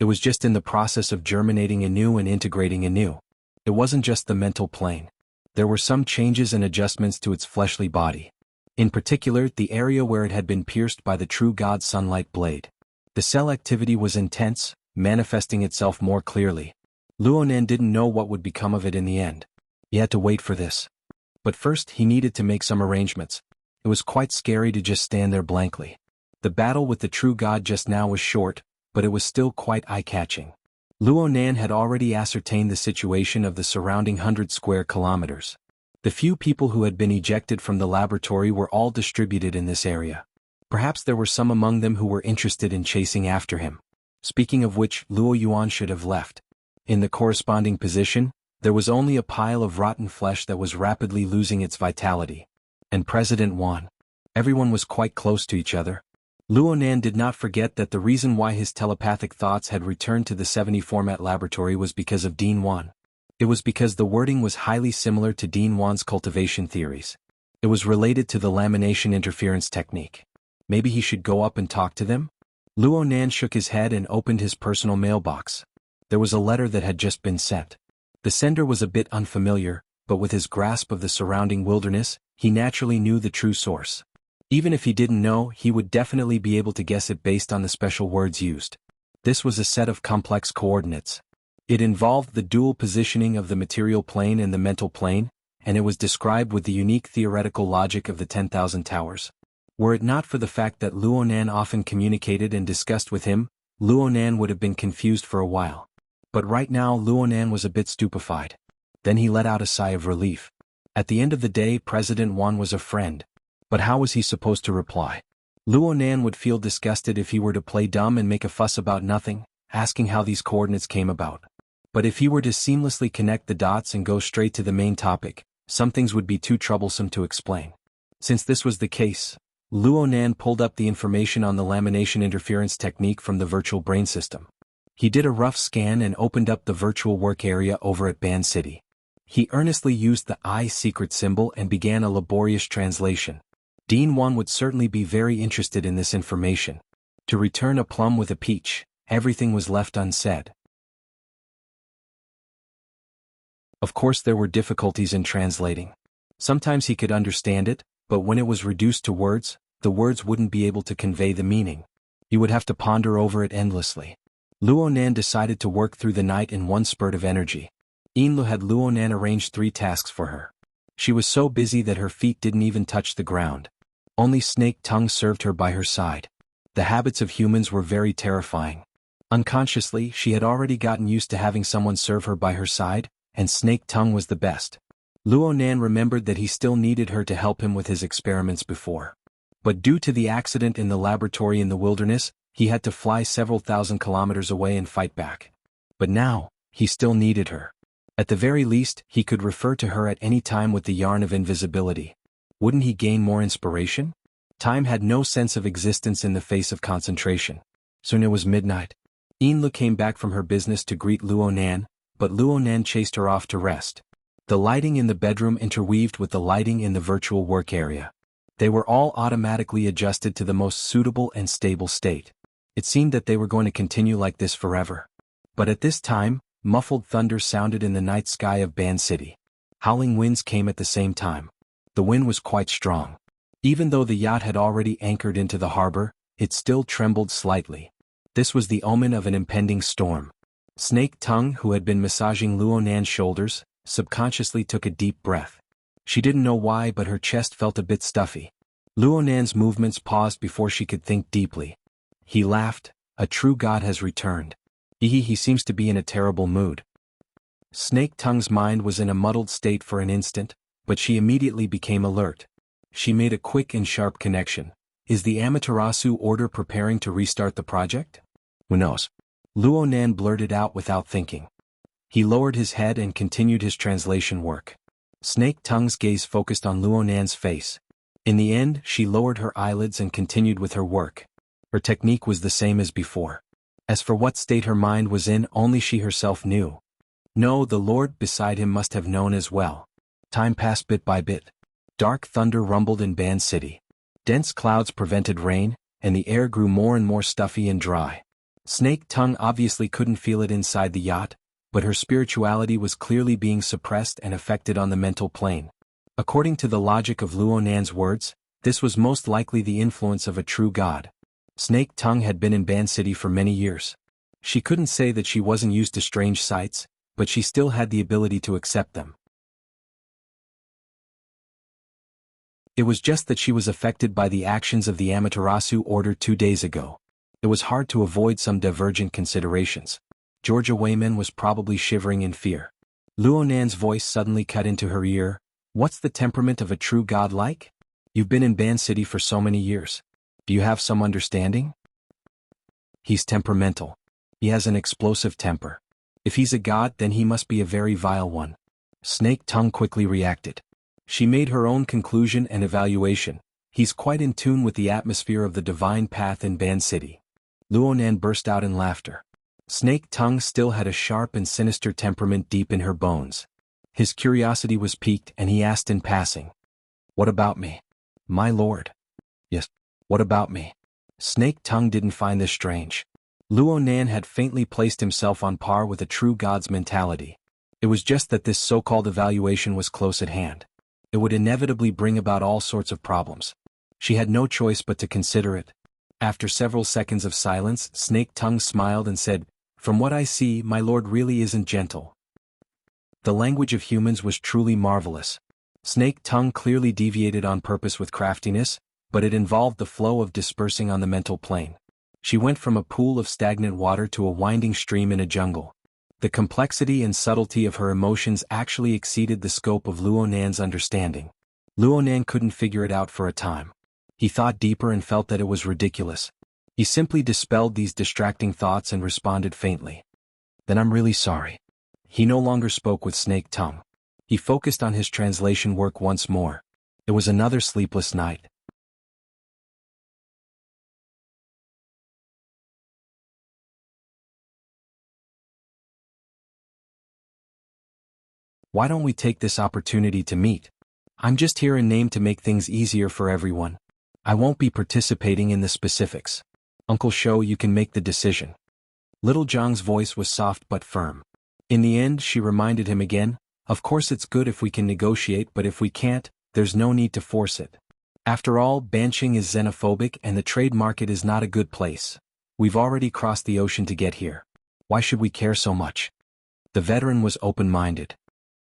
It was just in the process of germinating anew and integrating anew. It wasn't just the mental plane. There were some changes and adjustments to its fleshly body. In particular, the area where it had been pierced by the true God's sunlight blade. The cell activity was intense, manifesting itself more clearly. Luo Nan didn't know what would become of it in the end. He had to wait for this. But first he needed to make some arrangements. It was quite scary to just stand there blankly. The battle with the true God just now was short, but it was still quite eye-catching. Luo Nan had already ascertained the situation of the surrounding 100 square kilometers. The few people who had been ejected from the laboratory were all distributed in this area. Perhaps there were some among them who were interested in chasing after him. Speaking of which, Luo Yuan should have left. In the corresponding position, there was only a pile of rotten flesh that was rapidly losing its vitality. And President Wan. Everyone was quite close to each other. Luo Nan did not forget that the reason why his telepathic thoughts had returned to the 70 format laboratory was because of Dean Wan. It was because the wording was highly similar to Dean Wan's cultivation theories. It was related to the lamination interference technique. Maybe he should go up and talk to them? Luo Nan shook his head and opened his personal mailbox. There was a letter that had just been sent. The sender was a bit unfamiliar, but with his grasp of the surrounding wilderness, he naturally knew the true source. Even if he didn't know, he would definitely be able to guess it based on the special words used. This was a set of complex coordinates. It involved the dual positioning of the material plane and the mental plane, and it was described with the unique theoretical logic of the 10,000 towers. Were it not for the fact that Luo Nan often communicated and discussed with him, Luo Nan would have been confused for a while. But right now Luo Nan was a bit stupefied. Then he let out a sigh of relief. At the end of the day, President Wan was a friend. But how was he supposed to reply? Luo Nan would feel disgusted if he were to play dumb and make a fuss about nothing, asking how these coordinates came about. But if he were to seamlessly connect the dots and go straight to the main topic, some things would be too troublesome to explain. Since this was the case, Luo Nan pulled up the information on the lamination interference technique from the virtual brain system. He did a rough scan and opened up the virtual work area over at Ban City. He earnestly used the I secret symbol and began a laborious translation. Dean Wan would certainly be very interested in this information. To return a plum with a peach, everything was left unsaid. Of course there were difficulties in translating. Sometimes he could understand it, but when it was reduced to words, the words wouldn't be able to convey the meaning. He would have to ponder over it endlessly. Luo Nan decided to work through the night in one spurt of energy. Inlu had Luo Nan arrange 3 tasks for her. She was so busy that her feet didn't even touch the ground. Only Snake Tongue served her by her side. The habits of humans were very terrifying. Unconsciously, she had already gotten used to having someone serve her by her side, and Snake Tongue was the best. Luo Nan remembered that he still needed her to help him with his experiments before. But due to the accident in the laboratory in the wilderness, he had to fly several thousand kilometers away and fight back. But now, he still needed her. At the very least, he could refer to her at any time with the yarn of invisibility. Wouldn't he gain more inspiration? Time had no sense of existence in the face of concentration. Soon it was midnight. Inlu came back from her business to greet Luo Nan, but Luo Nan chased her off to rest. The lighting in the bedroom interweaved with the lighting in the virtual work area. They were all automatically adjusted to the most suitable and stable state. It seemed that they were going to continue like this forever. But at this time, muffled thunder sounded in the night sky of Ban City. Howling winds came at the same time. The wind was quite strong. Even though the yacht had already anchored into the harbor, it still trembled slightly. This was the omen of an impending storm. Snake Tongue, who had been massaging Luo Nan's shoulders, subconsciously took a deep breath. She didn't know why, but her chest felt a bit stuffy. Luo Nan's movements paused before she could think deeply. He laughed. A true god has returned. He seems to be in a terrible mood. Snake Tongue's mind was in a muddled state for an instant, but she immediately became alert. She made a quick and sharp connection. Is the Amaterasu order preparing to restart the project? Who knows? Luo Nan blurted out without thinking. He lowered his head and continued his translation work. Snake Tongue's gaze focused on Luo Nan's face. In the end, she lowered her eyelids and continued with her work. Her technique was the same as before. As for what state her mind was in, only she herself knew. No, the Lord beside him must have known as well. Time passed bit by bit. Dark thunder rumbled in Ban City. Dense clouds prevented rain, and the air grew more and more stuffy and dry. Snake Tongue obviously couldn't feel it inside the yacht, but her spirituality was clearly being suppressed and affected on the mental plane. According to the logic of Luo Nan's words, this was most likely the influence of a true god. Snake Tongue had been in Ban City for many years. She couldn't say that she wasn't used to strange sights, but she still had the ability to accept them. It was just that she was affected by the actions of the Amaterasu order 2 days ago. It was hard to avoid some divergent considerations. Georgia Wayman was probably shivering in fear. Luo Nan's voice suddenly cut into her ear. What's the temperament of a true god like? You've been in Ban City for so many years. Do you have some understanding? He's temperamental. He has an explosive temper. If he's a god, then he must be a very vile one. Snake Tongue quickly reacted. She made her own conclusion and evaluation. He's quite in tune with the atmosphere of the divine path in Ban City. Luo Nan burst out in laughter. Snake Tongue still had a sharp and sinister temperament deep in her bones. His curiosity was piqued and he asked in passing. What about me? My lord. Yes, what about me? Snake Tongue didn't find this strange. Luo Nan had faintly placed himself on par with a true god's mentality. It was just that this so-called evaluation was close at hand. It would inevitably bring about all sorts of problems. She had no choice but to consider it. After several seconds of silence, Snake Tongue smiled and said, "From what I see, my lord really isn't gentle." The language of humans was truly marvelous. Snake Tongue clearly deviated on purpose with craftiness, but it involved the flow of dispersing on the mental plane. She went from a pool of stagnant water to a winding stream in a jungle. The complexity and subtlety of her emotions actually exceeded the scope of Luo Nan's understanding. Luo Nan couldn't figure it out for a time. He thought deeper and felt that it was ridiculous. He simply dispelled these distracting thoughts and responded faintly. "Then I'm really sorry." He no longer spoke with Snake Tongue. He focused on his translation work once more. It was another sleepless night. "Why don't we take this opportunity to meet? I'm just here in name to make things easier for everyone. I won't be participating in the specifics. Uncle Shou, you can make the decision." Little Zhang's voice was soft but firm. In the end, she reminded him again, "Of course it's good if we can negotiate, but if we can't, there's no need to force it. After all, Banqing is xenophobic and the trade market is not a good place. We've already crossed the ocean to get here. Why should we care so much?" The veteran was open-minded.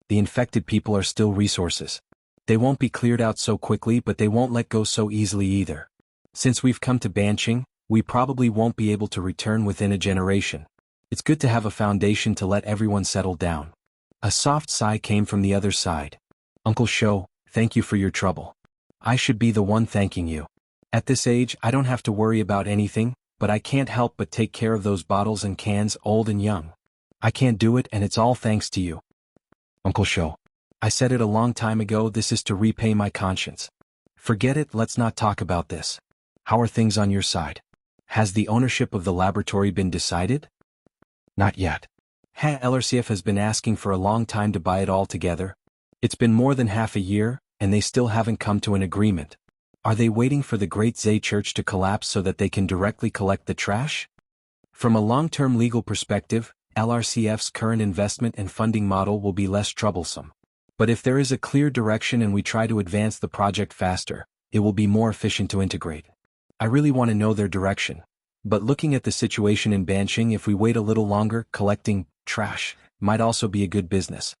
"The infected people are still resources. They won't be cleared out so quickly, but they won't let go so easily either. Since we've come to Banqing, we probably won't be able to return within a generation. It's good to have a foundation to let everyone settle down." A soft sigh came from the other side. "Uncle Shou, thank you for your trouble. I should be the one thanking you. At this age, I don't have to worry about anything, but I can't help but take care of those bottles and cans, old and young. I can't do it, and it's all thanks to you." "Uncle Shou, I said it a long time ago, this is to repay my conscience. Forget it, let's not talk about this. How are things on your side? Has the ownership of the laboratory been decided?" "Not yet. LRCF has been asking for a long time to buy it all together. It's been more than half a year, and they still haven't come to an agreement. Are they waiting for the Great Zay Church to collapse so that they can directly collect the trash?" From a long-term legal perspective, LRCF's current investment and funding model will be less troublesome. But if there is a clear direction and we try to advance the project faster, it will be more efficient to integrate. I really want to know their direction. But looking at the situation in Banqing, if we wait a little longer, collecting trash might also be a good business.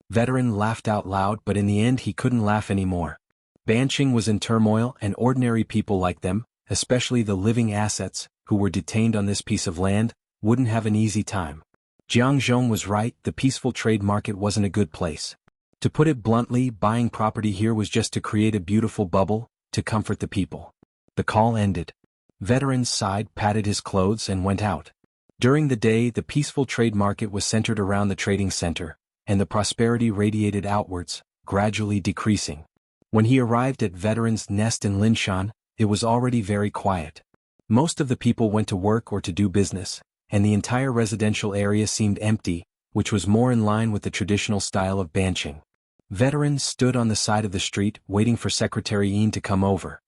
Veteran laughed out loud, but in the end he couldn't laugh anymore. Banqing was in turmoil, and ordinary people like them, especially the living assets, who were detained on this piece of land, wouldn't have an easy time. Jiang Zhong was right, the peaceful trade market wasn't a good place. To put it bluntly, buying property here was just to create a beautiful bubble, to comfort the people. The call ended. Veteran sighed, patted his clothes, and went out. During the day, the peaceful trade market was centered around the trading center, and the prosperity radiated outwards, gradually decreasing. When he arrived at Veteran's Nest in Linshan, it was already very quiet. Most of the people went to work or to do business, and the entire residential area seemed empty, which was more in line with the traditional style of Banqing. Veteran stood on the side of the street, waiting for Secretary Yin to come over.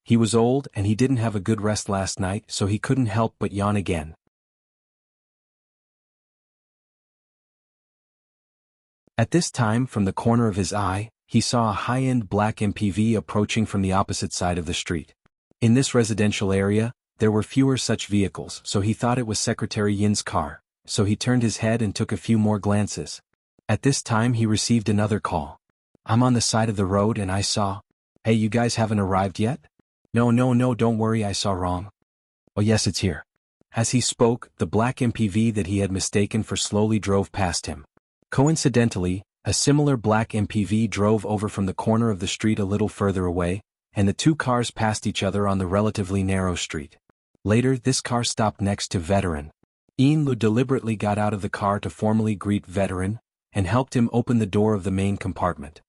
He was old and he didn't have a good rest last night, so he couldn't help but yawn again. At this time, from the corner of his eye, he saw a high-end black MPV approaching from the opposite side of the street. In this residential area, there were fewer such vehicles, so he thought it was Secretary Yin's car, so he turned his head and took a few more glances. At this time he received another call. "I'm on the side of the road and I saw—" "Hey, you guys haven't arrived yet?" No, don't worry, I saw wrong." "Oh yes, it's here." As he spoke, the black MPV that he had mistaken for slowly drove past him. Coincidentally, a similar black MPV drove over from the corner of the street a little further away, and the two cars passed each other on the relatively narrow street. Later, this car stopped next to Veteran. Yin Lu deliberately got out of the car to formally greet Veteran, and helped him open the door of the main compartment.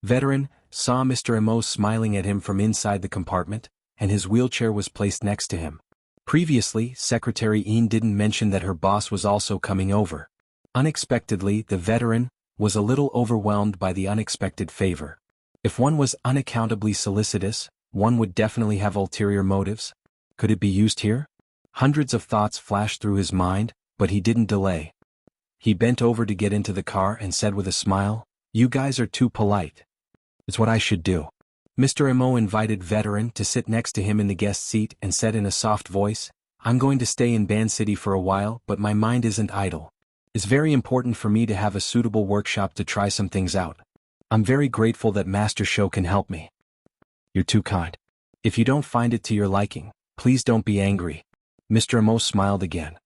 Veteran saw Mr. Mo smiling at him from inside the compartment, and his wheelchair was placed next to him. Previously, Secretary Yin didn't mention that her boss was also coming over. Unexpectedly, the veteran was a little overwhelmed by the unexpected favor. If one was unaccountably solicitous, one would definitely have ulterior motives. Could it be used here? Hundreds of thoughts flashed through his mind, but he didn't delay. He bent over to get into the car and said with a smile, "You guys are too polite. It's what I should do." Mr. Mo invited Veteran to sit next to him in the guest seat and said in a soft voice, "I'm going to stay in Band City for a while, but my mind isn't idle. It's very important for me to have a suitable workshop to try some things out. I'm very grateful that Master Show can help me." "You're too kind. If you don't find it to your liking, please don't be angry." Mr. Mo smiled again.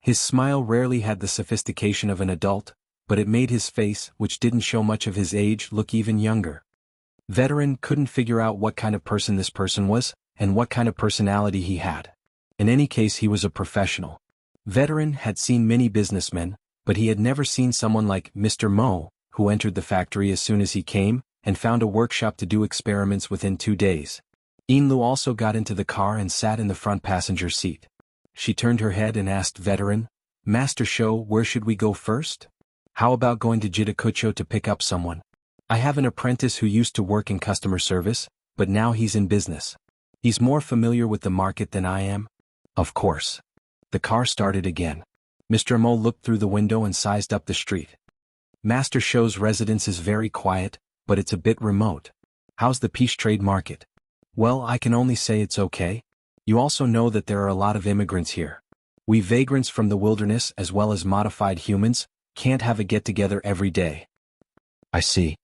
His smile rarely had the sophistication of an adult, but it made his face, which didn't show much of his age, look even younger. Veteran couldn't figure out what kind of person this person was, and what kind of personality he had. In any case, he was a professional. Veteran had seen many businessmen, but he had never seen someone like Mr. Mo, who entered the factory as soon as he came, and found a workshop to do experiments within 2 days. Inlu also got into the car and sat in the front passenger seat. She turned her head and asked Veteran, "Master Show, where should we go first? How about going to Jitakucho to pick up someone? I have an apprentice who used to work in customer service, but now he's in business. He's more familiar with the market than I am." "Of course." The car started again. Mr. Mo looked through the window and sized up the street. "Master Show's residence is very quiet, but it's a bit remote. How's the peace trade market?" "Well, I can only say it's okay. You also know that there are a lot of immigrants here. We vagrants from the wilderness as well as modified humans can't have a get-together every day." "I see."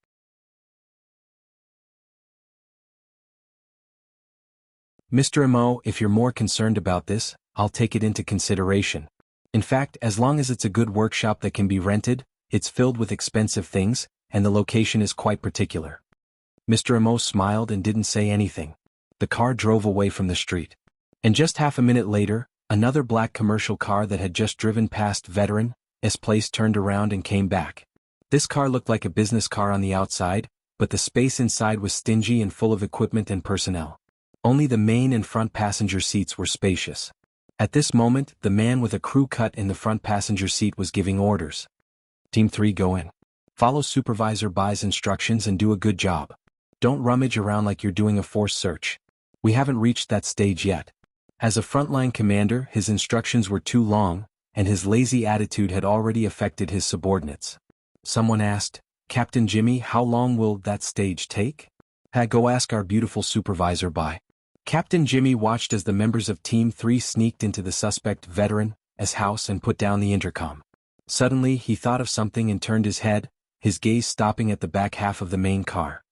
"Mr. Mo, if you're more concerned about this, I'll take it into consideration. In fact, as long as it's a good workshop that can be rented, it's filled with expensive things, and the location is quite particular." Mr. Mo smiled and didn't say anything. The car drove away from the street. And just half a minute later, another black commercial car that had just driven past Veteran's place turned around and came back. This car looked like a business car on the outside, but the space inside was stingy and full of equipment and personnel. Only the main and front passenger seats were spacious. At this moment, the man with a crew cut in the front passenger seat was giving orders. "Team 3, go in. Follow Supervisor Bai's instructions and do a good job. Don't rummage around like you're doing a forced search. We haven't reached that stage yet." As a frontline commander, his instructions were too long, and his lazy attitude had already affected his subordinates. Someone asked, "Captain Jimmy, how long will that stage take?" "Go ask our beautiful Supervisor Bai." Captain Jimmy watched as the members of Team 3 sneaked into the suspect Veteran's house and put down the intercom. Suddenly, he thought of something and turned his head, his gaze stopping at the back half of the main car.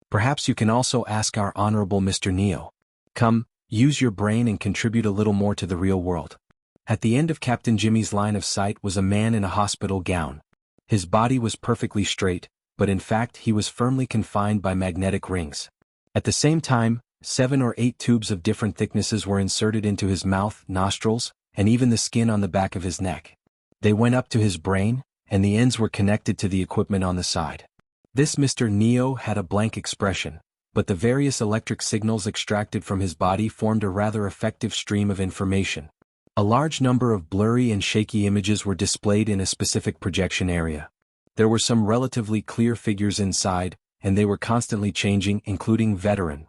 "Perhaps you can also ask our Honorable Mr. Neo. Come, use your brain and contribute a little more to the real world." At the end of Captain Jimmy's line of sight was a man in a hospital gown. His body was perfectly straight, but in fact he was firmly confined by magnetic rings. At the same time, 7 or 8 tubes of different thicknesses were inserted into his mouth, nostrils, and even the skin on the back of his neck. They went up to his brain, and the ends were connected to the equipment on the side. This Mr. Neo had a blank expression, but the various electric signals extracted from his body formed a rather effective stream of information. A large number of blurry and shaky images were displayed in a specific projection area. There were some relatively clear figures inside, and they were constantly changing, including Veteran.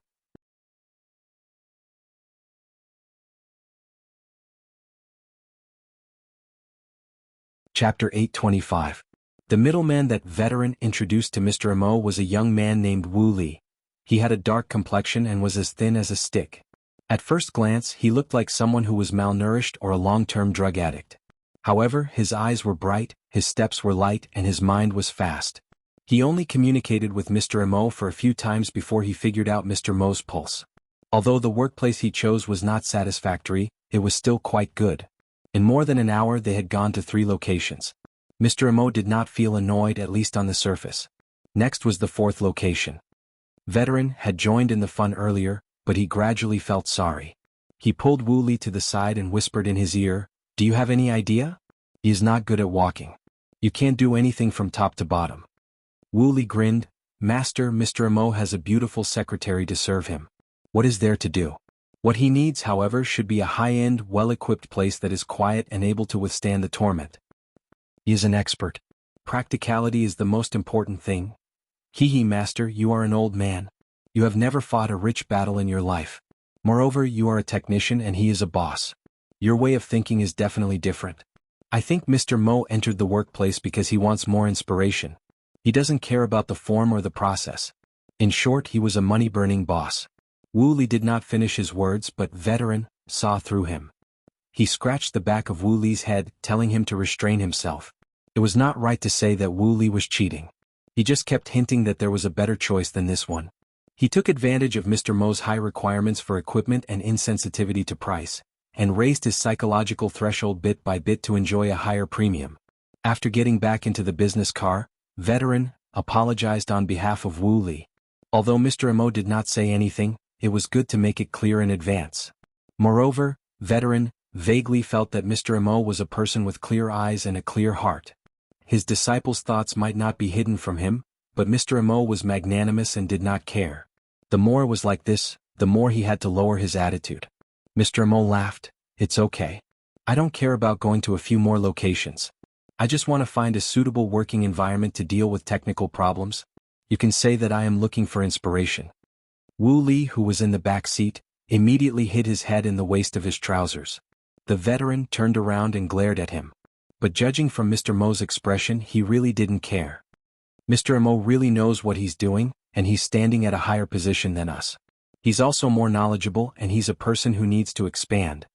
Chapter 825. The middleman that Veteran introduced to Mr. Mo was a young man named Wu Li. He had a dark complexion and was as thin as a stick. At first glance, he looked like someone who was malnourished or a long-term drug addict. However, his eyes were bright, his steps were light, and his mind was fast. He only communicated with Mr. Mo for a few times before he figured out Mr. Mo's pulse. Although the workplace he chose was not satisfactory, it was still quite good. In more than an hour they had gone to 3 locations. Mr. Mo did not feel annoyed, at least on the surface. Next was the 4th location. Veteran had joined in the fun earlier, but he gradually felt sorry. He pulled Wu Li to the side and whispered in his ear, "Do you have any idea? He is not good at walking. You can't do anything from top to bottom." Wu Li grinned, "Master, Mr. Mo has a beautiful secretary to serve him. What is there to do? What he needs, however, should be a high-end, well-equipped place that is quiet and able to withstand the torment. He is an expert. Practicality is the most important thing. Master, you are an old man. You have never fought a rich battle in your life. Moreover, you are a technician and he is a boss. Your way of thinking is definitely different. I think Mr. Mo entered the workplace because he wants more inspiration. He doesn't care about the form or the process. In short, he was a money-burning boss. Wu Li did not finish his words, but Veteran saw through him. He scratched the back of Wu Li's head, telling him to restrain himself. It was not right to say that Wu Li was cheating. He just kept hinting that there was a better choice than this one. He took advantage of Mr. Mo's high requirements for equipment and insensitivity to price, and raised his psychological threshold bit by bit to enjoy a higher premium. After getting back into the business car, Veteran apologized on behalf of Wu Li. Although Mr. Mo did not say anything, it was good to make it clear in advance. Moreover, Veteran vaguely felt that Mr. Mo was a person with clear eyes and a clear heart. His disciples' thoughts might not be hidden from him, but Mr. Mo was magnanimous and did not care. The more it was like this, the more he had to lower his attitude. Mr. Mo laughed. It's okay. I don't care about going to a few more locations. I just want to find a suitable working environment to deal with technical problems. You can say that I am looking for inspiration. Wu Li, who was in the back seat, immediately hid his head in the waist of his trousers. The Veteran turned around and glared at him. But judging from Mr. Mo's expression, he really didn't care. Mr. Mo really knows what he's doing, and he's standing at a higher position than us. He's also more knowledgeable, and he's a person who needs to expand.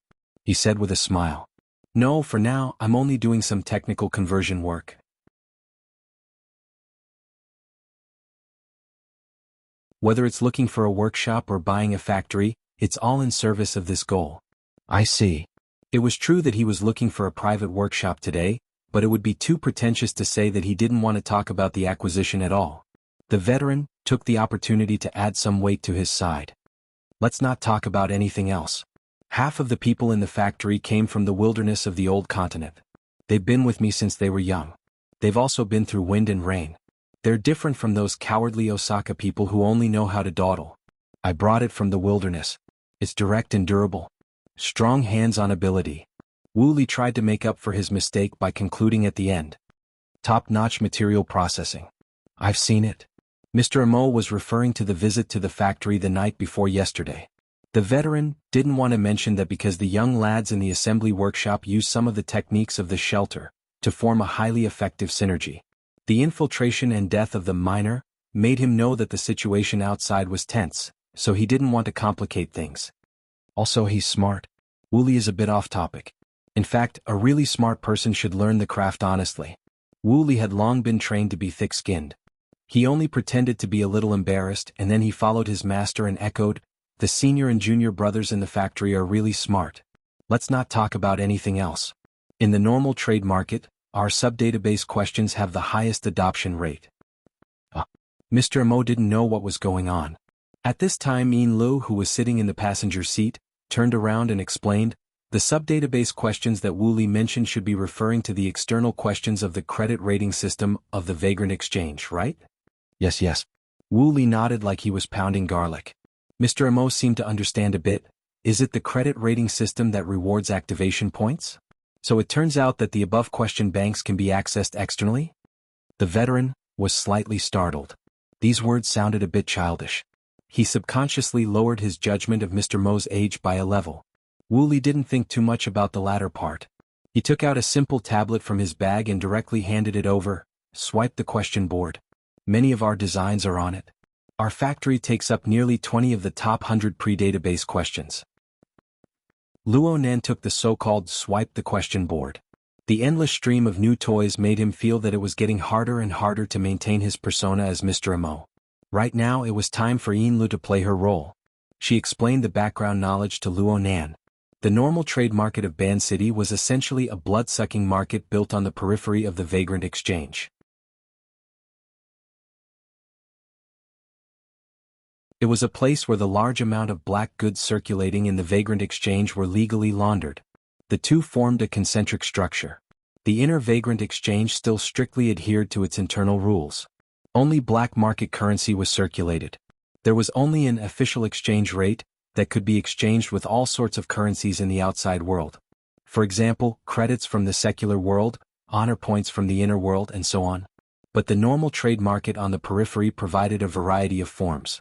He said with a smile. No, for now, I'm only doing some technical conversion work. Whether it's looking for a workshop or buying a factory, it's all in service of this goal. I see. It was true that he was looking for a private workshop today, but it would be too pretentious to say that he didn't want to talk about the acquisition at all. The Veteran took the opportunity to add some weight to his side. Let's not talk about anything else. Half of the people in the factory came from the wilderness of the old continent. They've been with me since they were young. They've also been through wind and rain. They're different from those cowardly Osaka people who only know how to dawdle. I brought it from the wilderness. It's direct and durable. Strong hands-on ability. Wu Li tried to make up for his mistake by concluding at the end. Top-notch material processing. I've seen it. Mr. Mo was referring to the visit to the factory the night before yesterday. The Veteran didn't want to mention that because the young lads in the assembly workshop used some of the techniques of the shelter to form a highly effective synergy. The infiltration and death of the miner made him know that the situation outside was tense, so he didn't want to complicate things. Also, he's smart. Wu Li is a bit off topic. In fact, a really smart person should learn the craft honestly. Wu Li had long been trained to be thick-skinned. He only pretended to be a little embarrassed, and then he followed his master and echoed, "The senior and junior brothers in the factory are really smart. Let's not talk about anything else." In the normal trade market, our sub-database questions have the highest adoption rate. Mr. Mo didn't know what was going on. At this time, Yin Lu, who was sitting in the passenger seat, turned around and explained, "The sub-database questions that Wu Li mentioned should be referring to the external questions of the credit rating system of the Vagrant Exchange, right?" Yes. Wu Li nodded like he was pounding garlic. Mr. Mo seemed to understand a bit. Is it the credit rating system that rewards activation points? So it turns out that the above-questioned banks can be accessed externally? The Veteran was slightly startled. These words sounded a bit childish. He subconsciously lowered his judgment of Mr. Mo's age by a level. Wu Li didn't think too much about the latter part. He took out a simple tablet from his bag and directly handed it over, swiped the question board. Many of our designs are on it. Our factory takes up nearly 20 of the top 100 pre-database questions. Luo Nan took the so-called swipe the question board. The endless stream of new toys made him feel that it was getting harder and harder to maintain his persona as Mr. Mo. Right now it was time for Yin Lu to play her role. She explained the background knowledge to Luo Nan. The normal trade market of Ban City was essentially a blood-sucking market built on the periphery of the Vagrant Exchange. It was a place where the large amount of black goods circulating in the Vagrant Exchange were legally laundered. The two formed a concentric structure. The inner Vagrant Exchange still strictly adhered to its internal rules. Only black market currency was circulated. There was only an official exchange rate that could be exchanged with all sorts of currencies in the outside world. For example, credits from the secular world, honor points from the inner world, and so on. But the normal trade market on the periphery provided a variety of forms.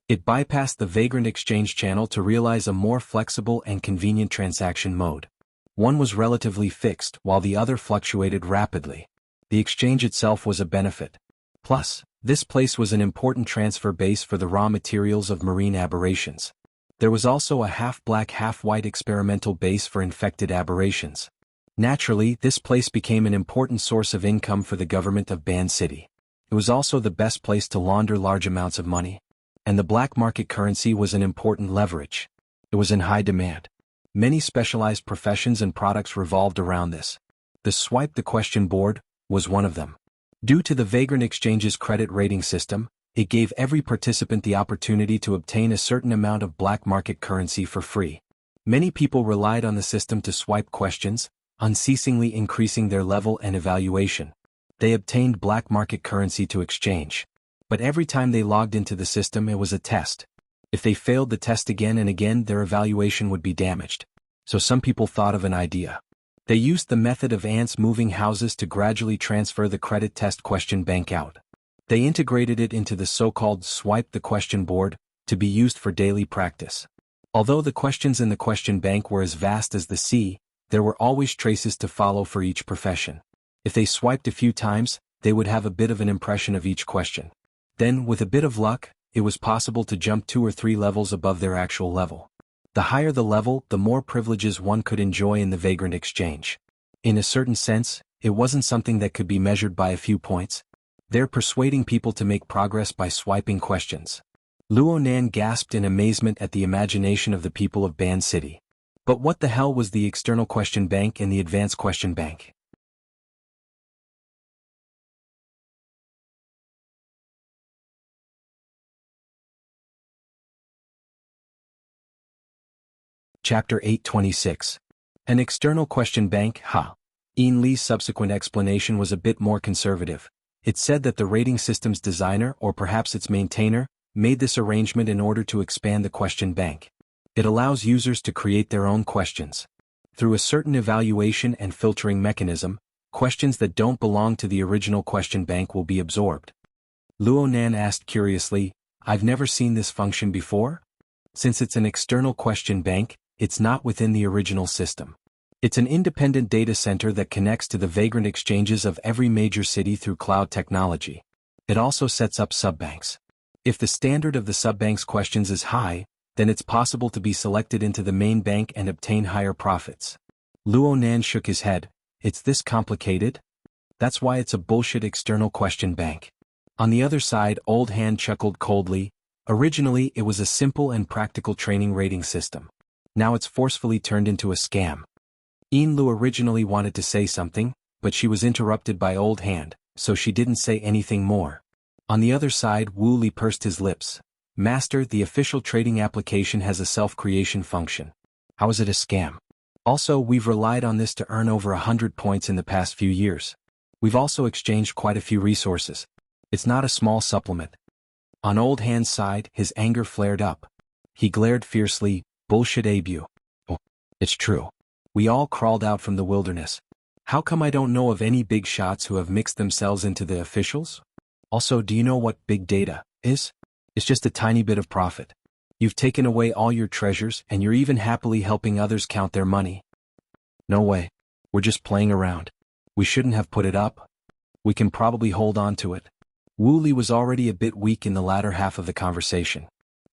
It bypassed the vagrant exchange channel to realize a more flexible and convenient transaction mode. One was relatively fixed while the other fluctuated rapidly. The exchange itself was a benefit. Plus, this place was an important transfer base for the raw materials of marine aberrations. There was also a half-black half-white experimental base for infected aberrations. Naturally, this place became an important source of income for the government of Ban City. It was also the best place to launder large amounts of money. And the black market currency was an important leverage. It was in high demand. Many specialized professions and products revolved around this. The Swipe the Question board was one of them. Due to the vagrant exchange's credit rating system, it gave every participant the opportunity to obtain a certain amount of black market currency for free. Many people relied on the system to swipe questions, unceasingly increasing their level and evaluation. They obtained black market currency to exchange. But every time they logged into the system, it was a test. If they failed the test again and again, their evaluation would be damaged. So some people thought of an idea. They used the method of ants moving houses to gradually transfer the credit test question bank out. They integrated it into the so-called Swipe the Question board to be used for daily practice. Although the questions in the question bank were as vast as the sea, there were always traces to follow for each profession. If they swiped a few times, they would have a bit of an impression of each question. Then, with a bit of luck, it was possible to jump 2 or 3 levels above their actual level. The higher the level, the more privileges one could enjoy in the vagrant exchange. In a certain sense, it wasn't something that could be measured by a few points. They're persuading people to make progress by swiping questions. Luo Nan gasped in amazement at the imagination of the people of Ban City. But what the hell was the external question bank and the advanced question bank? Chapter 826. An external question bank, Ian Lee's subsequent explanation was a bit more conservative. It said that the rating system's designer, or perhaps its maintainer, made this arrangement in order to expand the question bank. It allows users to create their own questions. Through a certain evaluation and filtering mechanism, questions that don't belong to the original question bank will be absorbed. Luo Nan asked curiously, "I've never seen this function before?" Since it's an external question bank, it's not within the original system. It's an independent data center that connects to the vagrant exchanges of every major city through cloud technology. It also sets up subbanks. If the standard of the subbank's questions is high, then it's possible to be selected into the main bank and obtain higher profits. Luo Nan shook his head. It's this complicated? That's why it's a bullshit external question bank. On the other side, Old Hand chuckled coldly. Originally, it was a simple and practical training rating system. Now it's forcefully turned into a scam. Ian Lu originally wanted to say something, but she was interrupted by Old Hand, so she didn't say anything more. On the other side, Wu Li pursed his lips. "Master, the official trading application has a self-creation function. How is it a scam? Also, we've relied on this to earn over 100 points in the past few years. We've also exchanged quite a few resources. It's not a small supplement." On Old Hand's side, his anger flared up. He glared fiercely. "Bullshit, Abu. Oh, it's true. We all crawled out from the wilderness. How come I don't know of any big shots who have mixed themselves into the officials? Also, do you know what big data is? It's just a tiny bit of profit. You've taken away all your treasures and you're even happily helping others count their money. No way. We're just playing around. We shouldn't have put it up. We can probably hold on to it." Wu Li was already a bit weak in the latter half of the conversation.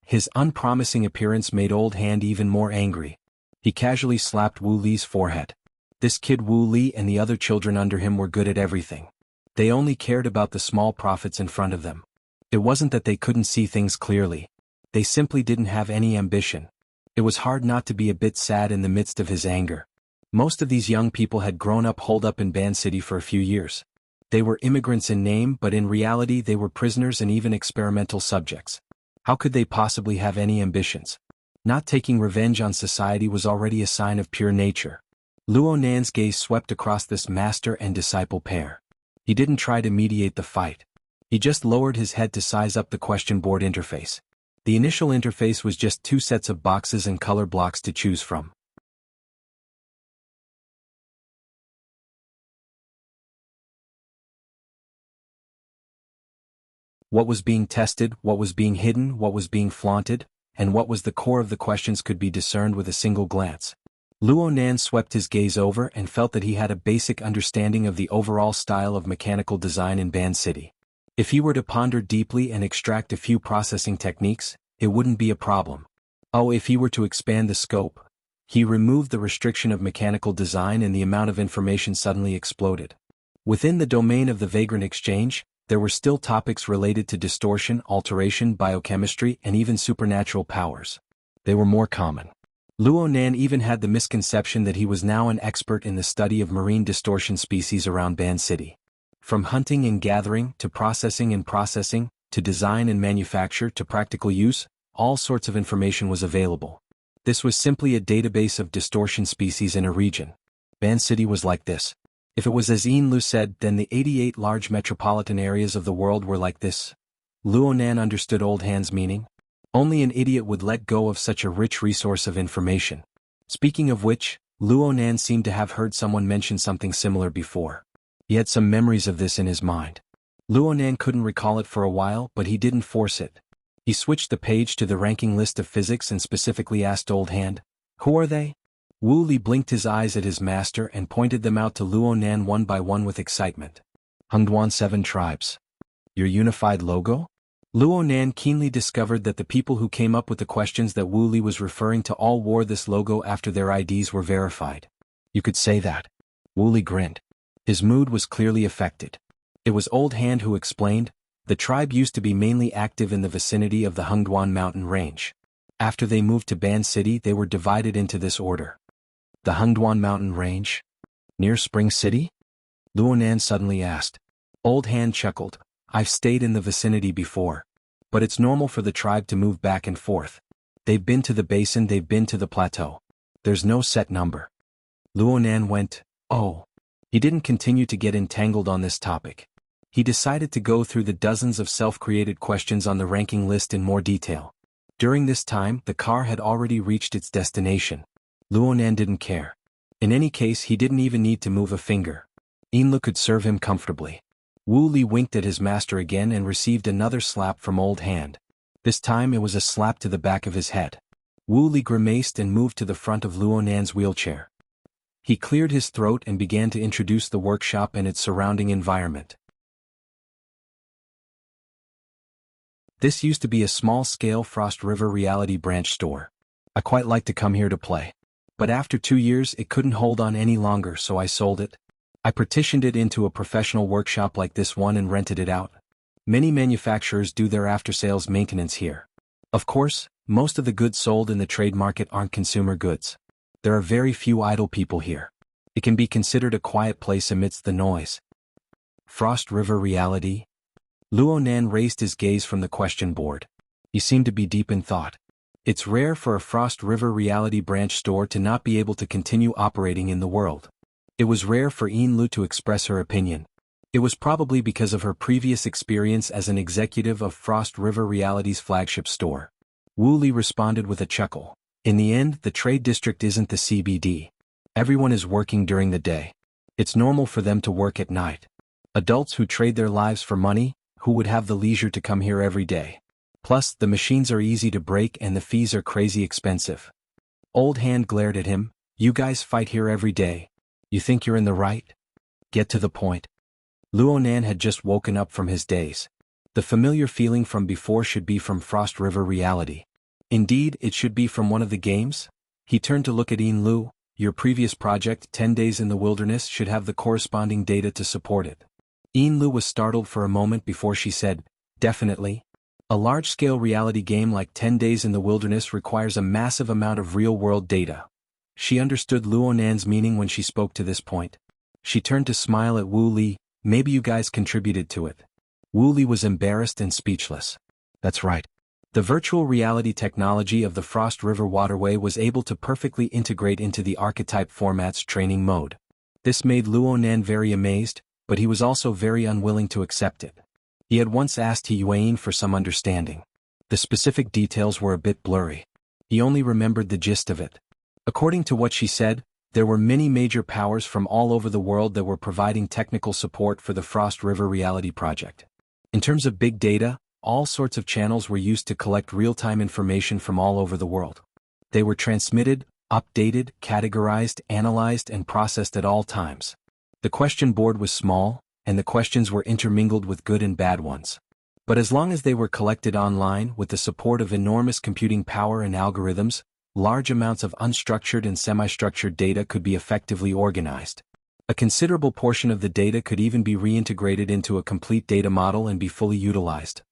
His unpromising appearance made Old Hand even more angry. He casually slapped Wu Li's forehead. This kid Wu Li and the other children under him were good at everything. They only cared about the small profits in front of them. It wasn't that they couldn't see things clearly. They simply didn't have any ambition. It was hard not to be a bit sad in the midst of his anger. Most of these young people had grown up holed up in Ban City for a few years. They were immigrants in name, but in reality they were prisoners and even experimental subjects. How could they possibly have any ambitions? Not taking revenge on society was already a sign of pure nature. Luo Nan's gaze swept across this master and disciple pair. He didn't try to mediate the fight. He just lowered his head to size up the question board interface. The initial interface was just 2 sets of boxes and color blocks to choose from. What was being tested, what was being hidden, what was being flaunted, and what was the core of the questions could be discerned with a single glance. Luo Nan swept his gaze over and felt that he had a basic understanding of the overall style of mechanical design in Ban City. If he were to ponder deeply and extract a few processing techniques, it wouldn't be a problem. Oh, if he were to expand the scope. He removed the restriction of mechanical design and the amount of information suddenly exploded. Within the domain of the vagrant exchange, there were still topics related to distortion, alteration, biochemistry, and even supernatural powers. They were more common. Luo Nan even had the misconception that he was now an expert in the study of marine distortion species around Ban City. From hunting and gathering, to processing and processing, to design and manufacture, to practical use, all sorts of information was available. This was simply a database of distortion species in a region. Ban City was like this. If it was as Yin Lu said, then the 88 large metropolitan areas of the world were like this. Luo Nan understood Old Hand's meaning. Only an idiot would let go of such a rich resource of information. Speaking of which, Luo Nan seemed to have heard someone mention something similar before. He had some memories of this in his mind. Luo Nan couldn't recall it for a while, but he didn't force it. He switched the page to the ranking list of physics and specifically asked Old Hand, "Who are they?" Wu Li blinked his eyes at his master and pointed them out to Luo Nan one by one with excitement. Hengduan 7 tribes. Your unified logo? Luo Nan keenly discovered that the people who came up with the questions that Wu Li was referring to all wore this logo after their IDs were verified. You could say that. Wu Li grinned. His mood was clearly affected. It was Old Hand who explained, the tribe used to be mainly active in the vicinity of the Hengduan mountain range. After they moved to Ban City, they were divided into this order. The Hengduan mountain range? Near Spring City? Luo Nan suddenly asked. Old Hand chuckled. I've stayed in the vicinity before. But it's normal for the tribe to move back and forth. They've been to the basin, they've been to the plateau. There's no set number. Luo Nan went, oh. He didn't continue to get entangled on this topic. He decided to go through the dozens of self-created questions on the ranking list in more detail. During this time, the car had already reached its destination. Luo Nan didn't care. In any case, he didn't even need to move a finger. Yinlu could serve him comfortably. Wu Li winked at his master again and received another slap from Old Hand. This time it was a slap to the back of his head. Wu Li grimaced and moved to the front of Luo Nan's wheelchair. He cleared his throat and began to introduce the workshop and its surrounding environment. This used to be a small-scale Frost River Reality branch store. I quite like to come here to play. But after 2 years it couldn't hold on any longer, so I sold it. I partitioned it into a professional workshop like this one and rented it out. Many manufacturers do their after-sales maintenance here. Of course, most of the goods sold in the trade market aren't consumer goods. There are very few idle people here. It can be considered a quiet place amidst the noise. Frost River Reality? Luo Nan raised his gaze from the question board. He seemed to be deep in thought. It's rare for a Frost River Reality branch store to not be able to continue operating in the world. It was rare for Yin Lu to express her opinion. It was probably because of her previous experience as an executive of Frost River Reality's flagship store. Wu Li responded with a chuckle. In the end, the trade district isn't the CBD. Everyone is working during the day. It's normal for them to work at night. Adults who trade their lives for money, who would have the leisure to come here every day. Plus, the machines are easy to break and the fees are crazy expensive. Old Hand glared at him. You guys fight here every day. You think you're in the right? Get to the point. Luo Nan had just woken up from his daze. The familiar feeling from before should be from Frost River Reality. Indeed, it should be from one of the games. He turned to look at Yin Lu. Your previous project, 10 Days in the Wilderness, should have the corresponding data to support it. Yin Lu was startled for a moment before she said, definitely. A large-scale reality game like 10 Days in the Wilderness requires a massive amount of real-world data. She understood Luo Nan's meaning when she spoke to this point. She turned to smile at Wu Li. Maybe you guys contributed to it. Wu Li was embarrassed and speechless. That's right. The virtual reality technology of the Frost River Waterway was able to perfectly integrate into the archetype format's training mode. This made Luo Nan very amazed, but he was also very unwilling to accept it. He had once asked He Yuan for some understanding. The specific details were a bit blurry. He only remembered the gist of it. According to what she said, there were many major powers from all over the world that were providing technical support for the Frost River Reality project. In terms of big data, all sorts of channels were used to collect real-time information from all over the world. They were transmitted, updated, categorized, analyzed, and processed at all times. The question board was small, and the questions were intermingled with good and bad ones. But as long as they were collected online with the support of enormous computing power and algorithms, large amounts of unstructured and semi-structured data could be effectively organized. A considerable portion of the data could even be reintegrated into a complete data model and be fully utilized.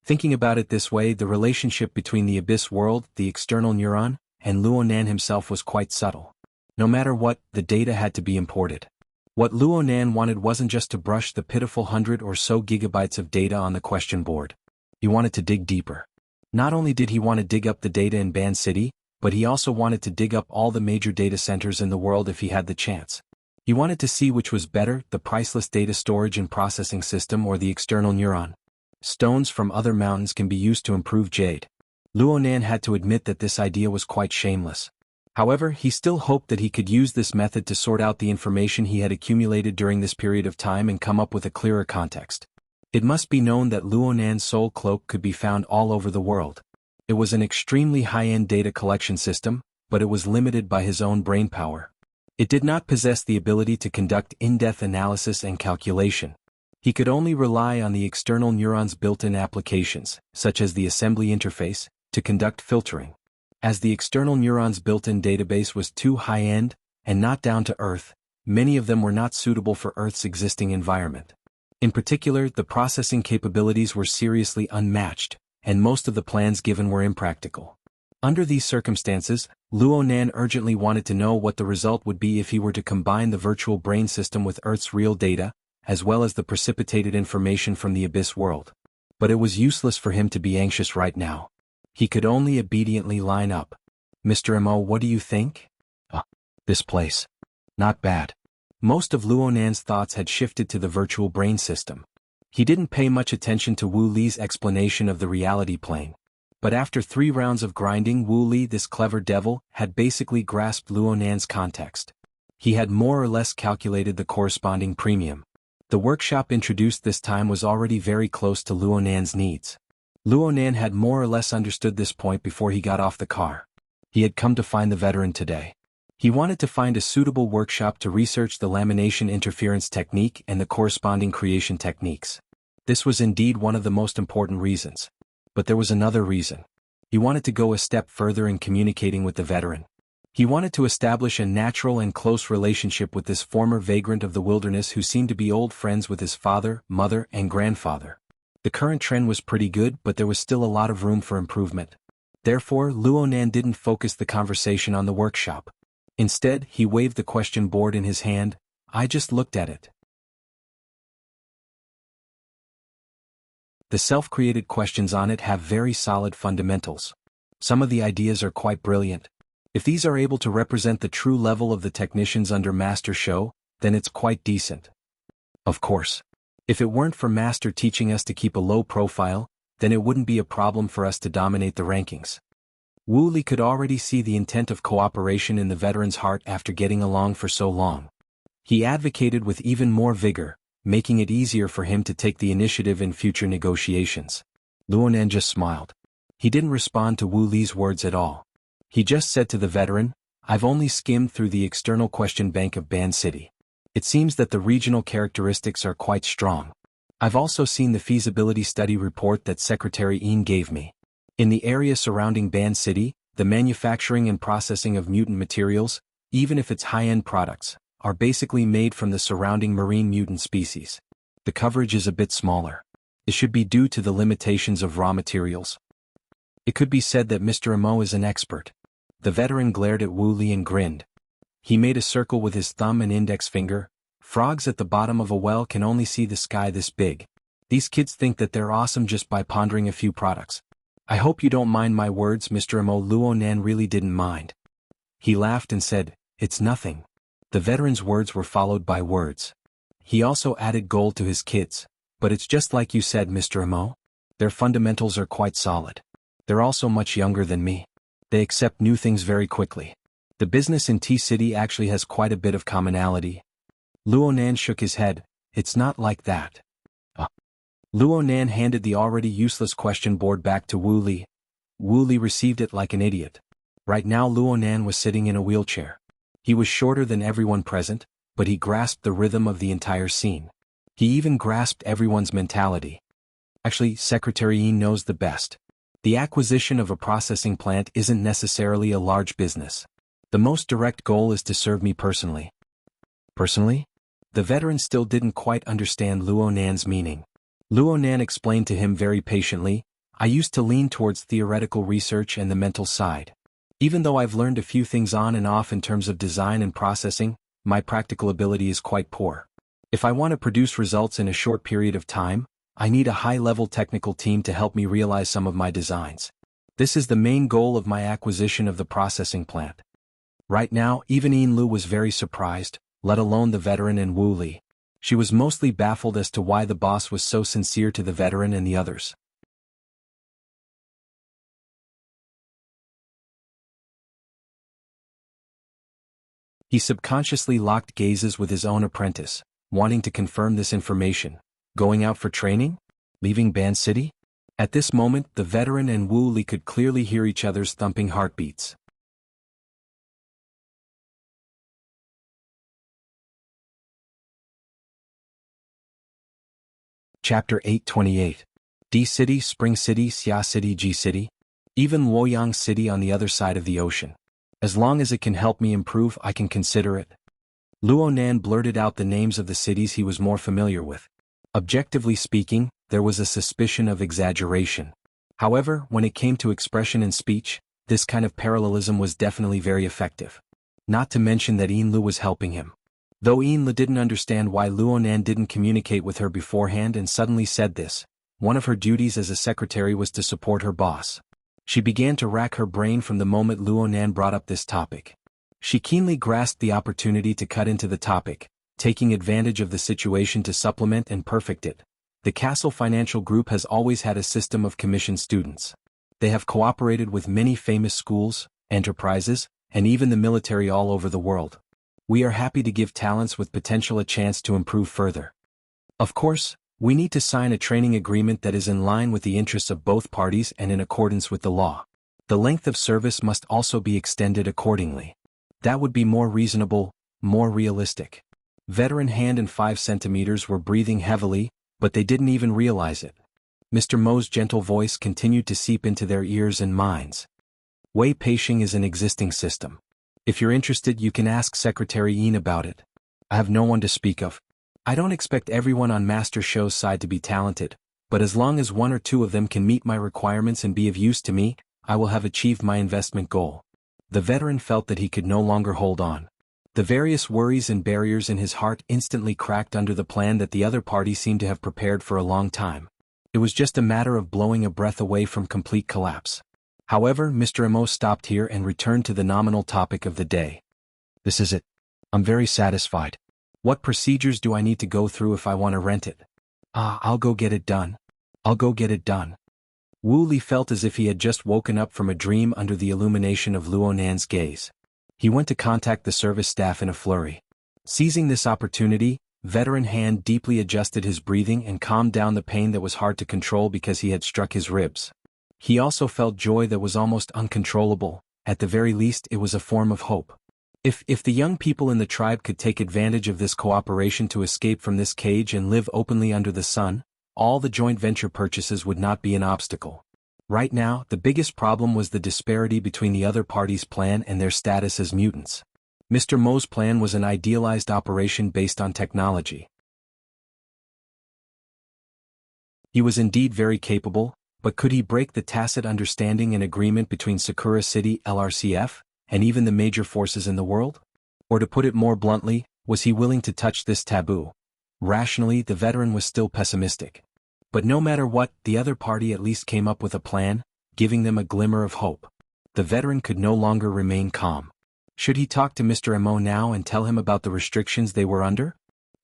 Thinking about it this way, the relationship between the abyss world, the external neuron, and Luonan himself was quite subtle. No matter what, the data had to be imported. What Luonan wanted wasn't just to brush the pitiful 100 or so gigabytes of data on the question board. He wanted to dig deeper. Not only did he want to dig up the data in Band City, but he also wanted to dig up all the major data centers in the world if he had the chance. He wanted to see which was better, the priceless data storage and processing system or the external neuron. Stones from other mountains can be used to improve jade. Luonan had to admit that this idea was quite shameless. However, he still hoped that he could use this method to sort out the information he had accumulated during this period of time and come up with a clearer context. It must be known that Luonan's soul cloak could be found all over the world. It was an extremely high-end data collection system, but it was limited by his own brainpower. It did not possess the ability to conduct in-depth analysis and calculation. He could only rely on the external neuron's built-in applications, such as the assembly interface, to conduct filtering. As the external neuron's built-in database was too high-end and not down to earth, many of them were not suitable for Earth's existing environment. In particular, the processing capabilities were seriously unmatched, and most of the plans given were impractical. Under these circumstances, Luonan urgently wanted to know what the result would be if he were to combine the virtual brain system with Earth's real data, as well as the precipitated information from the abyss world. But it was useless for him to be anxious right now. He could only obediently line up. Mr. Mo, what do you think? This place. Not bad. Most of Luonan's thoughts had shifted to the virtual brain system. He didn't pay much attention to Wu Li's explanation of the reality plane. But after 3 rounds of grinding, Wu Li, this clever devil, had basically grasped Luonan's context. He had more or less calculated the corresponding premium. The workshop introduced this time was already very close to Luonan's needs. Luonan had more or less understood this point before he got off the car. He had come to find the veteran today. He wanted to find a suitable workshop to research the lamination interference technique and the corresponding creation techniques. This was indeed one of the most important reasons. But there was another reason. He wanted to go a step further in communicating with the veteran. He wanted to establish a natural and close relationship with this former vagrant of the wilderness who seemed to be old friends with his father, mother, and grandfather. The current trend was pretty good, but there was still a lot of room for improvement. Therefore, Luonan didn't focus the conversation on the workshop. Instead, he waved the question board in his hand. I just looked at it. The self-created questions on it have very solid fundamentals. Some of the ideas are quite brilliant. If these are able to represent the true level of the technicians under Master Show, then it's quite decent. Of course. If it weren't for Master teaching us to keep a low profile, then it wouldn't be a problem for us to dominate the rankings. Wu Li could already see the intent of cooperation in the veteran's heart after getting along for so long. He advocated with even more vigor, making it easier for him to take the initiative in future negotiations. Luonan just smiled. He didn't respond to Wu Li's words at all. He just said to the veteran, I've only skimmed through the external question bank of Band City. It seems that the regional characteristics are quite strong. I've also seen the feasibility study report that Secretary Een gave me. In the area surrounding Band City, the manufacturing and processing of mutant materials, even if it's high-end products, are basically made from the surrounding marine mutant species. The coverage is a bit smaller. It should be due to the limitations of raw materials. It could be said that Mr. Amo is an expert. The veteran glared at Wu Li and grinned. He made a circle with his thumb and index finger. Frogs at the bottom of a well can only see the sky this big. These kids think that they're awesome just by pondering a few products. I hope you don't mind my words, Mr. Amo. Luonan really didn't mind. He laughed and said, it's nothing. The veteran's words were followed by words. He also added gold to his kids. But it's just like you said, Mr. Emo. Their fundamentals are quite solid. They're also much younger than me. They accept new things very quickly. The business in T-City actually has quite a bit of commonality. Luonan shook his head. It's not like that. Luonan handed the already useless question board back to Wu Li. Wu Li received it like an idiot. Right now Luonan was sitting in a wheelchair. He was shorter than everyone present, but he grasped the rhythm of the entire scene. He even grasped everyone's mentality. Actually, Secretary Yin knows the best. The acquisition of a processing plant isn't necessarily a large business. The most direct goal is to serve me personally. Personally? The veteran still didn't quite understand Luonan's meaning. Luonan explained to him very patiently, I used to lean towards theoretical research and the mental side. Even though I've learned a few things on and off in terms of design and processing, my practical ability is quite poor. If I want to produce results in a short period of time, I need a high-level technical team to help me realize some of my designs. This is the main goal of my acquisition of the processing plant. Right now, even Yin Lu was very surprised, let alone the veteran and Wu Li. She was mostly baffled as to why the boss was so sincere to the veteran and the others. He subconsciously locked gazes with his own apprentice, wanting to confirm this information. Going out for training? Leaving Ban City? At this moment, the veteran and Wu Li could clearly hear each other's thumping heartbeats. Chapter 828. D City, Spring City, Xia City, G City. Even Luoyang City on the other side of the ocean. As long as it can help me improve, I can consider it. Luonan blurted out the names of the cities he was more familiar with. Objectively speaking, there was a suspicion of exaggeration. However, when it came to expression and speech, this kind of parallelism was definitely very effective. Not to mention that Yin Lu was helping him. Though Yin Lu didn't understand why Luonan didn't communicate with her beforehand and suddenly said this, one of her duties as a secretary was to support her boss. She began to rack her brain from the moment Luonan brought up this topic. She keenly grasped the opportunity to cut into the topic, taking advantage of the situation to supplement and perfect it. The Castle Financial Group has always had a system of commissioned students. They have cooperated with many famous schools, enterprises, and even the military all over the world. We are happy to give talents with potential a chance to improve further. Of course, we need to sign a training agreement that is in line with the interests of both parties and in accordance with the law. The length of service must also be extended accordingly. That would be more reasonable, more realistic. Veteran Hand and 5 centimeters were breathing heavily, but they didn't even realize it. Mr. Mo's gentle voice continued to seep into their ears and minds. Wei Peixing is an existing system. If you're interested, you can ask Secretary Yin about it. I have no one to speak of. I don't expect everyone on Master Show's side to be talented, but as long as 1 or 2 of them can meet my requirements and be of use to me, I will have achieved my investment goal. The veteran felt that he could no longer hold on. The various worries and barriers in his heart instantly cracked under the plan that the other party seemed to have prepared for a long time. It was just a matter of blowing a breath away from complete collapse. However, Mr. Emo stopped here and returned to the nominal topic of the day. This is it. I'm very satisfied. What procedures do I need to go through if I want to rent it? I'll go get it done. I'll go get it done. Wu Li felt as if he had just woken up from a dream under the illumination of Luonan's gaze. He went to contact the service staff in a flurry. Seizing this opportunity, Veteran Hand deeply adjusted his breathing and calmed down the pain that was hard to control because he had struck his ribs. He also felt joy that was almost uncontrollable. At the very least, it was a form of hope. If the young people in the tribe could take advantage of this cooperation to escape from this cage and live openly under the sun, all the joint venture purchases would not be an obstacle. Right now, the biggest problem was the disparity between the other party's plan and their status as mutants. Mr. Mo's plan was an idealized operation based on technology. He was indeed very capable, but could he break the tacit understanding and agreement between Sakura City LRCF, and even the major forces in the world? Or to put it more bluntly, was he willing to touch this taboo? Rationally, the veteran was still pessimistic. But no matter what, the other party at least came up with a plan, giving them a glimmer of hope. The veteran could no longer remain calm. Should he talk to Mr. Emo now and tell him about the restrictions they were under?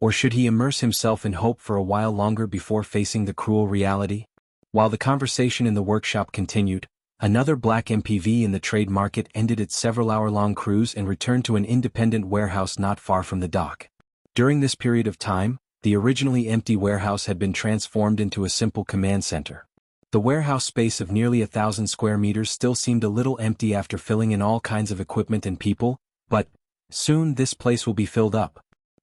Or should he immerse himself in hope for a while longer before facing the cruel reality? While the conversation in the workshop continued, another black MPV in the trade market ended its several-hour-long cruise and returned to an independent warehouse not far from the dock. During this period of time, the originally empty warehouse had been transformed into a simple command center. The warehouse space of nearly 1,000 square meters still seemed a little empty after filling in all kinds of equipment and people, but soon this place will be filled up.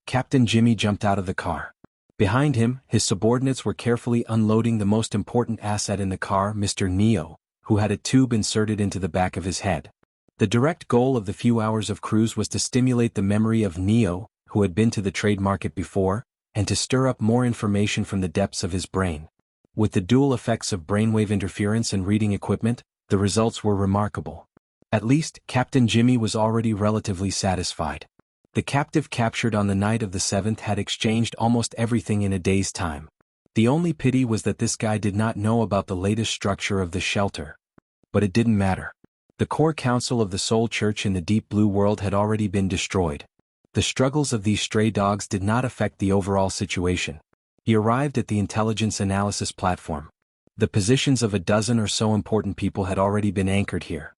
Captain Jimmy jumped out of the car. Behind him, his subordinates were carefully unloading the most important asset in the car, Mr. Neo, who had a tube inserted into the back of his head. The direct goal of the few hours of cruise was to stimulate the memory of Neo, who had been to the trade market before, and to stir up more information from the depths of his brain. With the dual effects of brainwave interference and reading equipment, the results were remarkable. At least, Captain Jimmy was already relatively satisfied. The captive captured on the night of the 7th had exchanged almost everything in a day's time. The only pity was that this guy did not know about the latest structure of the shelter. But it didn't matter. The core council of the Soul Church in the Deep Blue World had already been destroyed. The struggles of these stray dogs did not affect the overall situation. He arrived at the intelligence analysis platform. The positions of a dozen or so important people had already been anchored here.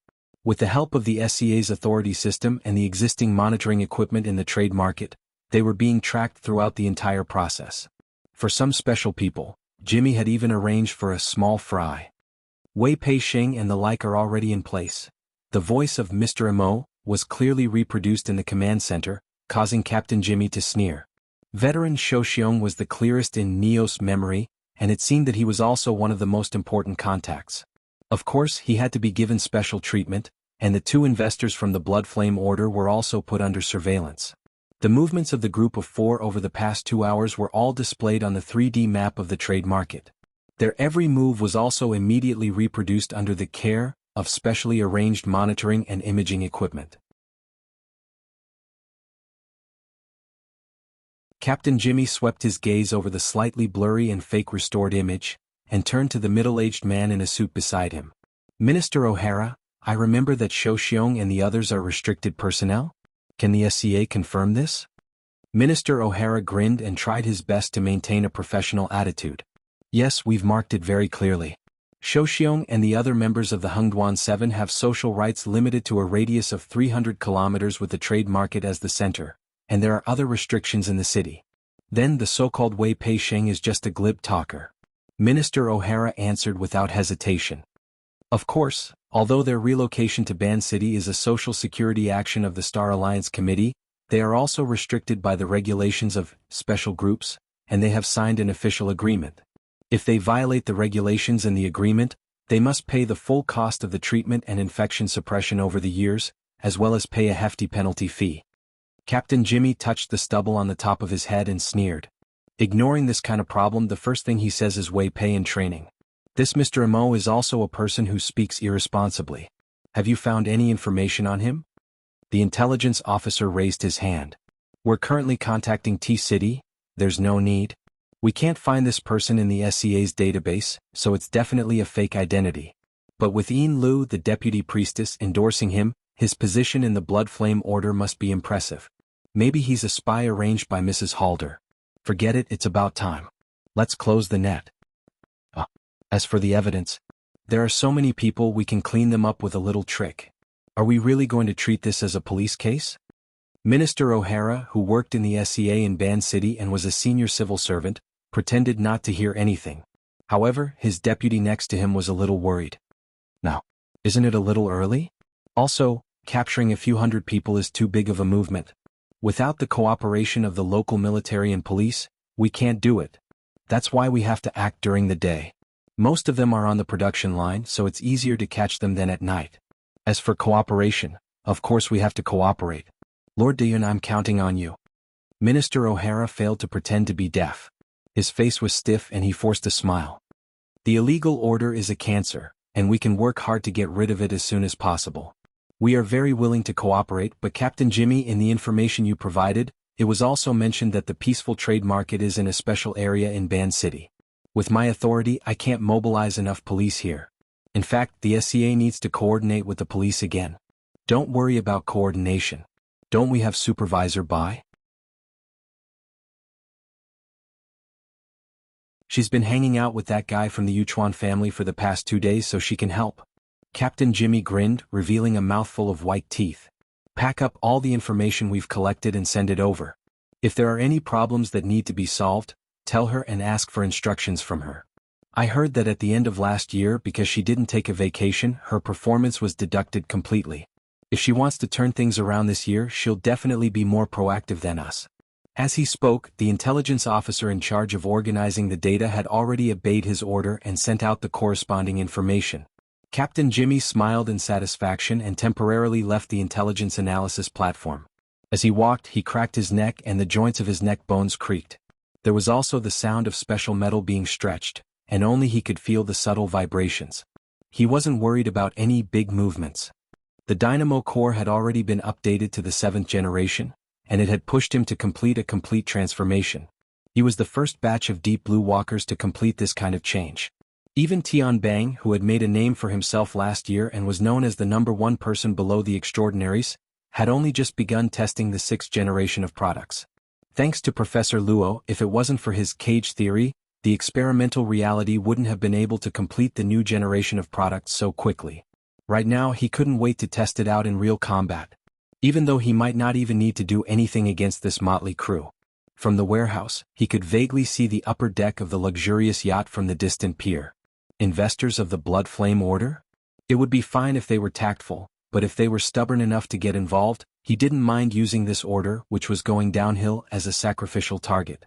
With the help of the SCA's authority system and the existing monitoring equipment in the trade market, they were being tracked throughout the entire process. For some special people, Jimmy had even arranged for a small fry. Wei Pei Sheng and the like are already in place. The voice of Mr. Emo was clearly reproduced in the command center, causing Captain Jimmy to sneer. Veteran Shou Xiong was the clearest in Neo's memory, and it seemed that he was also one of the most important contacts. Of course, he had to be given special treatment, and the two investors from the Blood Flame Order were also put under surveillance. The movements of the group of 4 over the past 2 hours were all displayed on the 3D map of the trade market. Their every move was also immediately reproduced under the care of specially arranged monitoring and imaging equipment. Captain Jimmy swept his gaze over the slightly blurry and fake restored image, and turned to the middle-aged man in a suit beside him. Minister O'Hara, I remember that Shou Xiong and the others are restricted personnel? Can the SCA confirm this? Minister O'Hara grinned and tried his best to maintain a professional attitude. Yes, we've marked it very clearly. Shou Xiong and the other members of the Hengduan 7 have social rights limited to a radius of 300 kilometers with the trade market as the center, and there are other restrictions in the city. Then the so-called Wei Pei Sheng is just a glib talker. Minister O'Hara answered without hesitation. Of course, although their relocation to Ban City is a social security action of the Star Alliance Committee, they are also restricted by the regulations of special groups, and they have signed an official agreement. If they violate the regulations and the agreement, they must pay the full cost of the treatment and infection suppression over the years, as well as pay a hefty penalty fee. Captain Jimmy touched the stubble on the top of his head and sneered. Ignoring this kind of problem, the first thing he says is Wei Pei in training. This Mr. Emo is also a person who speaks irresponsibly. Have you found any information on him? The intelligence officer raised his hand. We're currently contacting T-City, there's no need. We can't find this person in the SCA's database, so it's definitely a fake identity. But with Yin Lu, the deputy priestess, endorsing him, his position in the Blood Flame Order must be impressive. Maybe he's a spy arranged by Mrs. Halder. Forget it, it's about time. Let's close the net. As for the evidence, there are so many people we can clean them up with a little trick. Are we really going to treat this as a police case? Minister O'Hara, who worked in the SCA in Ban City and was a senior civil servant, pretended not to hear anything. However, his deputy next to him was a little worried. Now, isn't it a little early? Also, capturing a few hundred people is too big of a movement. Without the cooperation of the local military and police, we can't do it. That's why we have to act during the day. Most of them are on the production line, so it's easier to catch them than at night. As for cooperation, of course we have to cooperate. Lord Dayun, I'm counting on you. Minister O'Hara failed to pretend to be deaf. His face was stiff and he forced a smile. The illegal order is a cancer, and we can work hard to get rid of it as soon as possible. We are very willing to cooperate, but Captain Jimmy, in the information you provided, it was also mentioned that the peaceful trade market is in a special area in Ban City. With my authority, I can't mobilize enough police here. In fact, the SCA needs to coordinate with the police again. Don't worry about coordination. Don't we have Supervisor Bai? She's been hanging out with that guy from the Yuchuan family for the past 2 days so she can help. Captain Jimmy grinned, revealing a mouthful of white teeth. Pack up all the information we've collected and send it over. If there are any problems that need to be solved, tell her and ask for instructions from her. I heard that at the end of last year, because she didn't take a vacation, her performance was deducted completely. If she wants to turn things around this year, she'll definitely be more proactive than us. As he spoke, the intelligence officer in charge of organizing the data had already obeyed his order and sent out the corresponding information. Captain Jimmy smiled in satisfaction and temporarily left the intelligence analysis platform. As he walked, he cracked his neck and the joints of his neck bones creaked. There was also the sound of special metal being stretched, and only he could feel the subtle vibrations. He wasn't worried about any big movements. The dynamo core had already been updated to the 7th generation, and it had pushed him to complete a complete transformation. He was the first batch of Deep Blue walkers to complete this kind of change. Even Tian Bang, who had made a name for himself last year and was known as the #1 person below the extraordinaries, had only just begun testing the 6th generation of products. Thanks to Professor Luo, if it wasn't for his cage theory, the experimental reality wouldn't have been able to complete the new generation of products so quickly. Right now he couldn't wait to test it out in real combat. Even though he might not even need to do anything against this motley crew. From the warehouse, he could vaguely see the upper deck of the luxurious yacht from the distant pier. Investors of the Blood Flame Order? It would be fine if they were tactful, but if they were stubborn enough to get involved, he didn't mind using this order, which was going downhill, as a sacrificial target.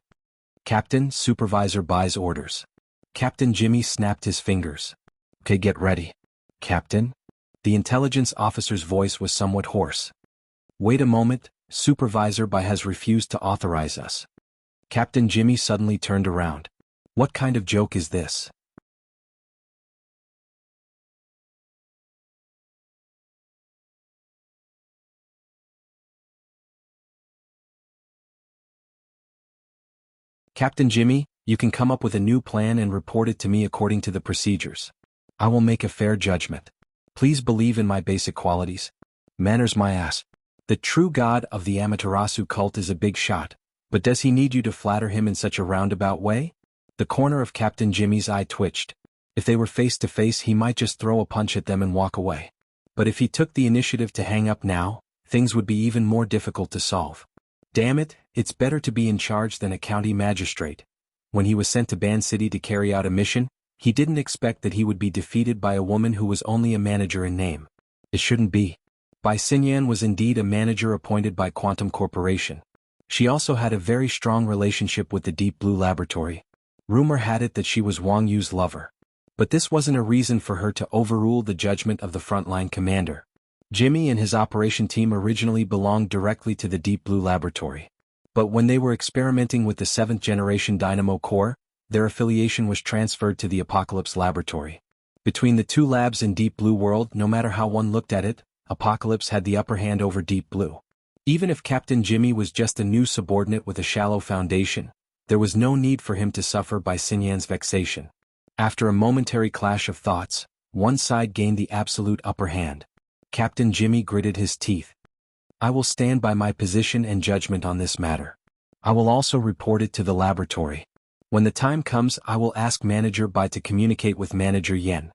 Captain, supervisor buys orders. Captain Jimmy snapped his fingers. Okay, get ready. Captain? The intelligence officer's voice was somewhat hoarse. Wait a moment, Supervisor Bai has refused to authorize us. Captain Jimmy suddenly turned around. What kind of joke is this? Captain Jimmy, you can come up with a new plan and report it to me according to the procedures. I will make a fair judgment. Please believe in my basic qualities. Manners my ass. The true god of the Amaterasu cult is a big shot, but does he need you to flatter him in such a roundabout way? The corner of Captain Jimmy's eye twitched. If they were face to face, he might just throw a punch at them and walk away. But if he took the initiative to hang up now, things would be even more difficult to solve. Damn it, it's better to be in charge than a county magistrate. When he was sent to Ban City to carry out a mission, he didn't expect that he would be defeated by a woman who was only a manager in name. It shouldn't be. Bai Xinyan was indeed a manager appointed by Quantum Corporation. She also had a very strong relationship with the Deep Blue Laboratory. Rumor had it that she was Wang Yu's lover. But this wasn't a reason for her to overrule the judgment of the frontline commander. Jimmy and his operation team originally belonged directly to the Deep Blue Laboratory. But when they were experimenting with the 7th generation Dynamo Core, their affiliation was transferred to the Apocalypse Laboratory. Between the two labs in Deep Blue World, no matter how one looked at it, Apocalypse had the upper hand over Deep Blue. Even if Captain Jimmy was just a new subordinate with a shallow foundation, there was no need for him to suffer by Xinyan's vexation. After a momentary clash of thoughts, one side gained the absolute upper hand. Captain Jimmy gritted his teeth. I will stand by my position and judgment on this matter. I will also report it to the laboratory. When the time comes, I will ask Manager Bai to communicate with Manager Yen.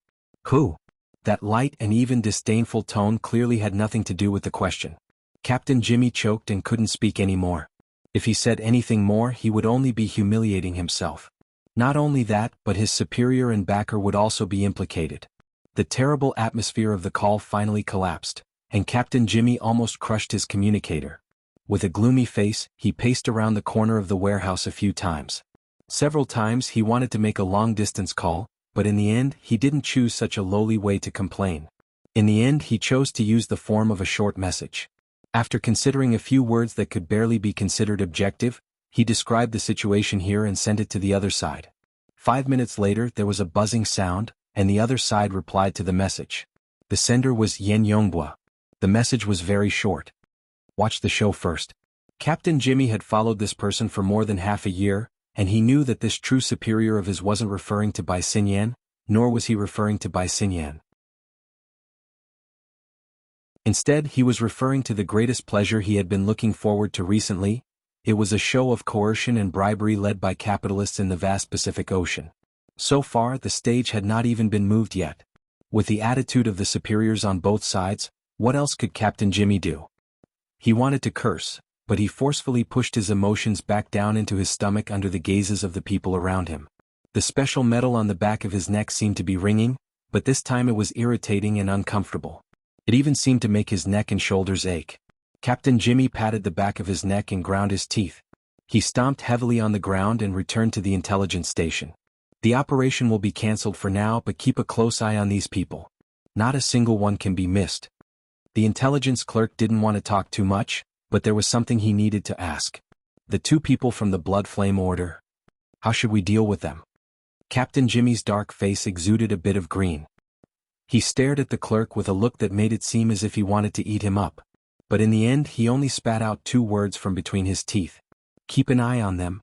Who? That light and even disdainful tone clearly had nothing to do with the question. Captain Jimmy choked and couldn't speak anymore. If he said anything more, he would only be humiliating himself. Not only that, but his superior and backer would also be implicated. The terrible atmosphere of the call finally collapsed, and Captain Jimmy almost crushed his communicator. With a gloomy face, he paced around the corner of the warehouse a few times. Several times he wanted to make a long-distance call, but in the end he didn't choose such a lowly way to complain. In the end he chose to use the form of a short message. After considering a few words that could barely be considered objective, he described the situation here and sent it to the other side. 5 minutes later there was a buzzing sound, and the other side replied to the message. The sender was Yen Yongbua. The message was very short. Watch the show first. Captain Jimmy had followed this person for more than half a year, and he knew that this true superior of his wasn't referring to Bai Xinyan, nor was he referring to Bai Xinyan. Instead, he was referring to the greatest pleasure he had been looking forward to recently, It was a show of coercion and bribery led by capitalists in the vast Pacific Ocean. So far, the stage had not even been moved yet. With the attitude of the superiors on both sides, what else could Captain Jimmy do? He wanted to curse, but he forcefully pushed his emotions back down into his stomach under the gazes of the people around him. The special metal on the back of his neck seemed to be ringing, but this time it was irritating and uncomfortable. It even seemed to make his neck and shoulders ache. Captain Jimmy patted the back of his neck and ground his teeth. He stomped heavily on the ground and returned to the intelligence station. The operation will be cancelled for now, but keep a close eye on these people. Not a single one can be missed. The intelligence clerk didn't want to talk too much, but there was something he needed to ask. The two people from the Blood Flame Order. How should we deal with them? Captain Jimmy's dark face exuded a bit of green. He stared at the clerk with a look that made it seem as if he wanted to eat him up. But in the end he only spat out 2 words from between his teeth. Keep an eye on them.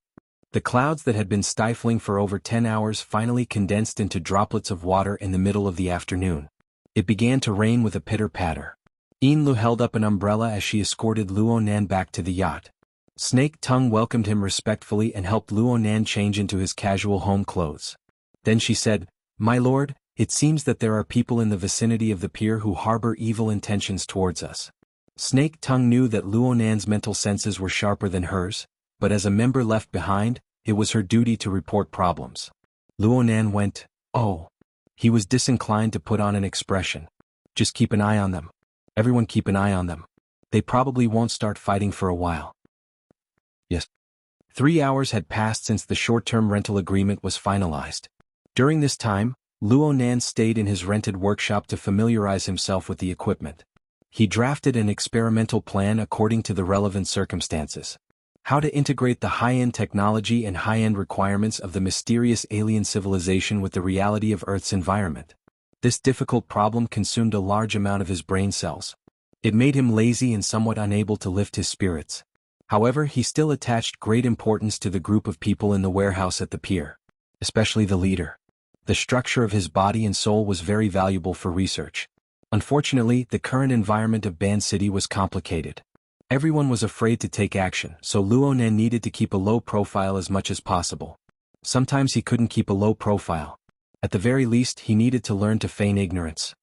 The clouds that had been stifling for over 10 hours finally condensed into droplets of water in the middle of the afternoon. It began to rain with a pitter-patter. Lu held up an umbrella as she escorted Luonan back to the yacht. Snake Tongue welcomed him respectfully and helped Luonan change into his casual home clothes. Then she said, "My lord, it seems that there are people in the vicinity of the pier who harbor evil intentions towards us." Snake Tongue knew that Luonan's mental senses were sharper than hers, but as a member left behind, it was her duty to report problems. Luonan went, "Oh." He was disinclined to put on an expression. "Just keep an eye on them. Everyone keep an eye on them. They probably won't start fighting for a while." Yes. 3 hours had passed since the short-term rental agreement was finalized. During this time, Luonan stayed in his rented workshop to familiarize himself with the equipment. He drafted an experimental plan according to the relevant circumstances. How to integrate the high-end technology and high-end requirements of the mysterious alien civilization with the reality of Earth's environment. This difficult problem consumed a large amount of his brain cells. It made him lazy and somewhat unable to lift his spirits. However, he still attached great importance to the group of people in the warehouse at the pier. Especially the leader. The structure of his body and soul was very valuable for research. Unfortunately, the current environment of Ban City was complicated. Everyone was afraid to take action, so Luonan needed to keep a low profile as much as possible. Sometimes he couldn't keep a low profile. At the very least, he needed to learn to feign ignorance.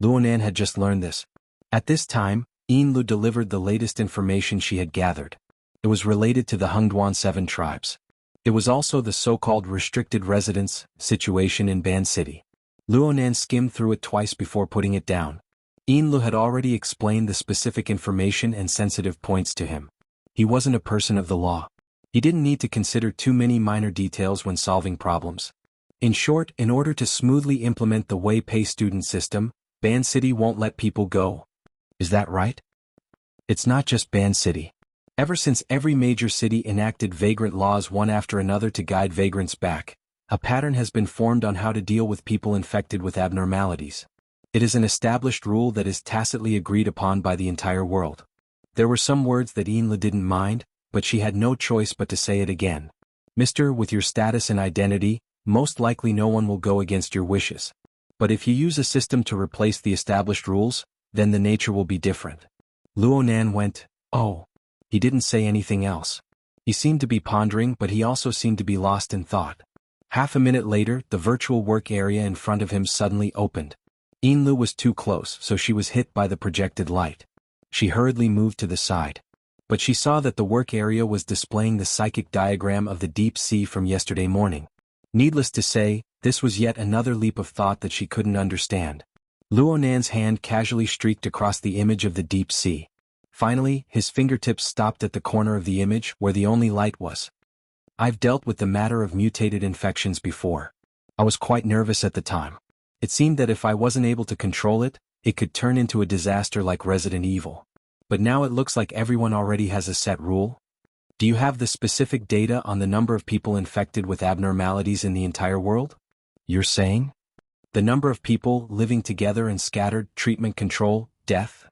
Luonan had just learned this. At this time, Lu delivered the latest information she had gathered. It was related to the Hungduan 7 tribes. It was also the so-called restricted residence situation in Ban City. Luonan skimmed through it twice before putting it down. Lu had already explained the specific information and sensitive points to him. He wasn't a person of the law. He didn't need to consider too many minor details when solving problems. In short, in order to smoothly implement the Way Pay student system, Ban City won't let people go. Is that right? It's not just Ban City. Ever since every major city enacted vagrant laws one after another to guide vagrants back, a pattern has been formed on how to deal with people infected with abnormalities. It is an established rule that is tacitly agreed upon by the entire world. There were some words that Lu didn't mind, but she had no choice but to say it again. "Mister, with your status and identity, most likely no one will go against your wishes. But if you use a system to replace the established rules, then the nature will be different." Luonan went, "Oh." He didn't say anything else. He seemed to be pondering, but he also seemed to be lost in thought. Half a minute later, the virtual work area in front of him suddenly opened. Lu was too close, so she was hit by the projected light. She hurriedly moved to the side. But she saw that the work area was displaying the psychic diagram of the deep sea from yesterday morning. Needless to say, this was yet another leap of thought that she couldn't understand. Luonan's hand casually streaked across the image of the deep sea. Finally, his fingertips stopped at the corner of the image where the only light was. "I've dealt with the matter of mutated infections before. I was quite nervous at the time. It seemed that if I wasn't able to control it, it could turn into a disaster like Resident Evil. But now it looks like everyone already has a set rule. Do you have the specific data on the number of people infected with abnormalities in the entire world? You're saying? The number of people living together and scattered, treatment control, death?"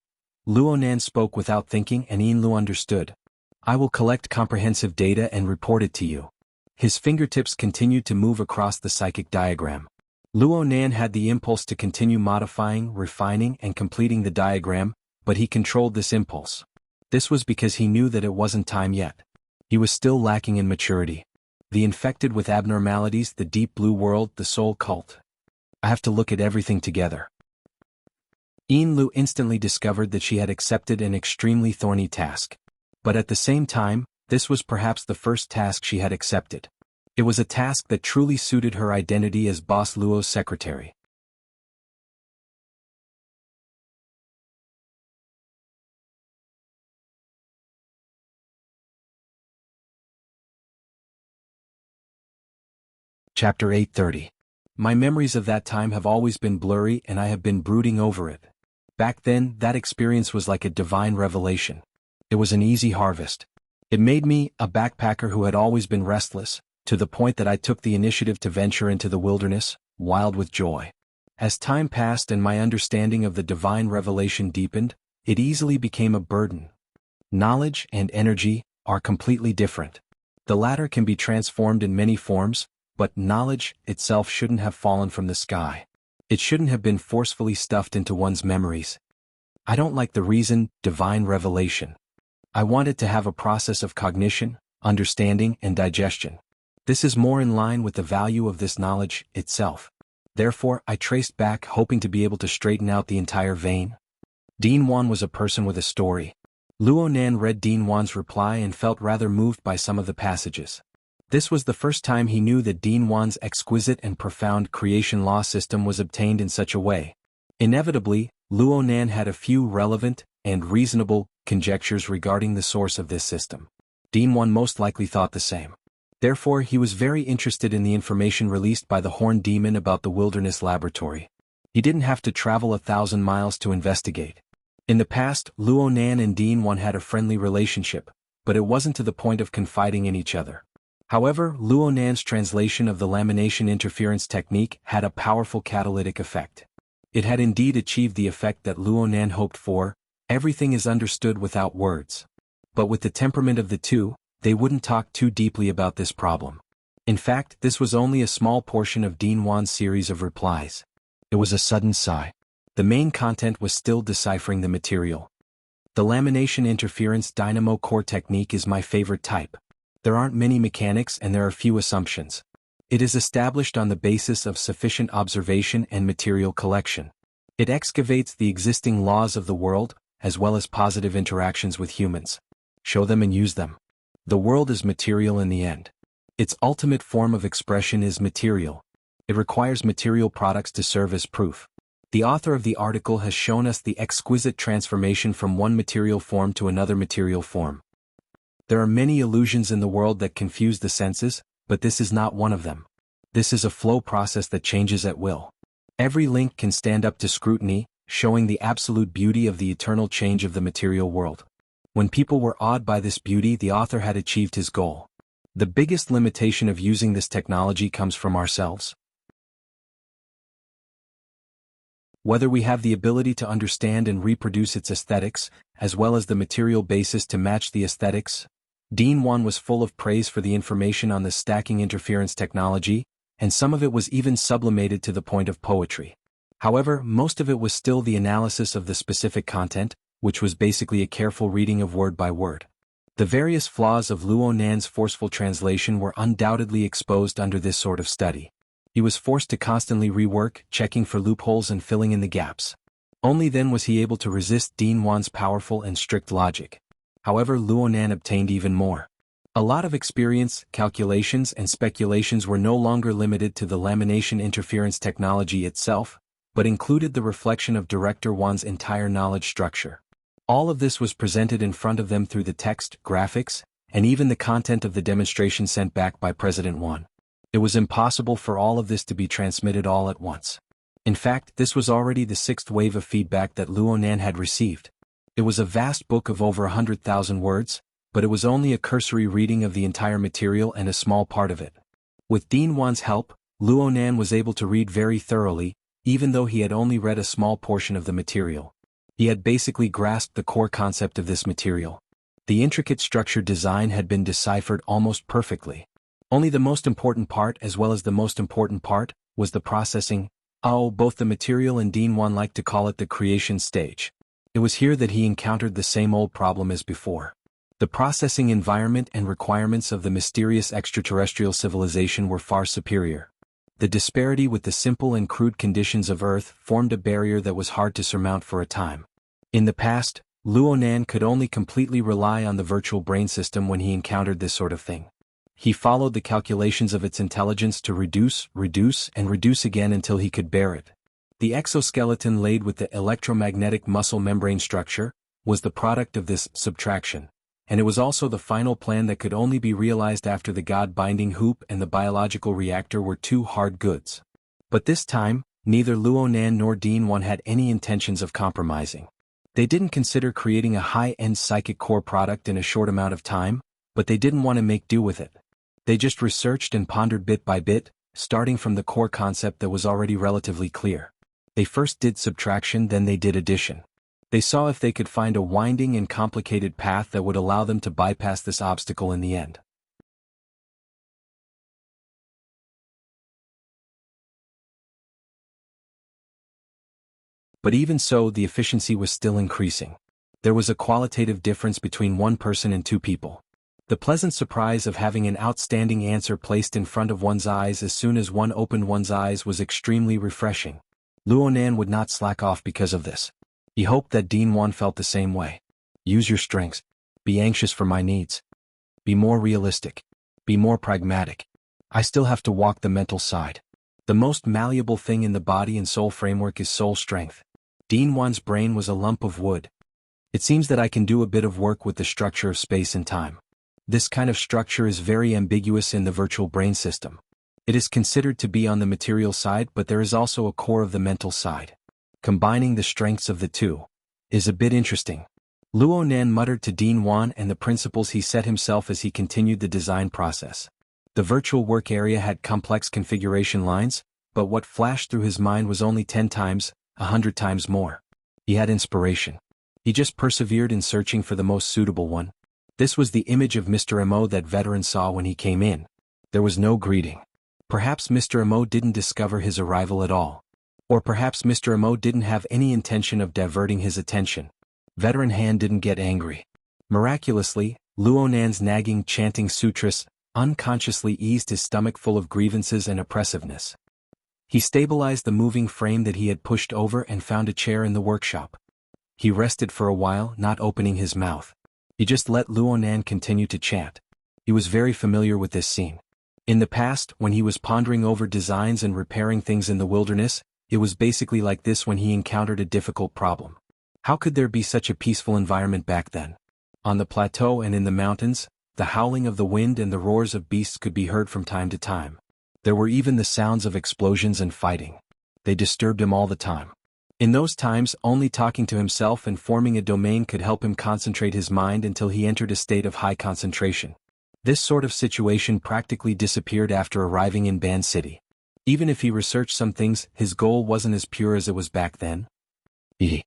Luonan spoke without thinking and Lu understood. "I will collect comprehensive data and report it to you." His fingertips continued to move across the psychic diagram. Luonan had the impulse to continue modifying, refining and completing the diagram, but he controlled this impulse. This was because he knew that it wasn't time yet. He was still lacking in maturity. The infected with abnormalities, the deep blue world, the soul cult. I have to look at everything together. Yin Lu instantly discovered that she had accepted an extremely thorny task. But at the same time, this was perhaps the first task she had accepted. It was a task that truly suited her identity as Boss Luo's secretary. Chapter 830. My memories of that time have always been blurry and I have been brooding over it. Back then, that experience was like a divine revelation. It was an easy harvest. It made me, a backpacker who had always been restless, to the point that I took the initiative to venture into the wilderness, wild with joy. As time passed and my understanding of the divine revelation deepened, it easily became a burden. Knowledge and energy are completely different. The latter can be transformed in many forms, but knowledge itself shouldn't have fallen from the sky. It shouldn't have been forcefully stuffed into one's memories. I don't like the reason, divine revelation. I want it to have a process of cognition, understanding, and digestion. This is more in line with the value of this knowledge itself. Therefore, I traced back hoping to be able to straighten out the entire vein. Dean Wan was a person with a story. Luo Nan read Dean Wan's reply and felt rather moved by some of the passages. This was the first time he knew that Dean Wan's exquisite and profound creation law system was obtained in such a way. Inevitably, Luo Nan had a few relevant and reasonable conjectures regarding the source of this system. Dean Wan most likely thought the same. Therefore, he was very interested in the information released by the Horned Demon about the Wilderness Laboratory. He didn't have to travel 1,000 miles to investigate. In the past, Luo Nan and Dean Wan had a friendly relationship, but it wasn't to the point of confiding in each other. However, Luo Nan's translation of the lamination interference technique had a powerful catalytic effect. It had indeed achieved the effect that Luo Nan hoped for. Everything is understood without words. But with the temperament of the two, they wouldn't talk too deeply about this problem. In fact, this was only a small portion of Dean Wan's series of replies. It was a sudden sigh. The main content was still deciphering the material. The lamination interference dynamo core technique is my favorite type. There aren't many mechanics and there are few assumptions. It is established on the basis of sufficient observation and material collection. It excavates the existing laws of the world, as well as positive interactions with humans. Show them and use them. The world is material in the end. Its ultimate form of expression is material. It requires material products to serve as proof. The author of the article has shown us the exquisite transformation from one material form to another material form. There are many illusions in the world that confuse the senses, but this is not one of them. This is a flow process that changes at will. Every link can stand up to scrutiny, showing the absolute beauty of the eternal change of the material world. When people were awed by this beauty, the author had achieved his goal. The biggest limitation of using this technology comes from ourselves. Whether we have the ability to understand and reproduce its aesthetics, as well as the material basis to match the aesthetics. Dean Wan was full of praise for the information on the stacking interference technology, and some of it was even sublimated to the point of poetry. However, most of it was still the analysis of the specific content, which was basically a careful reading of word by word. The various flaws of Luo Nan's forceful translation were undoubtedly exposed under this sort of study. He was forced to constantly rework, checking for loopholes and filling in the gaps. Only then was he able to resist Dean Wan's powerful and strict logic. However, Luo Nan obtained even more. A lot of experience, calculations and speculations were no longer limited to the lamination interference technology itself, but included the reflection of Director Wan's entire knowledge structure. All of this was presented in front of them through the text, graphics, and even the content of the demonstration sent back by President Wan. It was impossible for all of this to be transmitted all at once. In fact, this was already the sixth wave of feedback that Luo Nan had received. It was a vast book of over 100,000 words, but it was only a cursory reading of the entire material and a small part of it. With Dean Wan's help, Luo Nan was able to read very thoroughly, even though he had only read a small portion of the material. He had basically grasped the core concept of this material. The intricate structure design had been deciphered almost perfectly. Only the most important part, as well as the most important part, was the processing. Both the material and Dean Wan liked to call it the creation stage. It was here that he encountered the same old problem as before. The processing environment and requirements of the mysterious extraterrestrial civilization were far superior. The disparity with the simple and crude conditions of Earth formed a barrier that was hard to surmount for a time. In the past, Luonan could only completely rely on the virtual brain system when he encountered this sort of thing. He followed the calculations of its intelligence to reduce, and reduce again until he could bear it. The exoskeleton laid with the electromagnetic muscle membrane structure was the product of this subtraction, and it was also the final plan that could only be realized after the God-binding hoop and the biological reactor were two hard goods. But this time, neither Luonan nor Dean Wan had any intentions of compromising. They didn't consider creating a high-end psychic core product in a short amount of time, but they didn't want to make do with it. They just researched and pondered bit by bit, starting from the core concept that was already relatively clear. They first did subtraction, then they did addition. They saw if they could find a winding and complicated path that would allow them to bypass this obstacle in the end. But even so, the efficiency was still increasing. There was a qualitative difference between one person and two people. The pleasant surprise of having an outstanding answer placed in front of one's eyes as soon as one opened one's eyes was extremely refreshing. Luonan would not slack off because of this. He hoped that Dean Wan felt the same way. Use your strengths. Be anxious for my needs. Be more realistic. Be more pragmatic. I still have to walk the mental side. The most malleable thing in the body and soul framework is soul strength. Dean Wan's brain was a lump of wood. It seems that I can do a bit of work with the structure of space and time. This kind of structure is very ambiguous in the virtual brain system. It is considered to be on the material side, but there is also a core of the mental side. Combining the strengths of the two is a bit interesting. Luonan muttered to Dean Wan and the principles he set himself as he continued the design process. The virtual work area had complex configuration lines, but what flashed through his mind was only 10 times, 100 times more. He had inspiration. He just persevered in searching for the most suitable one. This was the image of Mr. Mo that veteran saw when he came in. There was no greeting. Perhaps Mr. Mo didn't discover his arrival at all. Or perhaps Mr. Mo didn't have any intention of diverting his attention. Veteran Han didn't get angry. Miraculously, Luonan's nagging chanting sutras unconsciously eased his stomach full of grievances and oppressiveness. He stabilized the moving frame that he had pushed over and found a chair in the workshop. He rested for a while, not opening his mouth. He just let Luonan continue to chant. He was very familiar with this scene. In the past, when he was pondering over designs and repairing things in the wilderness, it was basically like this when he encountered a difficult problem. How could there be such a peaceful environment back then? On the plateau and in the mountains, the howling of the wind and the roars of beasts could be heard from time to time. There were even the sounds of explosions and fighting. They disturbed him all the time. In those times, only talking to himself and forming a domain could help him concentrate his mind until he entered a state of high concentration. This sort of situation practically disappeared after arriving in Ban City. Even if he researched some things, his goal wasn't as pure as it was back then. It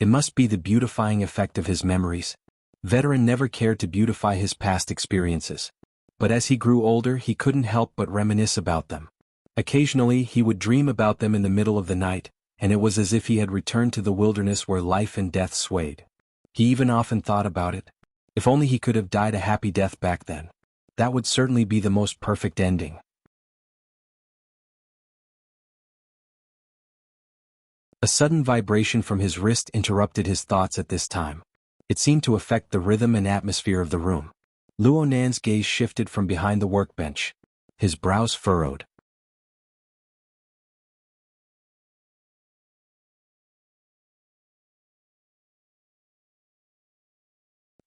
must be the beautifying effect of his memories. Veteran never cared to beautify his past experiences. But as he grew older, he couldn't help but reminisce about them. Occasionally, he would dream about them in the middle of the night, and it was as if he had returned to the wilderness where life and death swayed. He even often thought about it. If only he could have died a happy death back then. That would certainly be the most perfect ending. A sudden vibration from his wrist interrupted his thoughts at this time. It seemed to affect the rhythm and atmosphere of the room. Luonan's gaze shifted from behind the workbench. His brows furrowed.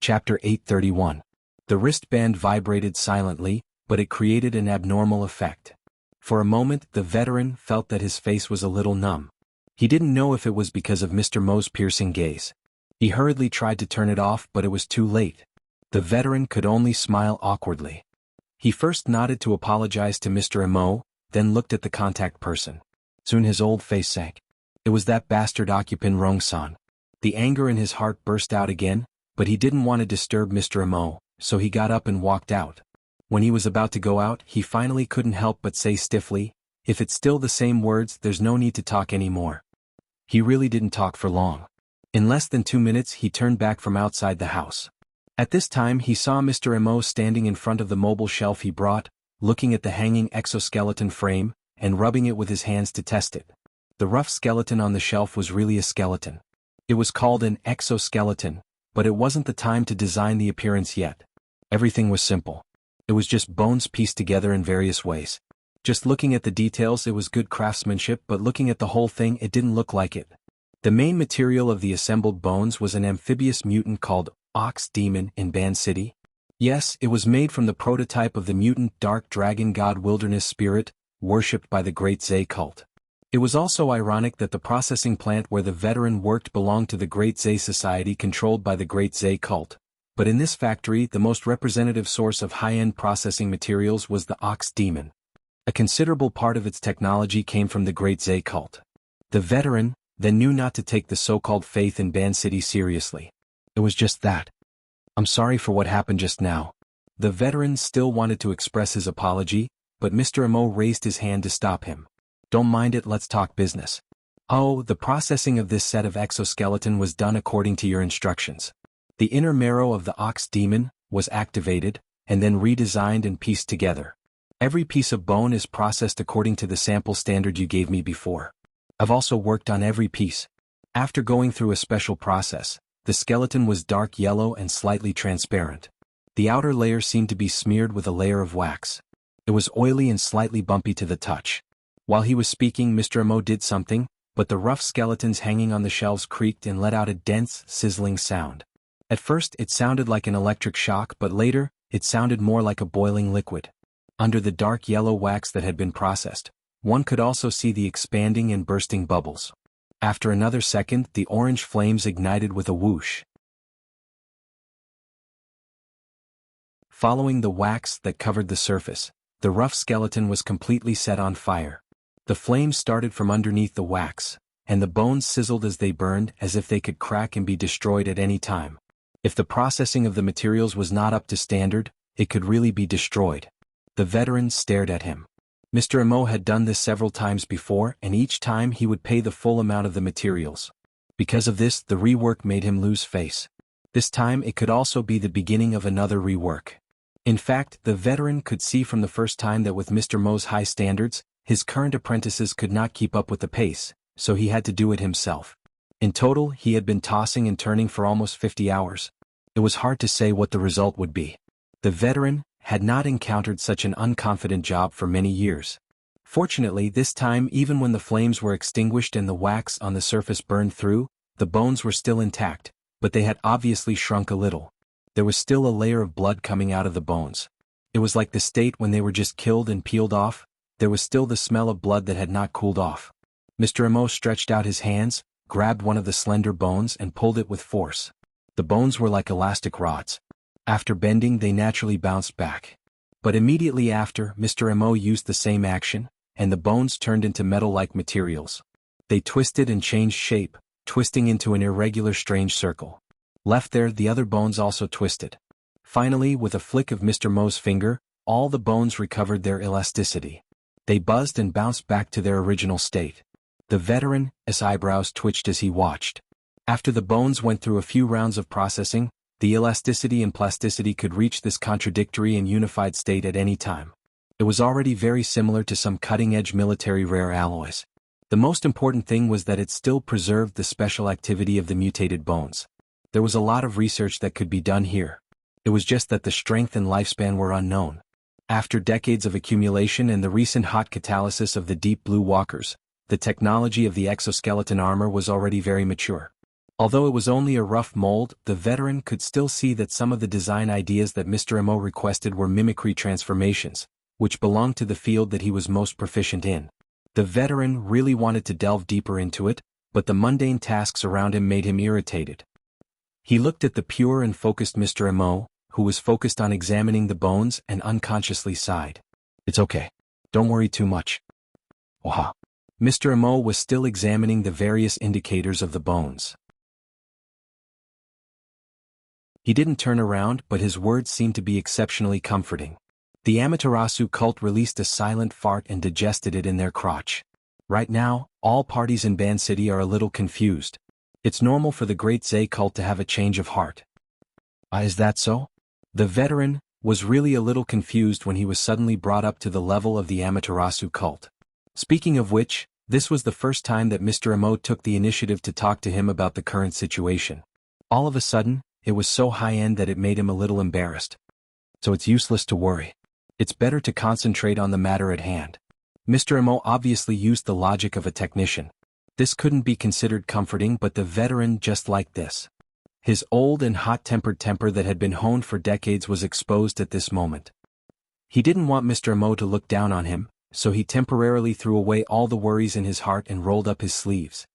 Chapter 831. The wristband vibrated silently, but it created an abnormal effect. For a moment, the veteran felt that his face was a little numb. He didn't know if it was because of Mr. Mo's piercing gaze. He hurriedly tried to turn it off, but it was too late. The veteran could only smile awkwardly. He first nodded to apologize to Mr. Mo, then looked at the contact person. Soon his old face sank. It was that bastard occupant Rong-san. The anger in his heart burst out again, but he didn't want to disturb Mr. Mo, so he got up and walked out. When he was about to go out, he finally couldn't help but say stiffly, "If it's still the same words, there's no need to talk anymore." He really didn't talk for long. In less than 2 minutes he turned back from outside the house. At this time he saw Mr. Mo standing in front of the mobile shelf he brought, looking at the hanging exoskeleton frame, and rubbing it with his hands to test it. The rough skeleton on the shelf was really a skeleton. It was called an exoskeleton, but it wasn't the time to design the appearance yet. Everything was simple. It was just bones pieced together in various ways. Just looking at the details it was good craftsmanship, but looking at the whole thing it didn't look like it. The main material of the assembled bones was an amphibious mutant called Ox Demon in Ban City. Yes, it was made from the prototype of the mutant dark dragon god Wilderness Spirit, worshipped by the Great Zay cult. It was also ironic that the processing plant where the veteran worked belonged to the Great Zay Society controlled by the Great Zay cult. But in this factory the most representative source of high-end processing materials was the Ox Demon. A considerable part of its technology came from the Great Zay cult. The veteran then knew not to take the so-called faith in Ban City seriously. It was just that. I'm sorry for what happened just now. The veteran still wanted to express his apology, but Mr. Mo raised his hand to stop him. Don't mind it, let's talk business. Oh, the processing of this set of exoskeleton was done according to your instructions. The inner marrow of the Ox Demon was activated, and then redesigned and pieced together. Every piece of bone is processed according to the sample standard you gave me before. I've also worked on every piece. After going through a special process, the skeleton was dark yellow and slightly transparent. The outer layer seemed to be smeared with a layer of wax. It was oily and slightly bumpy to the touch. While he was speaking, Mr. Mo did something, but the rough skeletons hanging on the shelves creaked and let out a dense, sizzling sound. At first it sounded like an electric shock, but later, it sounded more like a boiling liquid. Under the dark yellow wax that had been processed, one could also see the expanding and bursting bubbles. After another second, the orange flames ignited with a whoosh. Following the wax that covered the surface, the rough skeleton was completely set on fire. The flames started from underneath the wax, and the bones sizzled as they burned, as if they could crack and be destroyed at any time. If the processing of the materials was not up to standard, it could really be destroyed. The veteran stared at him. Mr. Mo had done this several times before, and each time he would pay the full amount of the materials. Because of this, the rework made him lose face. This time it could also be the beginning of another rework. In fact, the veteran could see from the first time that with Mr. Mo's high standards, his current apprentices could not keep up with the pace, so he had to do it himself. In total, he had been tossing and turning for almost 50 hours. It was hard to say what the result would be. The veteran had not encountered such an unconfident job for many years. Fortunately, this time, even when the flames were extinguished and the wax on the surface burned through, the bones were still intact, but they had obviously shrunk a little. There was still a layer of blood coming out of the bones. It was like the state when they were just killed and peeled off. There was still the smell of blood that had not cooled off. Mr. Mo stretched out his hands, grabbed one of the slender bones and pulled it with force. The bones were like elastic rods. After bending, they naturally bounced back. But immediately after, Mr. Mo used the same action, and the bones turned into metal-like materials. They twisted and changed shape, twisting into an irregular strange circle. Left there, the other bones also twisted. Finally, with a flick of Mr. Mo's finger, all the bones recovered their elasticity. They buzzed and bounced back to their original state. The veteran's eyebrows twitched as he watched. After the bones went through a few rounds of processing, the elasticity and plasticity could reach this contradictory and unified state at any time. It was already very similar to some cutting-edge military rare alloys. The most important thing was that it still preserved the special activity of the mutated bones. There was a lot of research that could be done here. It was just that the strength and lifespan were unknown. After decades of accumulation and the recent hot catalysis of the deep blue walkers, the technology of the exoskeleton armor was already very mature. Although it was only a rough mold, the veteran could still see that some of the design ideas that Mr. Mo requested were mimicry transformations, which belonged to the field that he was most proficient in. The veteran really wanted to delve deeper into it, but the mundane tasks around him made him irritated. He looked at the pure and focused Mr. Mo, who was focused on examining the bones, and unconsciously sighed. "It's okay. Don't worry too much." Waha. Mr. Mo was still examining the various indicators of the bones. He didn't turn around, but his words seemed to be exceptionally comforting. The Amaterasu cult released a silent fart and digested it in their crotch. Right now, all parties in Ban City are a little confused. It's normal for the great Zay cult to have a change of heart. Is that so? The veteran was really a little confused when he was suddenly brought up to the level of the Amaterasu cult. Speaking of which, this was the first time that Mr. Emo took the initiative to talk to him about the current situation. All of a sudden, it was so high-end that it made him a little embarrassed. So it's useless to worry. It's better to concentrate on the matter at hand. Mr. Emo obviously used the logic of a technician. This couldn't be considered comforting, but the veteran just liked this. His old and hot-tempered temper that had been honed for decades was exposed at this moment. He didn't want Mr. Emo to look down on him, so he temporarily threw away all the worries in his heart and rolled up his sleeves.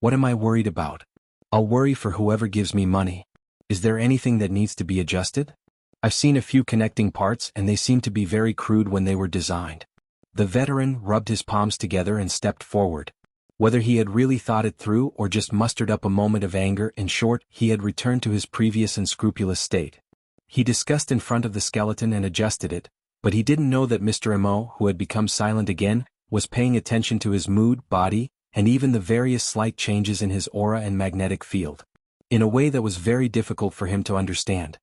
What am I worried about? I'll worry for whoever gives me money. Is there anything that needs to be adjusted? I've seen a few connecting parts and they seem to be very crude when they were designed. The veteran rubbed his palms together and stepped forward. Whether he had really thought it through or just mustered up a moment of anger, in short, he had returned to his previous unscrupulous state. He discussed in front of the skeleton and adjusted it, but he didn't know that Mr. Emo, who had become silent again, was paying attention to his mood, body, and even the various slight changes in his aura and magnetic field. In a way that was very difficult for him to understand.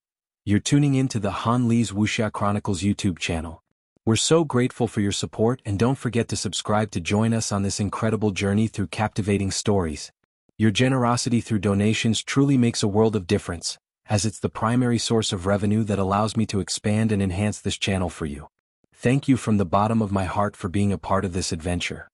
You're tuning in to the Han Lee's Wuxia Chronicles YouTube channel. We're so grateful for your support, and don't forget to subscribe to join us on this incredible journey through captivating stories. Your generosity through donations truly makes a world of difference, as it's the primary source of revenue that allows me to expand and enhance this channel for you. Thank you from the bottom of my heart for being a part of this adventure.